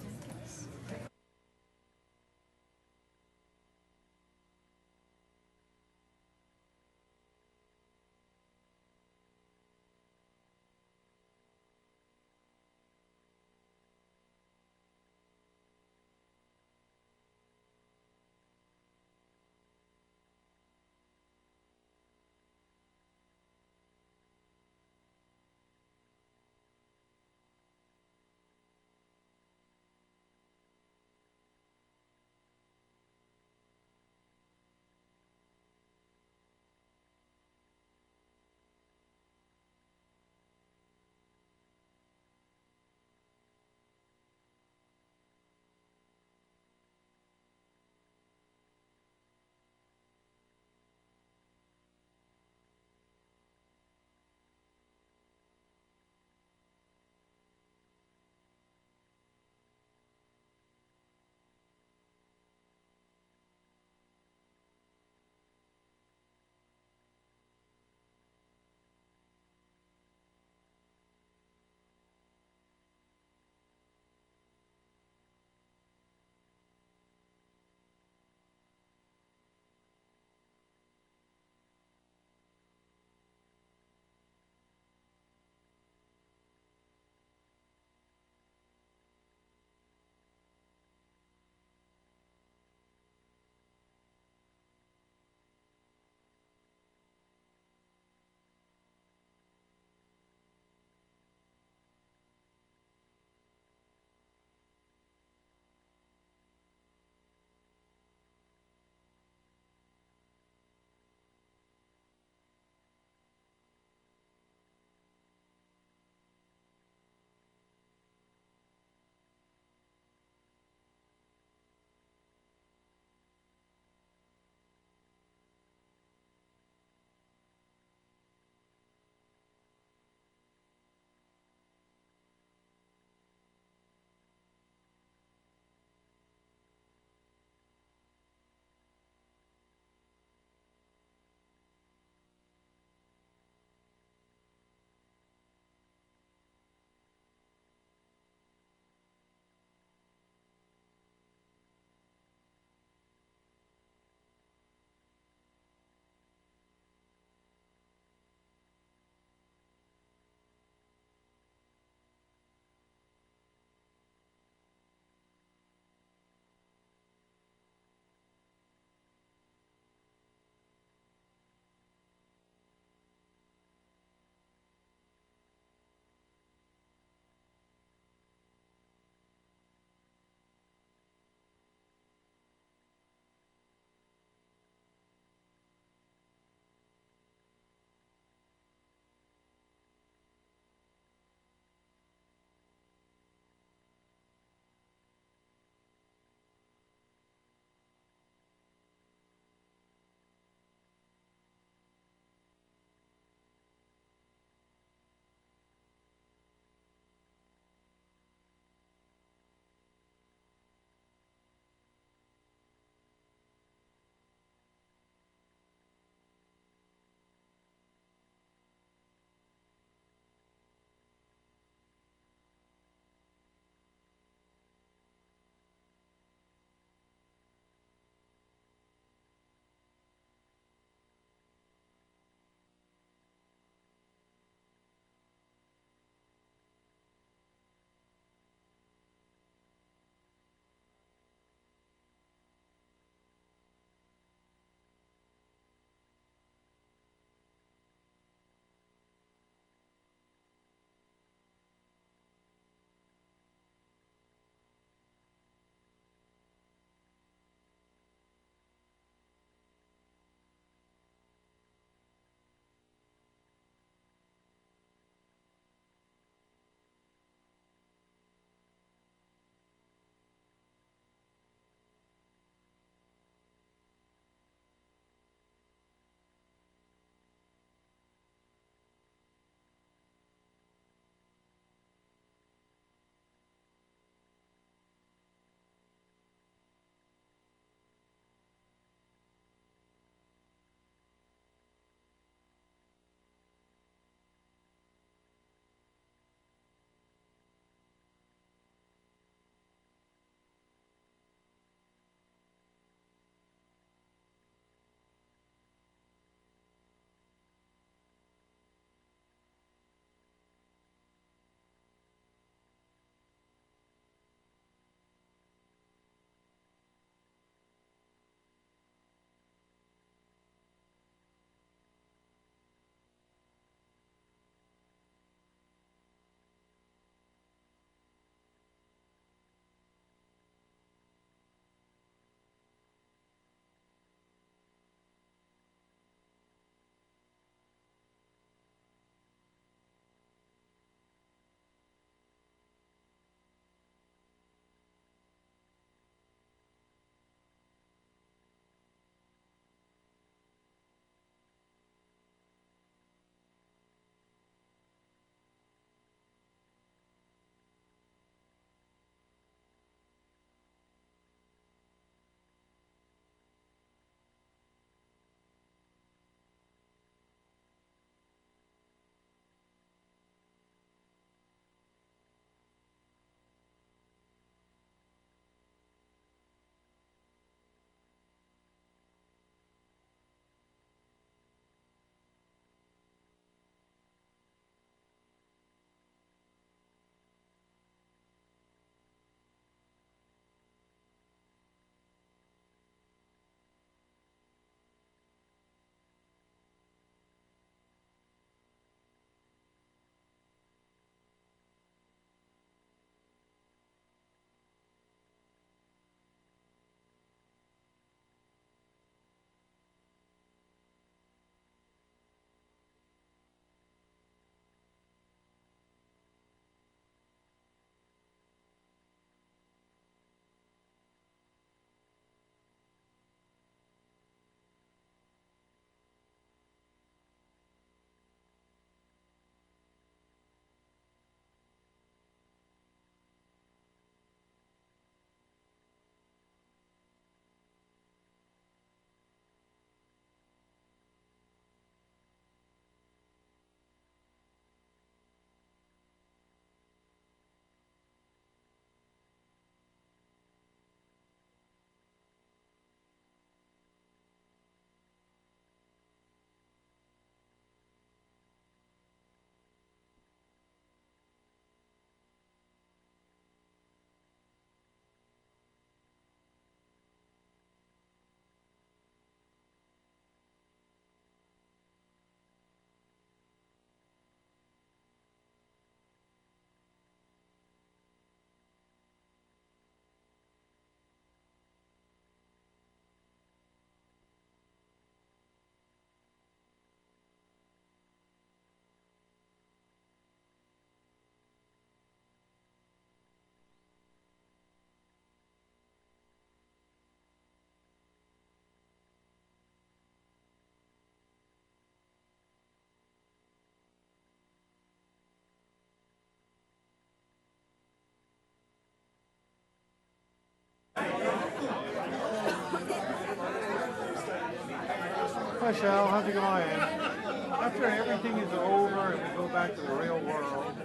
Michelle. How's it going? After everything is over and we go back to the real world.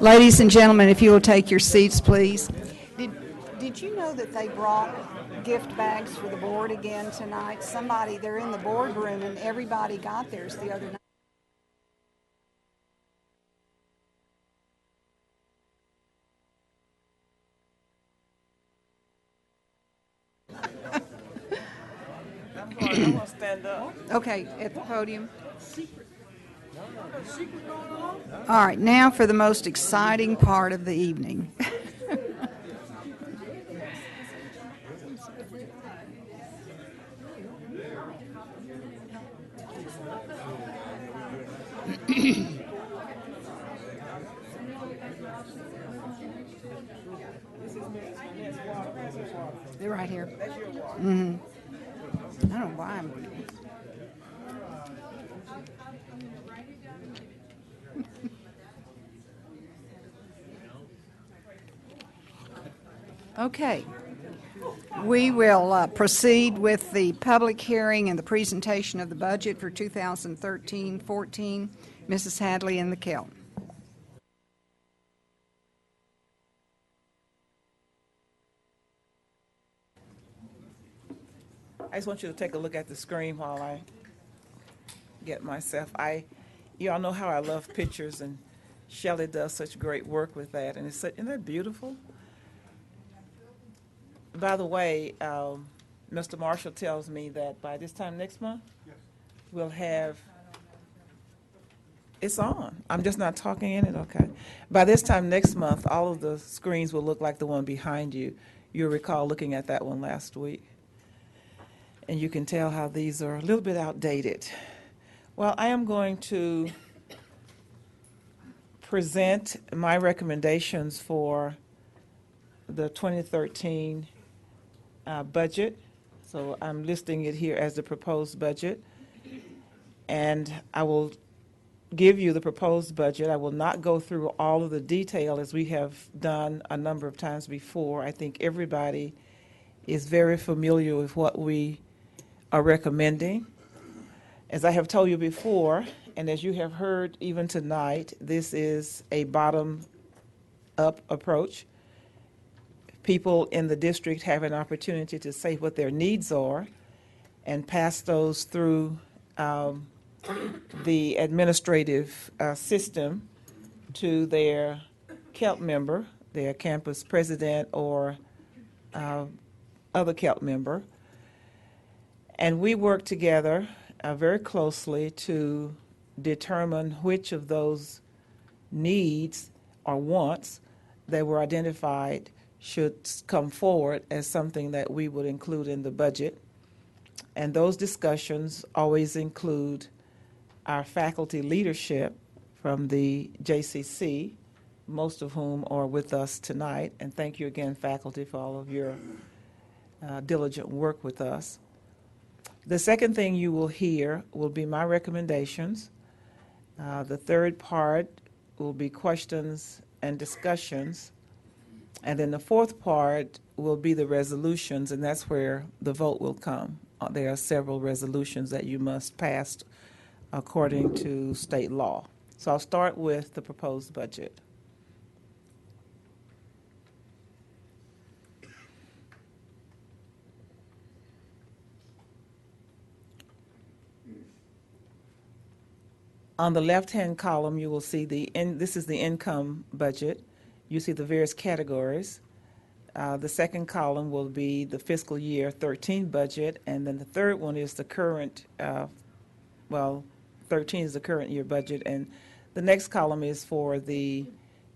Ladies and gentlemen, if you will take your seats, please. Did you know that they brought gift bags for the board again tonight? Somebody, they're in the boardroom, and everybody got theirs the other night. I'm gonna stand up. Okay, at the podium. All right, now for the most exciting part of the evening. They're right here. Mm-hmm. I don't know why I'm... Okay. We will proceed with the public hearing and the presentation of the budget for 2013-14. Mrs. Hadley in the Kelton. I just want you to take a look at the screen while I get myself. You all know how I love pictures, and Shelley does such great work with that. And isn't that beautiful? By the way, Mr. Marshall tells me that by this time next month, we'll have, it's on. I'm just not talking in it, okay. By this time next month, all of the screens will look like the one behind you. You'll recall looking at that one last week. And you can tell how these are a little bit outdated. Well, I am going to present my recommendations for the 2013 budget. So I'm listing it here as the proposed budget. And I will give you the proposed budget. I will not go through all of the detail as we have done a number of times before. I think everybody is very familiar with what we are recommending. As I have told you before, and as you have heard even tonight, this is a bottom-up approach. People in the district have an opportunity to say what their needs are and pass those through the administrative system to their CELT member, their campus president, or other CELT member. And we work together very closely to determine which of those needs or wants that were identified should come forward as something that we would include in the budget. And those discussions always include our faculty leadership from the JCC, most of whom are with us tonight. And thank you again, faculty, for all of your diligent work with us. The second thing you will hear will be my recommendations. The third part will be questions and discussions. And then the fourth part will be the resolutions, and that's where the vote will come. There are several resolutions that you must pass according to state law. So I'll start with the proposed budget. On the left-hand column, you will see this is the income budget. You see the various categories. The second column will be the fiscal year 13 budget, and then the third one is the current, 13 is the current year budget, and the next column is for the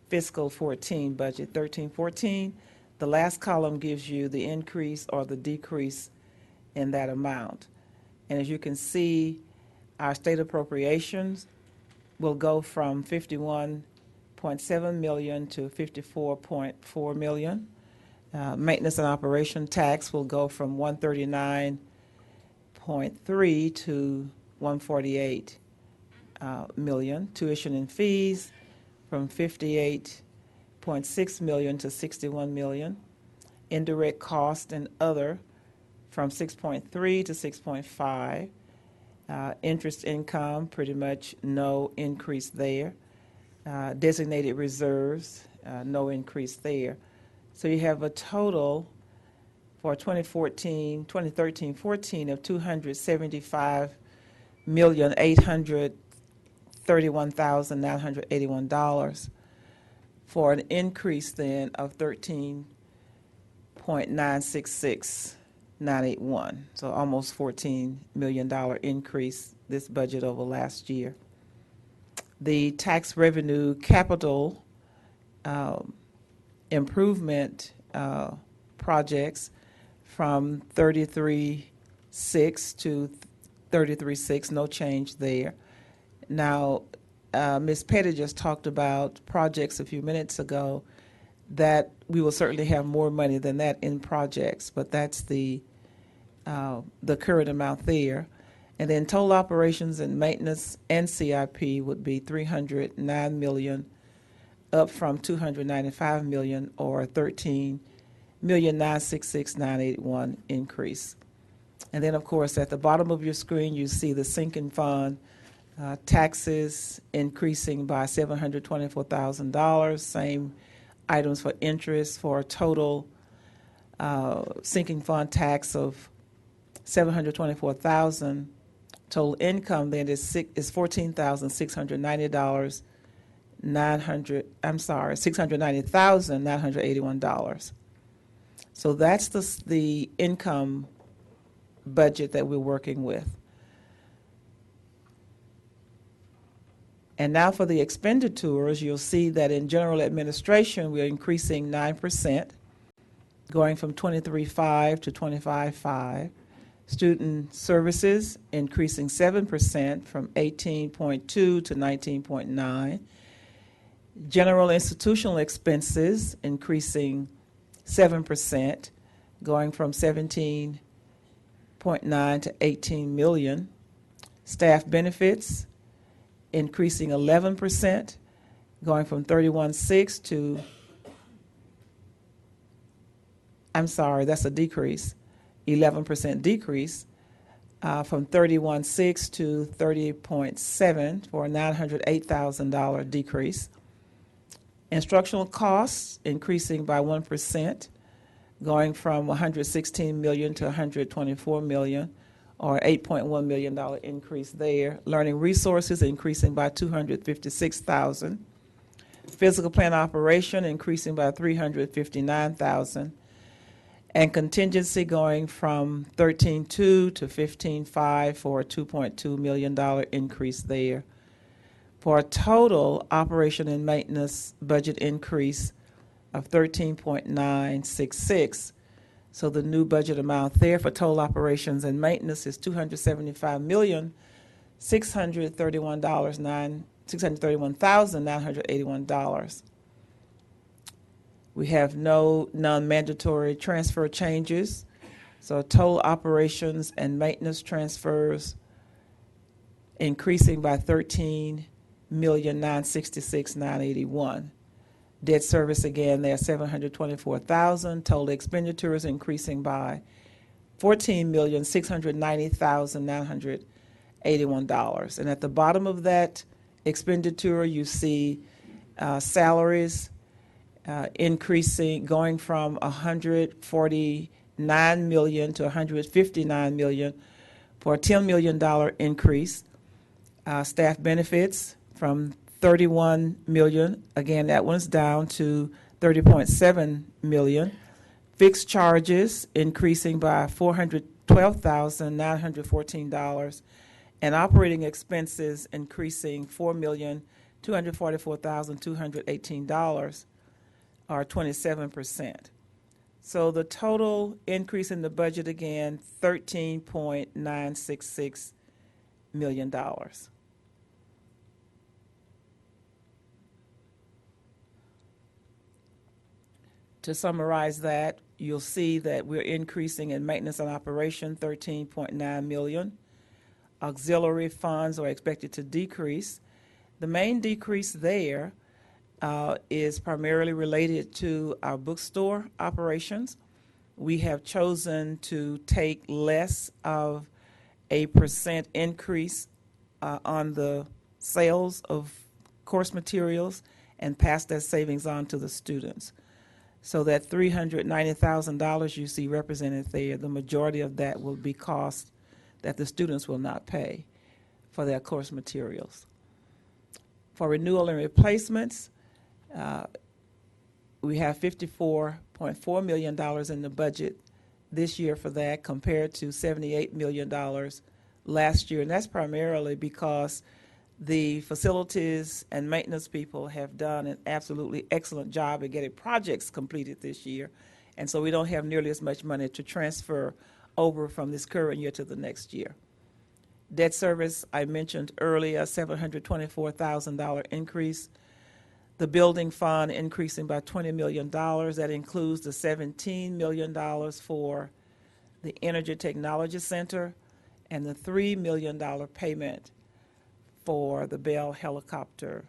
fiscal 14 budget, 13-14. The last column gives you the increase or the decrease in that amount. And as you can see, our state appropriations will go from 51.7 million to 54.4 million. Maintenance and operation tax will go from 139.3 to 148 million. Tuition and fees from 58.6 million to 61 million. Indirect cost and other from 6.3 to 6.5. Interest income, pretty much no increase there. Designated reserves, no increase there. So you have a total for 2013-14 of $275,831,981 for an increase then of 13.966981. So almost $14 million increase this budget over last year. The tax revenue capital improvement projects from 33.6 to 33.6, no change there. Now, Ms. Petty just talked about projects a few minutes ago that we will certainly have more money than that in projects, but that's the current amount there. And then total operations and maintenance and CIP would be $309 million, up from $295 million, or $13,966,981 increase. And then, of course, at the bottom of your screen, you see the sinking fund taxes increasing by $724,000. Same items for interest, for a total sinking fund tax of $724,000. Total income then is $14,690. $690,981. So that's the income budget that we're working with. And now for the expenditures, you'll see that in general administration, we're increasing 9%, going from 23.5 to 25.5. Student services increasing 7% from 18.2 to 19.9. General institutional expenses increasing 7%, going from 17.9 to 18 million. Staff benefits increasing 11%, going from 31.6 to, that's a decrease, 11% decrease, from 31.6 to 30.7 for a $908,000 decrease. Instructional costs increasing by 1%, going from $116 million to $124 million, or $8.1 million increase there. Learning resources increasing by $256,000. Physical plant operation increasing by $359,000. And contingency going from 13.2 to 15.5 for a $2.2 million increase there, for a total operation and maintenance budget increase of 13.966. So the new budget amount there for total operations and maintenance is $631,981. We have no non-mandatory transfer changes. So total operations and maintenance transfers increasing by $13,966,981. Debt service again there, $724,000. Total expenditures increasing by $14,690,981. And at the bottom of that expenditure, you see salaries increasing, going from $149 million to $159 million, for a $10 million increase. Staff benefits from $31 million, again, that one's down to $30.7 million. Fixed charges increasing by $412,914, and operating expenses increasing $4,244,218, or 27%. So the total increase in the budget, again, $13.966 million. To summarize that, you'll see that we're increasing in maintenance and operation, $13.9 million. Auxiliary funds are expected to decrease. The main decrease there is primarily related to our bookstore operations. We have chosen to take less of a % increase on the sales of course materials and pass that savings on to the students. So that $390,000 you see represented there, the majority of that will be costs that the students will not pay for their course materials. For renewal and replacements, we have $54.4 million in the budget this year for that compared to $78 million last year. And that's primarily because the facilities and maintenance people have done an absolutely excellent job at getting projects completed this year. And so we don't have nearly as much money to transfer over from this current year to the next year. Debt service, I mentioned earlier, $724,000 increase. The building fund increasing by $20 million. That includes the $17 million for the Energy Technology Center and the $3 million payment for the Bell helicopter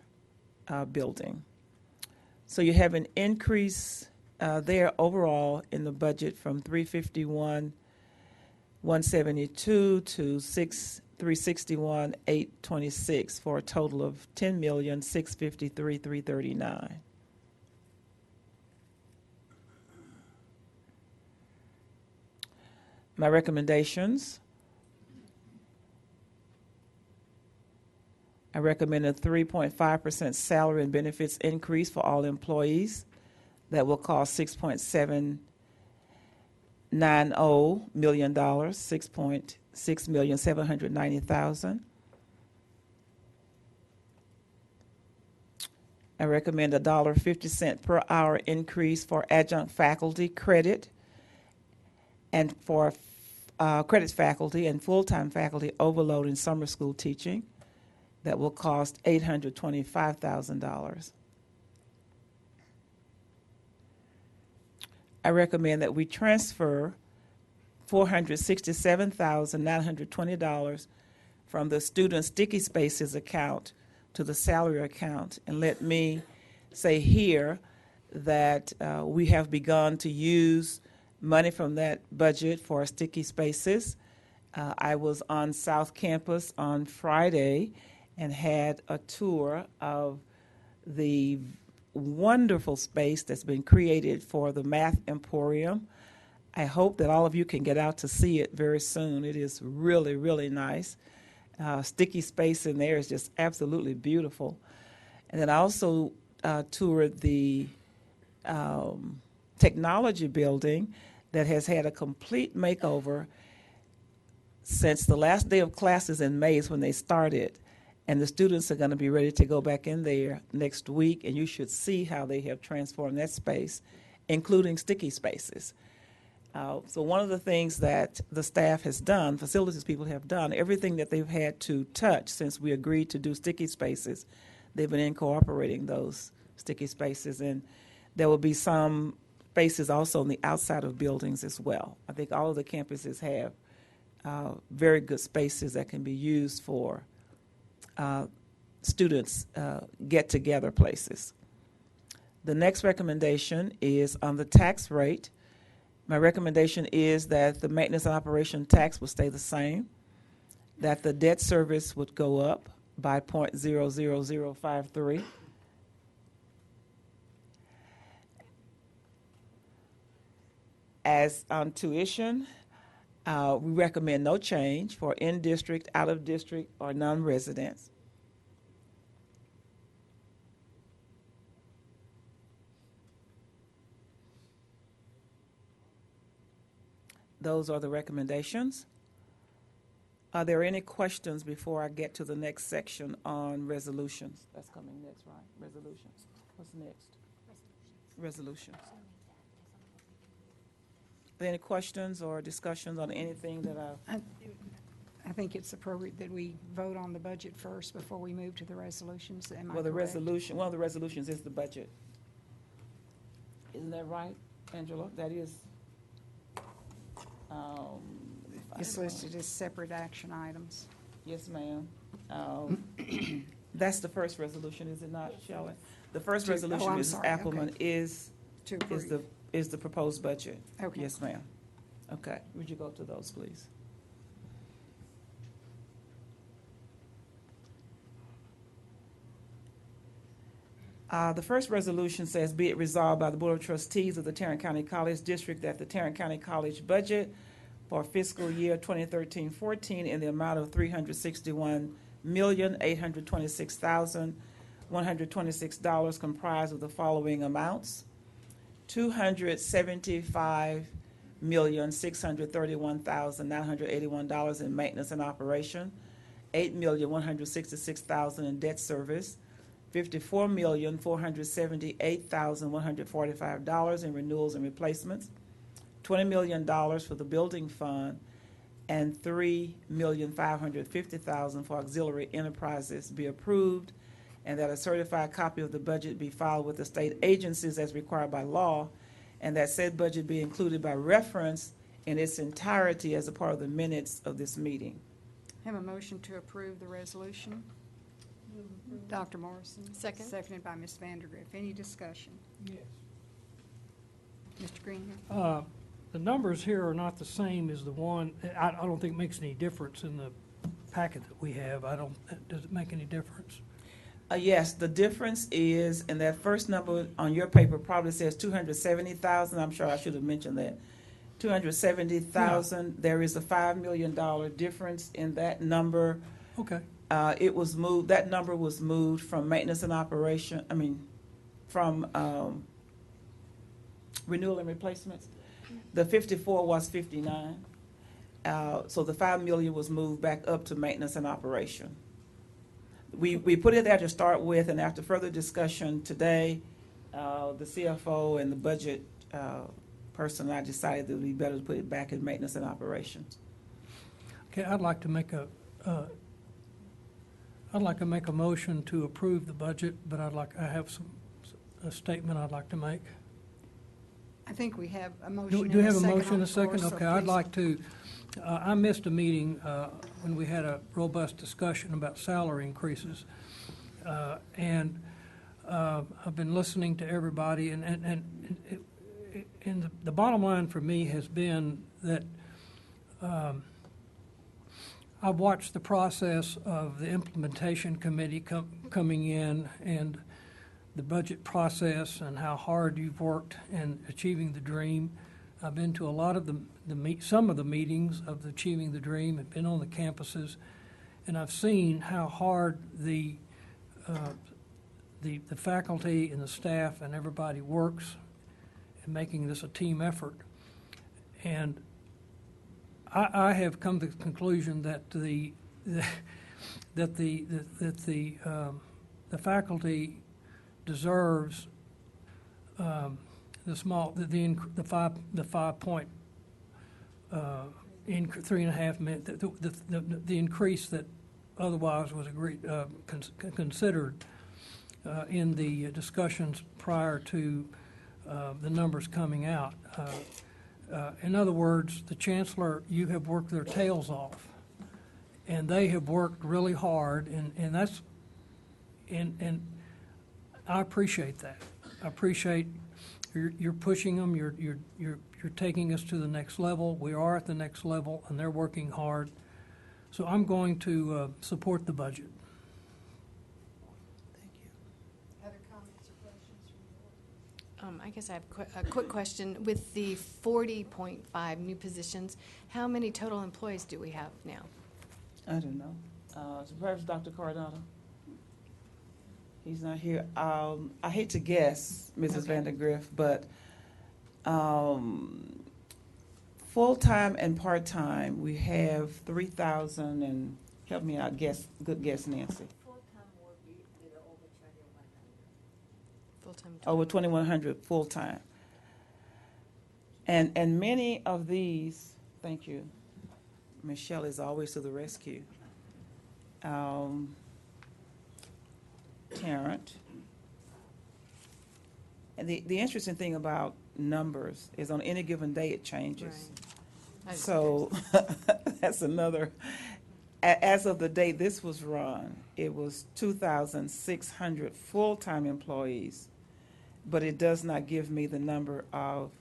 building. So you have an increase there overall in the budget from $351,172 to $361,826 for a total of $10,653,339. My recommendations. I recommend a 3.5% salary and benefits increase for all employees. That will cost $6.790 million, $6,790,000. I recommend a $1.50 per hour increase for adjunct faculty credit and for credit faculty and full-time faculty overload in summer school teaching. That will cost $825,000. I recommend that we transfer $467,920 from the student sticky spaces account to the salary account. And let me say here that we have begun to use money from that budget for sticky spaces. I was on South Campus on Friday and had a tour of the wonderful space that's been created for the Math Emporium. I hope that all of you can get out to see it very soon. It is really, really nice. Sticky space in there is just absolutely beautiful. And then I also toured the technology building that has had a complete makeover since the last day of classes in May is when they started. And the students are going to be ready to go back in there next week, and you should see how they have transformed that space, including sticky spaces. So one of the things that the staff has done, facilities people have done, everything that they've had to touch since we agreed to do sticky spaces, they've been incorporating those sticky spaces. And there will be some spaces also on the outside of buildings as well. I think all of the campuses have very good spaces that can be used for students' get-together places. The next recommendation is on the tax rate. My recommendation is that the maintenance and operation tax will stay the same, that the debt service would go up by 0.00053. As on tuition, we recommend no change for in-district, out-of-district, or non-residents. Those are the recommendations. Are there any questions before I get to the next section on resolutions? That's coming next, right? Resolutions. What's next? Resolutions. Are there any questions or discussions on anything that I think it's appropriate that we vote on the budget first before we move to the resolutions. Am I Well, the correct? resolution, one of the resolutions is the budget. Isn't that right, Angela? That is, It's listed as separate action items. yes, ma'am. That's the first resolution, is it not, Shelley? The first resolution, I'm Mrs. sorry, Appleman, is To approve. the proposed budget. Okay. Yes, ma'am. Okay, would you go to those, please? The first resolution says, be it resolved by the Board of Trustees of the Tarrant County College District that the Tarrant County College budget for fiscal year 2013-14 in the amount of $361,826,126 comprised of the following amounts: $275,631,981 in maintenance and operation, $8,166,000 in debt service, $54,478,145 in renewals and replacements, $20 million for the building fund, and $3,550,000 for auxiliary enterprises be approved, and that a certified copy of the budget be filed with the state agencies as required by law, and that said budget be included by reference in its entirety as a part of the minutes of this meeting. Have a motion to approve the resolution. Dr. Morrison. Second. Seconded by Ms. Vandergriff. Any discussion? Yes. Mr. Greenhill? The numbers here are not the same as the one, I don't think it makes any difference in the packet that we have. Does it make any difference? Yes, the difference is, in that first number on your paper probably says 270,000. I'm sure I should have mentioned that. 270,000. There is a $5 million difference in that number. Okay. It was moved, that number was moved from maintenance and operation, from renewal and replacements. The 54 was 59. So the 5 million was moved back up to maintenance and operation. We put it there to start with, and after further discussion today, the CFO and the budget person and I decided that it would be better to put it back in maintenance and operations. Okay, I'd like to make a motion to approve the budget, but I have a statement I'd like to make. I think we have a motion Do we have a and a second motion on and a the floor, second? so Okay, I'd please. like to, I missed a meeting when we had a robust discussion about salary increases. And I've been listening to everybody, and the bottom line for me has been that I've watched the process of the implementation committee coming in and the budget process and how hard you've worked in achieving the dream. I've been to a lot of some of the meetings of Achieving the Dream. I've been on the campuses, and I've seen how hard the faculty and the staff and everybody works in making this a team effort. And I have come to the conclusion that the faculty deserves the 3.5 minute the increase that otherwise was considered in the discussions prior to the numbers coming out. In other words, the Chancellor, you have worked their tails off, and they have worked really hard, and that's and I appreciate that. I appreciate you're pushing them. You're taking us to the next level. We are at the next level, and they're working hard. So I'm going to support the budget. Other comments or questions from the board? I guess I have a quick question. With the 40.5 new positions, how many total employees do we have now? I don't know. Perhaps Dr. Cardano? He's not here. I hate to guess, Mrs. Vandergriff, but full-time and part-time, we have 3,000 and, help me out, good guess, Nancy. Full-time. Over 2,100 full-time. And many of these, thank you, Michelle is always to the rescue. TARRANT. And the interesting thing about numbers is on any given day it changes. Right. So that's another, as of the day this was run, it was 2,600 full-time employees, but it does not give me the number of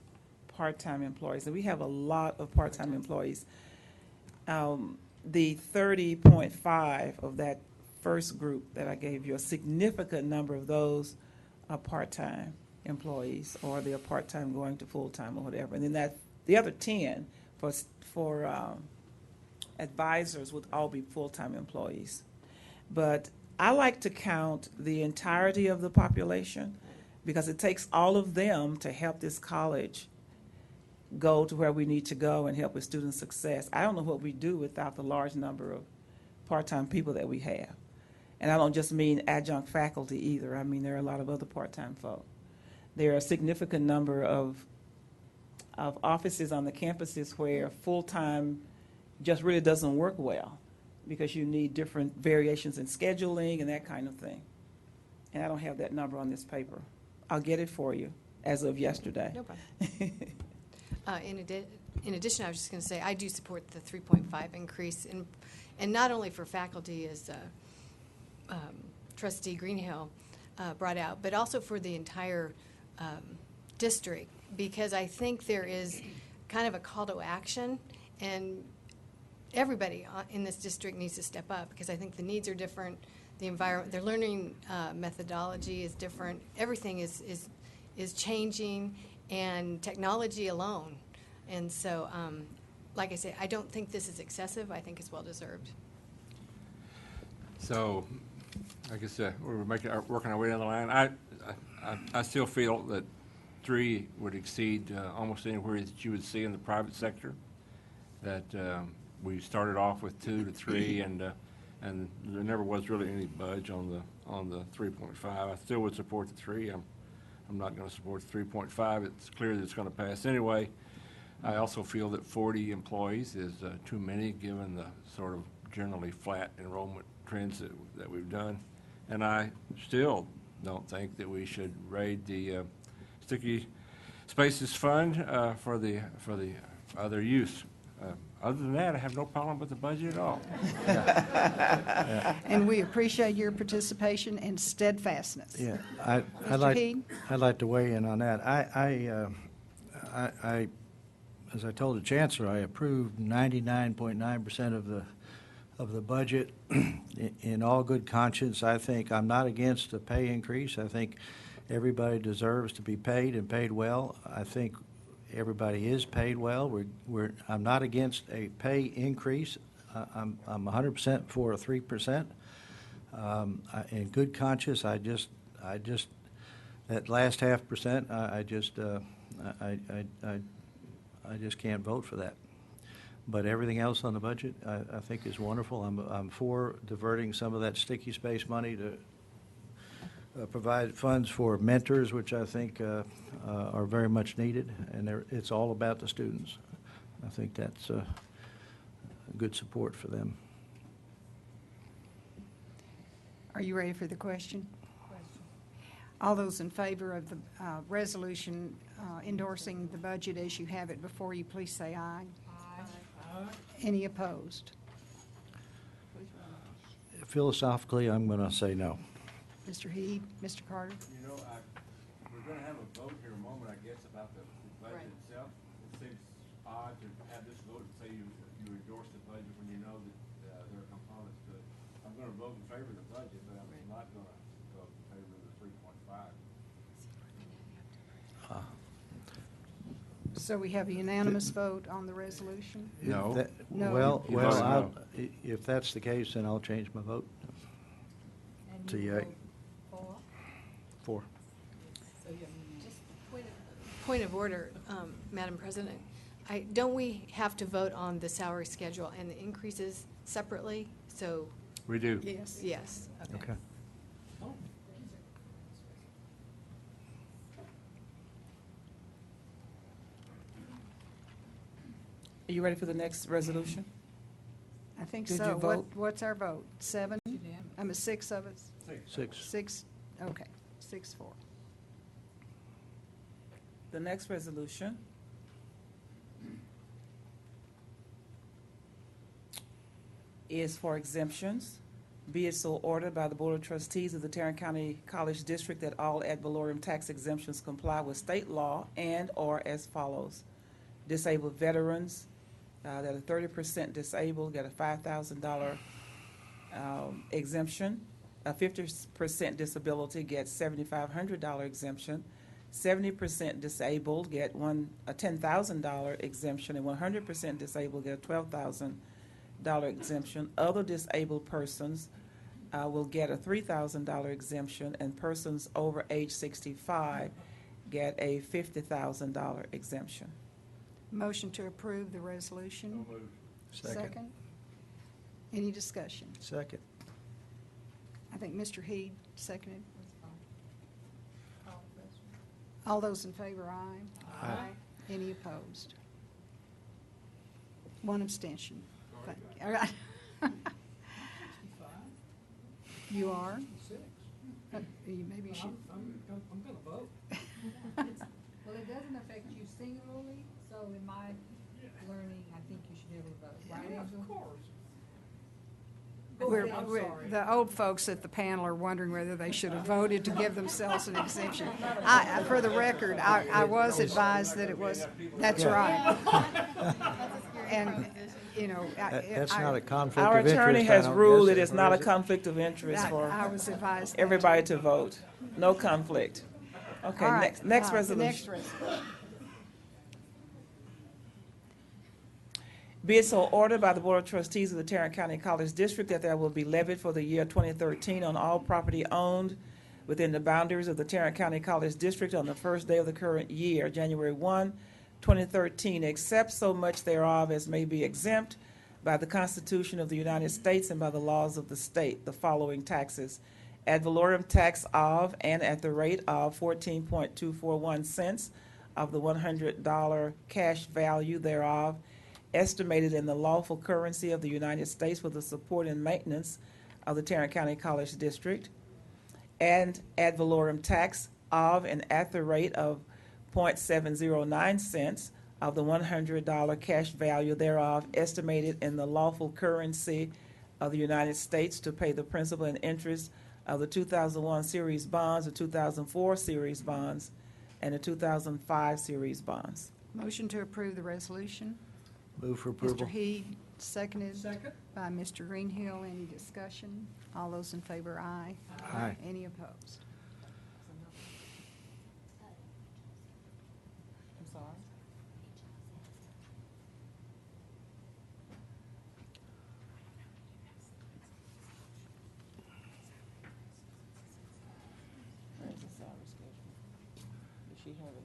part-time employees. And we have a lot of part-time employees. The 30.5 of that first group that I gave you, a significant number of those are part-time employees, or they're part-time going to full-time or whatever. And then the other 10 for advisors would all be full-time employees. But I like to count the entirety of the population because it takes all of them to help this college go to where we need to go and help with student success. I don't know what we do without the large number of part-time people that we have. And I don't just mean adjunct faculty either. I mean, there are a lot of other part-time folk. There are a significant number of offices on the campuses where full-time just really doesn't work well because you need different variations in scheduling and that kind of thing. And I don't have that number on this paper. I'll get it for you as of yesterday. No problem. In addition, I was just going to say, I do support the 3.5 increase, and not only for faculty, as Trustee Greenhill brought out, but also for the entire district, because I think there is kind of a call to action, and everybody in this district needs to step up, because I think the needs are different, the environment, their learning methodology is different, everything is changing, and technology alone. And so, like I say, I don't think this is excessive. I think it's well-deserved. So, I guess we're working our way down the line. I still feel that 3 would exceed almost anywhere that you would see in the private sector. That we started off with 2 to 3, and there never was really any budge on the 3.5. I still would support the 3. I'm not going to support the 3.5. It's clear that it's going to pass anyway. I also feel that 40 employees is too many, given the sort of generally flat enrollment trends that we've done. And I still don't think that we should raid the Sticky Spaces Fund for the other use. Other than that, I have no problem with the budget at all. And we appreciate your participation and steadfastness. Yeah, Mr. Heed? I'd like to weigh in on that. As I told the Chancellor, I approved 99.9% of the budget. In all good conscience, I think I'm not against a pay increase. I think everybody deserves to be paid and paid well. I think everybody is paid well. I'm not against a pay increase. I'm 100% for a 3%. In good conscience, I just that last 0.5%, I just can't vote for that. But everything else on the budget, I think is wonderful. I'm for diverting some of that sticky space money to provide funds for mentors, which I think are very much needed, and it's all about the students. I think that's a good support for them. Are you ready for the question? All those in favor of the resolution endorsing the budget as you have it before you, please say aye. Aye. Any opposed? Philosophically, I'm going to say no. Mr. Heed, Mr. Carter? You know, we're going to have a vote here in a moment, I guess, about the budget itself. It seems odd to have this vote and say you endorse the budget when you know that there are components to it. I'm going to vote in favor of the budget, but I'm not going to vote in favor of the 3.5. So we have a unanimous vote on the resolution? No. No. Well, if that's the case, then I'll change my vote to yea. 4. Point of order, Madam President. Don't we have to vote on the salary schedule and the increases separately? So. We do. Yes. Yes. Okay. Are you ready for the next resolution? I think Did so. you vote? What's our vote? 7? I mean, 6 of us? 6. 6, okay, 6-4. The next resolution is for exemptions. Be it so ordered by the Board of Trustees of the Tarrant County College District that all ad valorem tax exemptions comply with state law and/or as follows. Disabled veterans that are 30% disabled get a $5,000 exemption. A 50% disability gets $7,500 exemption. 70% disabled get a $10,000 exemption, and 100% disabled get a $12,000 exemption. Other disabled persons will get a $3,000 exemption, and persons over age 65 get a $50,000 exemption. Motion to approve the resolution. Second. Any discussion? Second. I think Mr. Heed seconded. All those in favor, aye. Aye. Any opposed? One abstention. All right. You are? Maybe you should. I'm going to vote. Well, it doesn't affect you singularly, so in my learning, I think you should be able to vote, right, Angela? Of course. The old folks at the panel are wondering whether they should have voted to give themselves an exemption. For the record, I was advised that it was, that's right. And, you know. That's not a conflict Our of interest. attorney I has don't ruled guess, it is or not a is it? conflict of interest I for was advised. that. everybody to vote. No conflict. Okay, All right, next the resolution. next resolution. Be it so ordered by the Board of Trustees of the Tarrant County College District that there will be levied for the year 2013 on all property owned within the boundaries of the Tarrant County College District on the first day of the current year, January 1, 2013, except so much thereof as may be exempt by the Constitution of the United States and by the laws of the state, the following taxes. Ad valorem tax of and at the rate of 14.241 cents of the $100 cash value thereof, estimated in the lawful currency of the United States for the support and maintenance of the Tarrant County College District, and ad valorem tax of and at the rate of 0.709 cents of the $100 cash value thereof, estimated in the lawful currency of the United States to pay the principal and interest of the 2001 series bonds, the 2004 series bonds, and the 2005 series bonds. Motion to approve the resolution. Move for approval. Mr. Heed, seconded. Second. By Mr. Greenhill. Any discussion? All those in favor, aye. Aye. Any opposed? I'm sorry? Where's the salary schedule? Does she have it?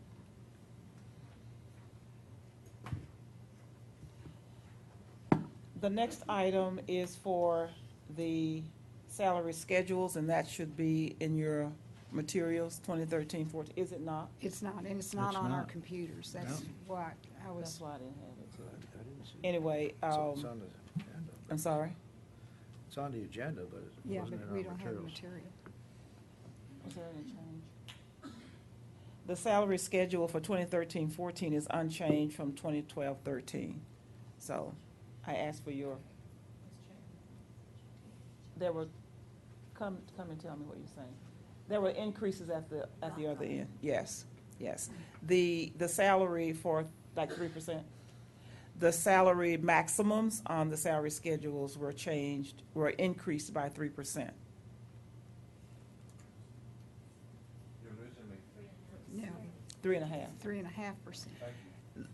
The next item is for the salary schedules, and that should be in your materials, 2013-14, is it not? It's not, and it's not It's on our not. computers. That's why I was, That's why I didn't have it. I didn't see it. Anyway, It's on the agenda. I'm sorry? It's on the agenda, but it yeah, wasn't but in we our don't have the materials. material. Was there any change? The salary schedule for 2013-14 is unchanged from 2012-13. So I asked for your, there were, come and tell me what you're saying. There were increases at the other end, yes, yes. The salary for like 3%, the salary maximums on the salary schedules were increased by 3%. You're losing me. No, 3.5. 3.5%. Thank you.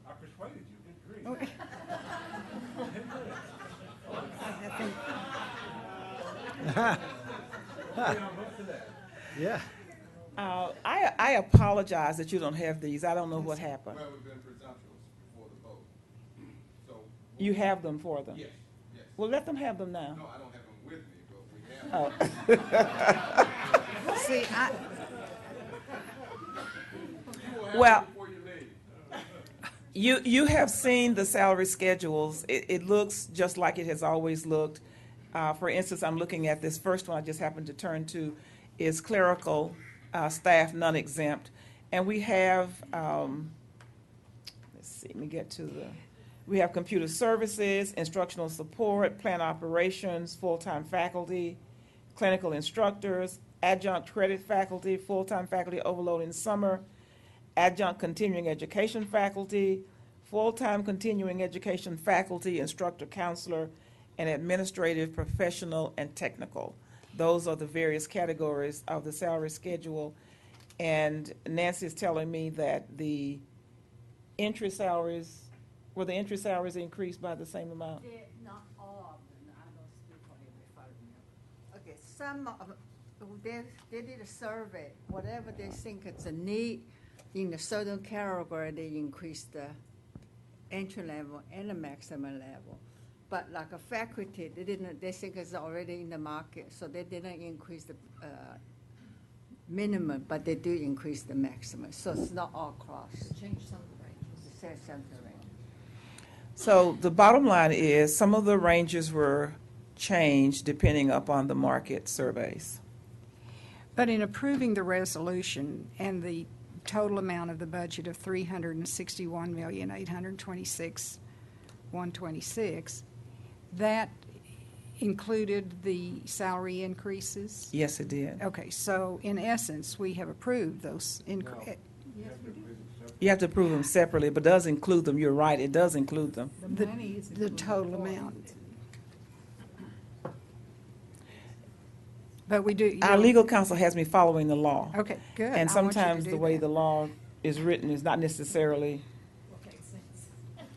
I persuaded you, good Okay. grief. I think, Yeah. I apologize that you don't have these. I don't know what happened. Well, we've been presumptuous before the vote. So. You have them for them? Yes, yes. Well, let them have them now. No, I don't have them with me, but we have them. Oh. see, I, You will have Well- them before you leave. You have seen the salary schedules. It looks just like it has always looked. For instance, I'm looking at this first one I just happened to turn to, is clerical staff non-exempt. And we have, let's see, let me get to we have computer services, instructional support, plant operations, full-time faculty, clinical instructors, adjunct credit faculty, full-time faculty overload in summer, adjunct continuing education faculty, full-time continuing education faculty, instructor, counselor, and administrative, professional, and technical. Those are the various categories of the salary schedule. And Nancy is telling me that the entry salaries, were the entry salaries increased by the same amount? Not all of them, I don't speak for them if I remember. Okay, some of, they did a survey, whatever they think it's a need in a certain category, they increase the entry level and the maximum level. But like a faculty, they think it's already in the market, so they didn't increase the minimum, but they do increase the maximum. So it's not all across. Change some of the ranges. Change some of the range. So the bottom line is some of the ranges were changed depending upon the market surveys. But in approving the resolution and the total amount of the budget of $361,826,126, that included the salary increases? Yes, it did. Okay, so in essence, we have approved those increases. You have to approve them separately, but does include them. You're right, it does include them. The total amount. But we do. Our legal counsel has me following the law. Okay, good. And sometimes the way the law is written is not necessarily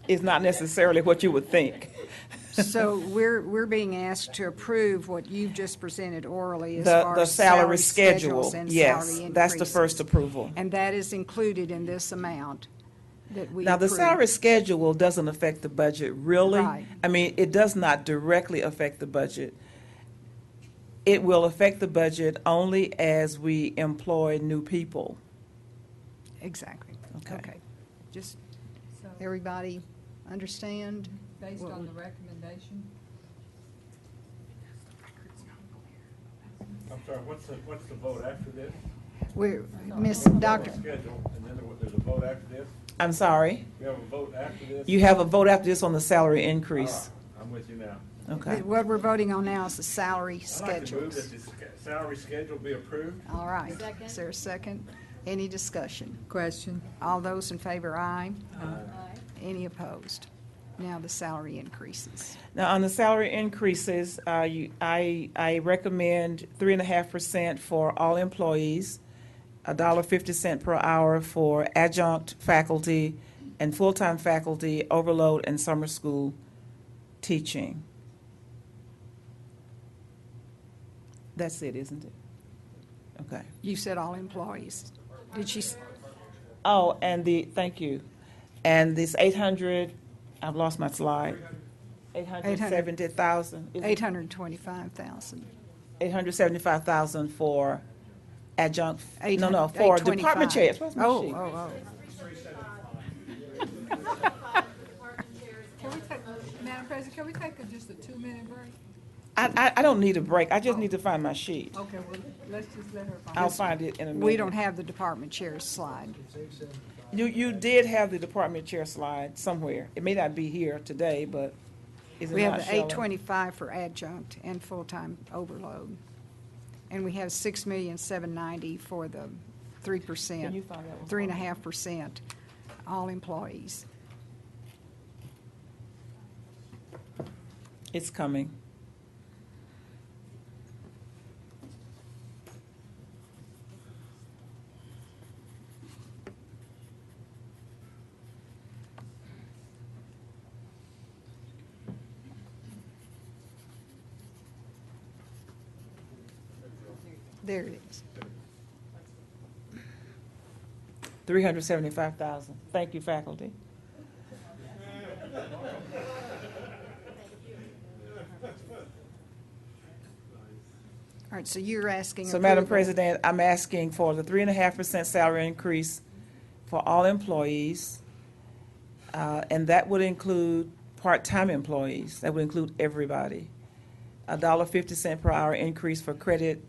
what you would think. So we're being asked to approve what you've just presented orally as The far as salary schedules schedule, and yes, salary that's the increases. first approval. And that is included in this amount that we Now, the approved. salary schedule doesn't affect the budget, really. Right. I mean, it does not directly affect the budget. It will affect the budget only as we employ new people. Exactly. Okay. Okay. Just, everybody understand? Based on the recommendation? I'm sorry, what's the vote after this? We're, Miss Schedule, Dr. and then there's a vote after this? I'm sorry? We have a vote after this? You have a vote after this on the salary increase. I'm with you now. Okay. What we're voting on now is the salary I'd like to move schedules. that the salary schedule be approved. All right. Is there a second? Any discussion? Question. All those in favor, aye. Any opposed? Now the salary increases. Now, on the salary increases, I recommend 3.5% for all employees, $1.50 per hour for adjunct faculty and full-time faculty, overload, and summer school teaching. That's it, isn't it? Okay. You said all employees. Did she? Oh, and thank you. And this 800, I've lost my slide. 870,000. 825,000. 875,000 for adjunct, for 825. department chairs. Where's my Oh, sheet? oh, Can we take, Madam President, can we take just a 2-minute break? I don't need a break. I just need to find my sheet. Okay, well, let's just let her find. I'll find it in a minute. We don't have the department chair slide. You did have the department chair slide somewhere. It may not be here today, but is it We have not the showing? 825 for adjunct and full-time overload. And we have 6,790,000 for the 3%. Can you find that one? 3.5%, all employees. It's coming. There it is. 375,000. Thank you, faculty. All right, so you're asking. So, Madam approval. President, I'm asking for the 3.5% salary increase for all employees, And that would include part-time employees. That would include everybody. $1.50 per hour increase for credit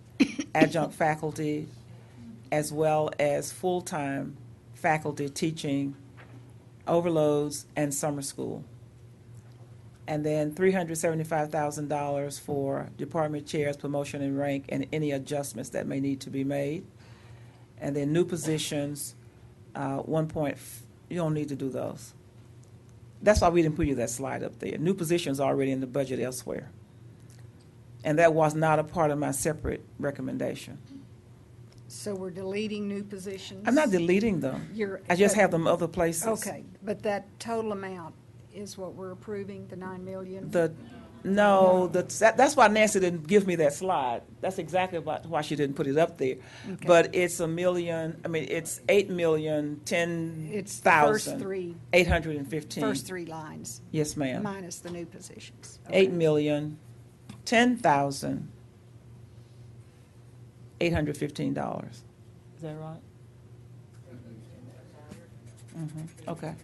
adjunct faculty, as well as full-time faculty teaching overloads and summer school. And then $375,000 for department chairs, promotion and rank, and any adjustments that may need to be made. And then new positions, you don't need to do those. That's why we didn't put you that slide up there. New positions are already in the budget elsewhere. And that was not a part of my separate recommendation. So we're deleting new positions? I'm not deleting them. I just have them other places. Okay, but that total amount is what we're approving, the $9 million? That's why Nancy didn't give me that slide. That's exactly why she didn't put it up there. Okay. But it's it's $8,010,000. It's the first three. 815. First three lines. Yes, ma'am. Minus the new positions. Okay. $8,010,815. Is that right? Okay.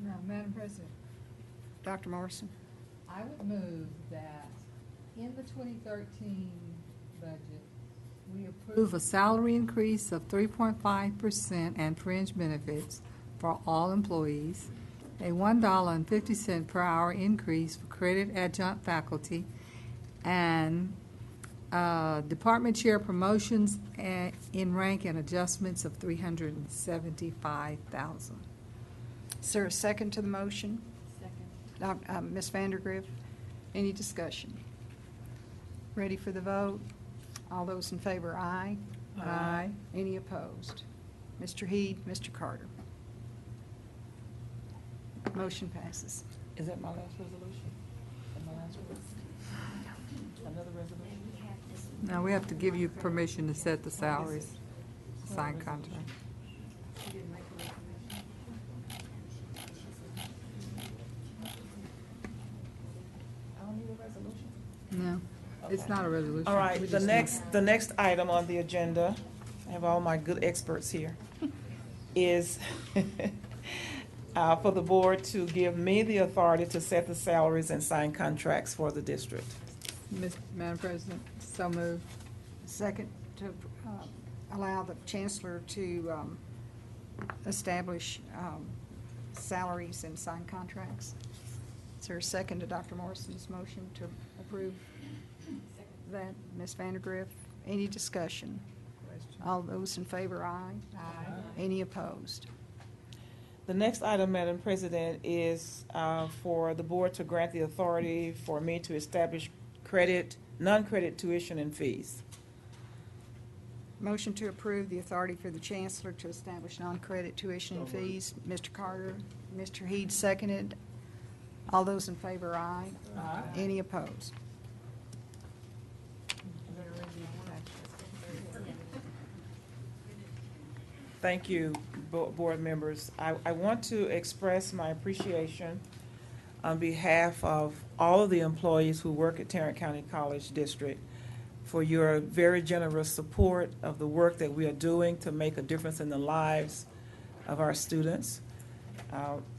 Now, Madam President, Dr. Morrison? I would move that in the 2013 budget, we approve a salary increase of 3.5% and fringe benefits for all employees, a $1.50 per hour increase for credit adjunct faculty, and department chair promotions in rank and adjustments of $375,000. Is there a second to the motion? Second. Ms. Vandergriff, any discussion? Ready for the vote? All those in favor, aye. Aye. Any opposed? Mr. Heed, Mr. Carter. Motion passes. Is that my last resolution? Another resolution? Now, we have to give you permission to set the salaries, sign contract. No, it's not a resolution. All right, We the just next item on the agenda, I have all my good experts here, is for the board to give me the authority to set the salaries and sign contracts for the district. Madam President, so moved. Second, to allow the chancellor to establish salaries and sign contracts. Is there a second to Dr. Morrison's motion to approve that? Ms. Vandergriff, any discussion? All those in favor, aye. Aye. Any opposed? The next item, Madam President, is for the board to grant the authority for me to establish non-credit tuition and fees. Motion to approve the authority for the chancellor to establish non-credit tuition and fees. Mr. Carter, Mr. Heed seconded. All those in favor, aye. Aye. Any opposed? Thank you, board members. I want to express my appreciation on behalf of all of the employees who work at Tarrant County College District for your very generous support of the work that we are doing to make a difference in the lives of our students.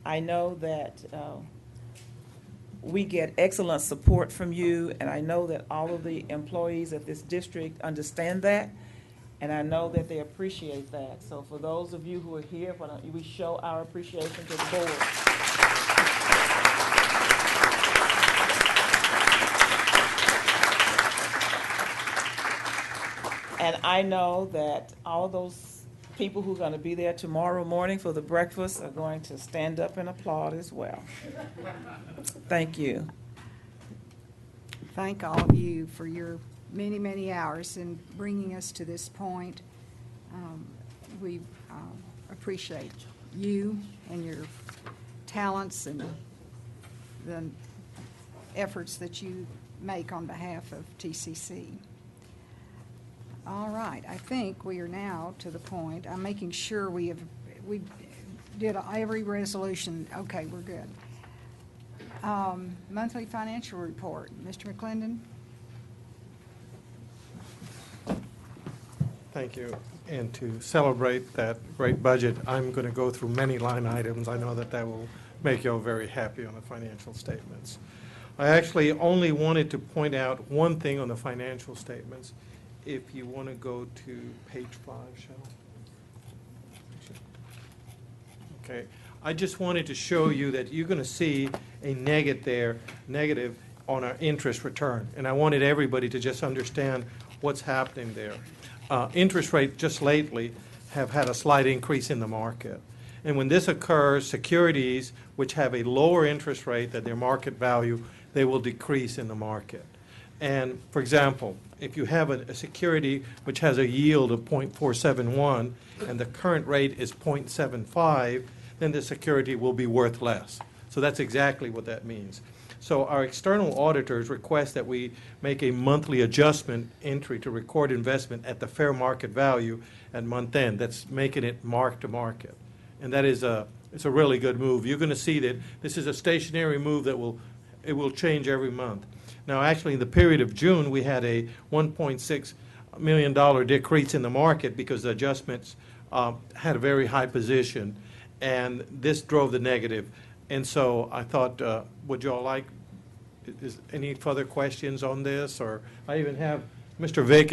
I know that we get excellent support from you, and I know that all of the employees at this district understand that, and I know that they appreciate that. So for those of you who are here, why don't we show our appreciation to the board. And I know that all those people who are going to be there tomorrow morning for the breakfast are going to stand up and applaud as well. Thank you. Thank all of you for your many, many hours in bringing us to this point. We appreciate you and your talents and the efforts that you make on behalf of TCC. All right, I think we are now to the point, I'm making sure we did every resolution. Okay, we're good. Monthly financial report. Mr. McClendon? Thank you. And to celebrate that great budget, I'm going to go through many line items. I know that that will make you all very happy on the financial statements. I actually only wanted to point out one thing on the financial statements. If you want to go to page 5, Cheryl. Okay. I just wanted to show you that you're going to see a negative on our interest return. And I wanted everybody to just understand what's happening there. Interest rates just lately have had a slight increase in the market. And when this occurs, securities which have a lower interest rate than their market value, they will decrease in the market. And for example, if you have a security which has a yield of 0.471 and the current rate is 0.75, then the security will be worth less. So that's exactly what that means. So our external auditors request that we make a monthly adjustment entry to record investment at the fair market value at month end. That's making it mark to market. And that is it's a really good move. You're going to see that this is a stationary move that will change every month. Now, actually, in the period of June, we had a $1.6 million decrease in the market because the adjustments had a very high position, and this drove the negative. And so I thought, would you all like, is any further questions on this? Or I even have Mr. Vick,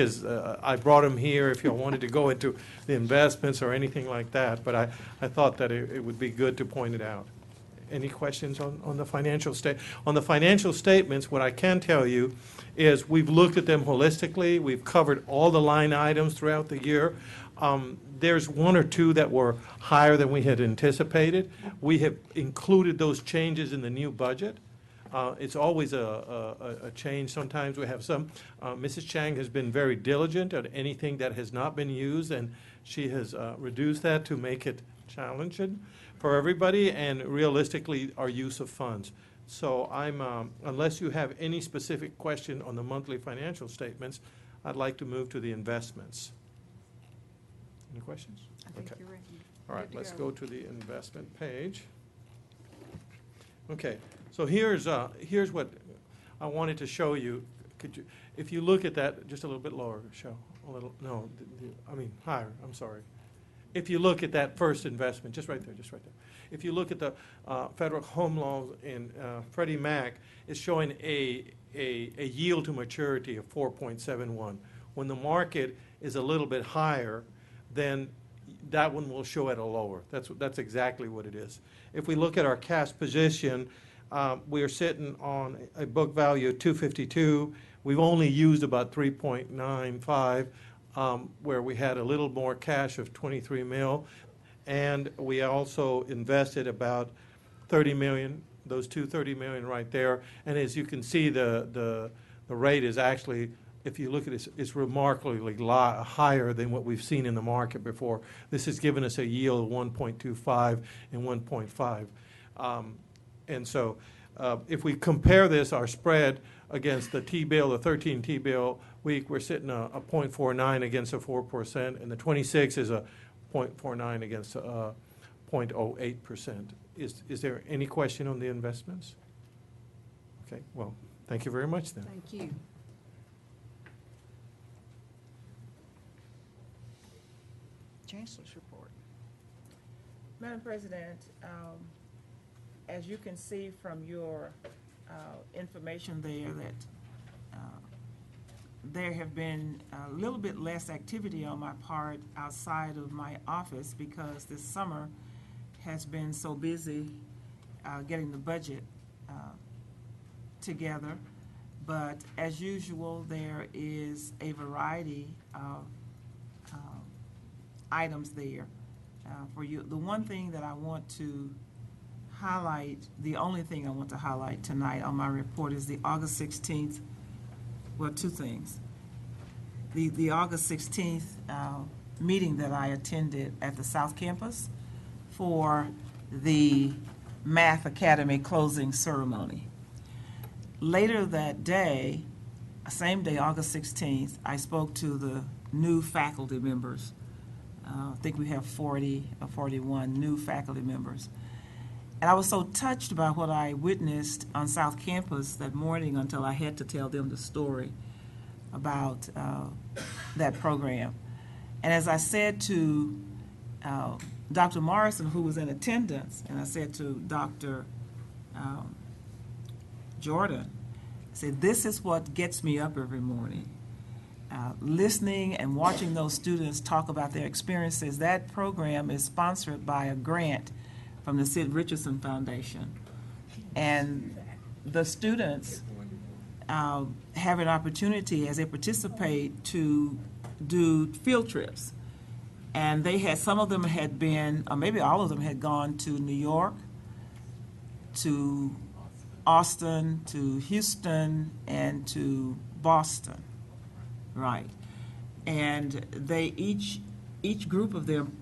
I brought him here if you wanted to go into the investments or anything like that, but I thought that it would be good to point it out. Any questions on the financial on the financial statements? What I can tell you is we've looked at them holistically. We've covered all the line items throughout the year. There's one or two that were higher than we had anticipated. We have included those changes in the new budget. It's always a change. Sometimes we have some. Mrs. Chang has been very diligent at anything that has not been used, and she has reduced that to make it challenging for everybody and realistically our use of funds. So unless you have any specific question on the monthly financial statements, I'd like to move to the investments. Any questions? I think Okay. you're ready. All right, Good to let's go. go to the investment page. Okay, so here's what I wanted to show you. If you look at that, just a little bit lower, show a little. No, I mean higher. I'm sorry. If you look at that first investment, just right there. If you look at the federal home loans in Freddie Mac, it's showing a yield to maturity of 4.71. When the market is a little bit higher, then that one will show at a lower. That's exactly what it is. If we look at our cash position, we are sitting on a book value of $252. We've only used about $3.95, where we had a little more cash of $23 million, and we also invested about $30 million. Those two $30 million right there. And as you can see, the rate is actually, if you look at it, it's remarkably higher than what we've seen in the market before. This has given us a yield of 1.25 and 1.5. And so if we compare this, our spread against the T-bill, the 13 T-bill week, we're sitting a 0.49 against a 4%, and the 26 is a 0.49 against 0.08%. Is there any question on the investments? Okay, well, thank you very much then. Thank you. Chancellor's report. Madam President, as you can see from your information there that there have been a little bit less activity on my part outside of my office because this summer has been so busy getting the budget together. But as usual, there is a variety of items there for you. The one thing that I want to highlight, the only thing I want to highlight tonight on my report is the August 16th, well, two things. The August 16th meeting that I attended at the South Campus for the Math Academy closing ceremony. Later that day, same day, August 16th, I spoke to the new faculty members. I think we have 40 or 41 new faculty members. And I was so touched by what I witnessed on South Campus that morning until I had to tell them the story about that program. And as I said to Dr. Morrison, who was in attendance, and I said to Dr. Jordan, I said, this is what gets me up every morning. Listening and watching those students talk about their experiences. That program is sponsored by a grant from the Sid Richardson Foundation. And the students have an opportunity as they participate to do field trips. And they had, some of them had been, or maybe all of them had gone to New York, to Austin, to Houston, and to Boston. Right. And they each group of them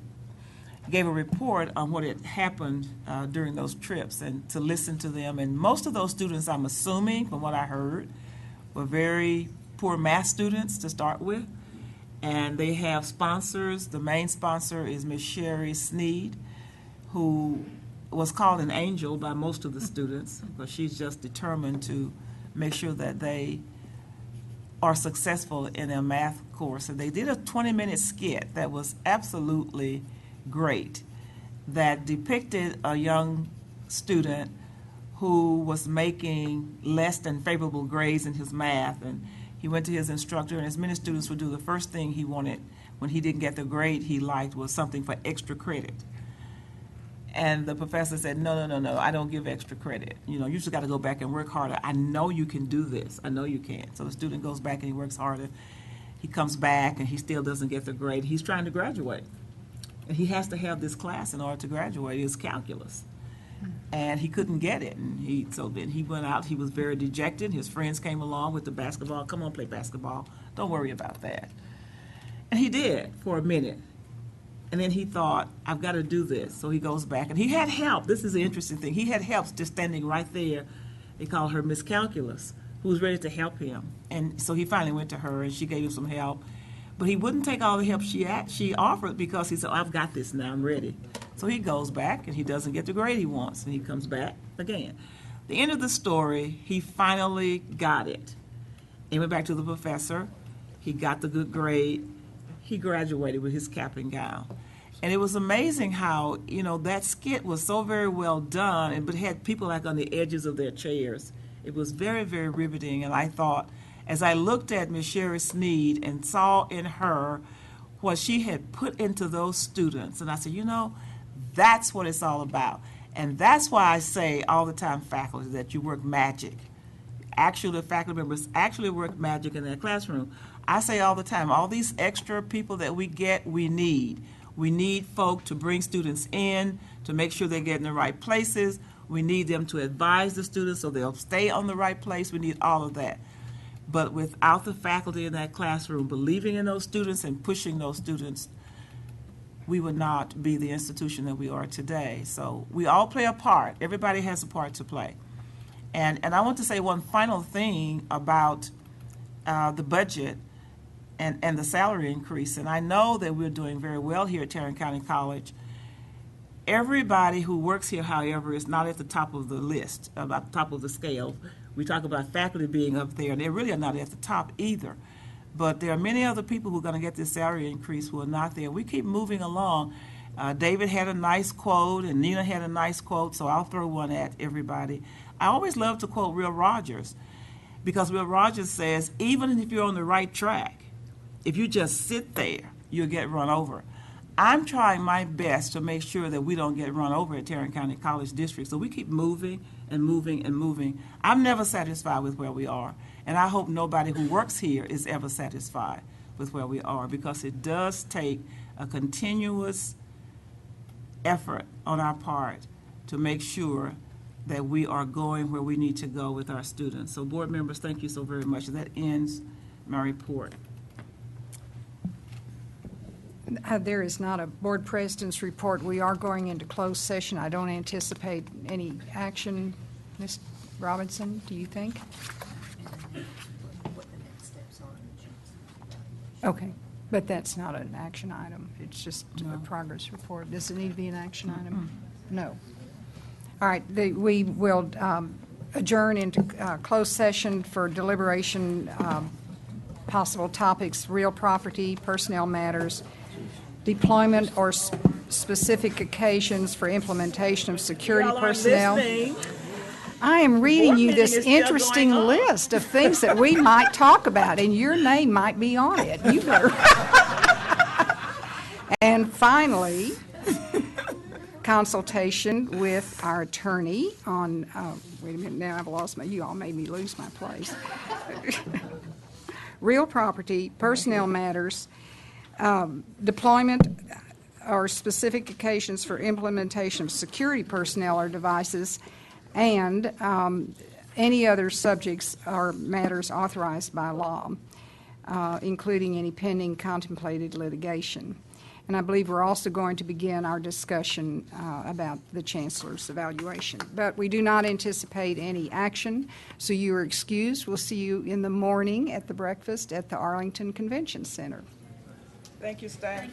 gave a report on what had happened during those trips, and to listen to them. And most of those students, I'm assuming, from what I heard, were very poor math students to start with. And they have sponsors. The main sponsor is Ms. Sherry Sneed, who was called an angel by most of the students, because she's just determined to make sure that they are successful in their math course. And they did a 20-minute skit that was absolutely great, that depicted a young student who was making less than favorable grades in his math. And he went to his instructor, and as many students would do, the first thing he wanted when he didn't get the grade he liked was something for extra credit. And the professor said, no, I don't give extra credit. You just got to go back and work harder. I know you can do this. I know you can. So the student goes back and he works harder. He comes back and he still doesn't get the grade. He's trying to graduate. And he has to have this class in order to graduate. It's calculus. And he couldn't get it. And so then he went out. He was very dejected. His friends came along with the basketball. Come on, play basketball. Don't worry about that. And he did for a minute. And then he thought, I've got to do this. So he goes back. And he had help. This is the interesting thing. He had help just standing right there. They call her Miss Calculus, who was ready to help him. And so he finally went to her, and she gave him some help. But he wouldn't take all the help she offered, because he said, I've got this now. I'm ready. So he goes back, and he doesn't get the grade he wants. And he comes back again. The end of the story, he finally got it. He went back to the professor. He got the good grade. He graduated with his cap and gown. And it was amazing how, that skit was so very well done, but had people like on the edges of their chairs. It was very, very riveting. And I thought, as I looked at Ms. Sherry Sneed and saw in her what she had put into those students, and I said, that's what it's all about. And that's why I say all the time, faculty, that you work magic. Actually, the faculty members actually work magic in their classroom. I say all the time, all these extra people that we get, we need. We need folk to bring students in, to make sure they get in the right places. We need them to advise the students so they'll stay on the right place. We need all of that. But without the faculty in that classroom believing in those students and pushing those students, we would not be the institution that we are today. So we all play a part. Everybody has a part to play. And I want to say one final thing about the budget and the salary increase. And I know that we're doing very well here at Tarrant County College. Everybody who works here, however, is not at the top of the list, at the top of the scale. We talk about faculty being up there, and they really are not at the top either. But there are many other people who are going to get this salary increase who are not there. We keep moving along. David had a nice quote, and Nina had a nice quote, so I'll throw one at everybody. I always love to quote Will Rogers, because Will Rogers says, even if you're on the right track, if you just sit there, you'll get run over. I'm trying my best to make sure that we don't get run over at Tarrant County College District, so we keep moving and moving and moving. I'm never satisfied with where we are, and I hope nobody who works here is ever satisfied with where we are, because it does take a continuous effort on our part to make sure that we are going where we need to go with our students. So board members, thank you so very much. That ends my report. There is not a board president's report. We are going into closed session. I don't anticipate any action. Ms. Robinson, do you think? Okay, but that's not an action item. It's just a progress report. Does it need to be an action item? No. All right, we will adjourn into closed session for deliberation, possible topics, real property, personnel matters, deployment or specific occasions for implementation of security Y'all aren't personnel. listening. I am reading board you meeting this is still interesting going on. list of things that we might talk about, and your name might be on it. You better. And finally, consultation with our attorney on, wait a minute, now I've lost you all made me lose my place. Real property, personnel matters, deployment or specific occasions for implementation of security personnel or devices, and any other subjects or matters authorized by law, including any pending contemplated litigation. And I believe we're also going to begin our discussion about the Chancellor's evaluation. But we do not anticipate any action, so you are excused. We'll see you in the morning at the breakfast at the Arlington Convention Center. Thank you, staff.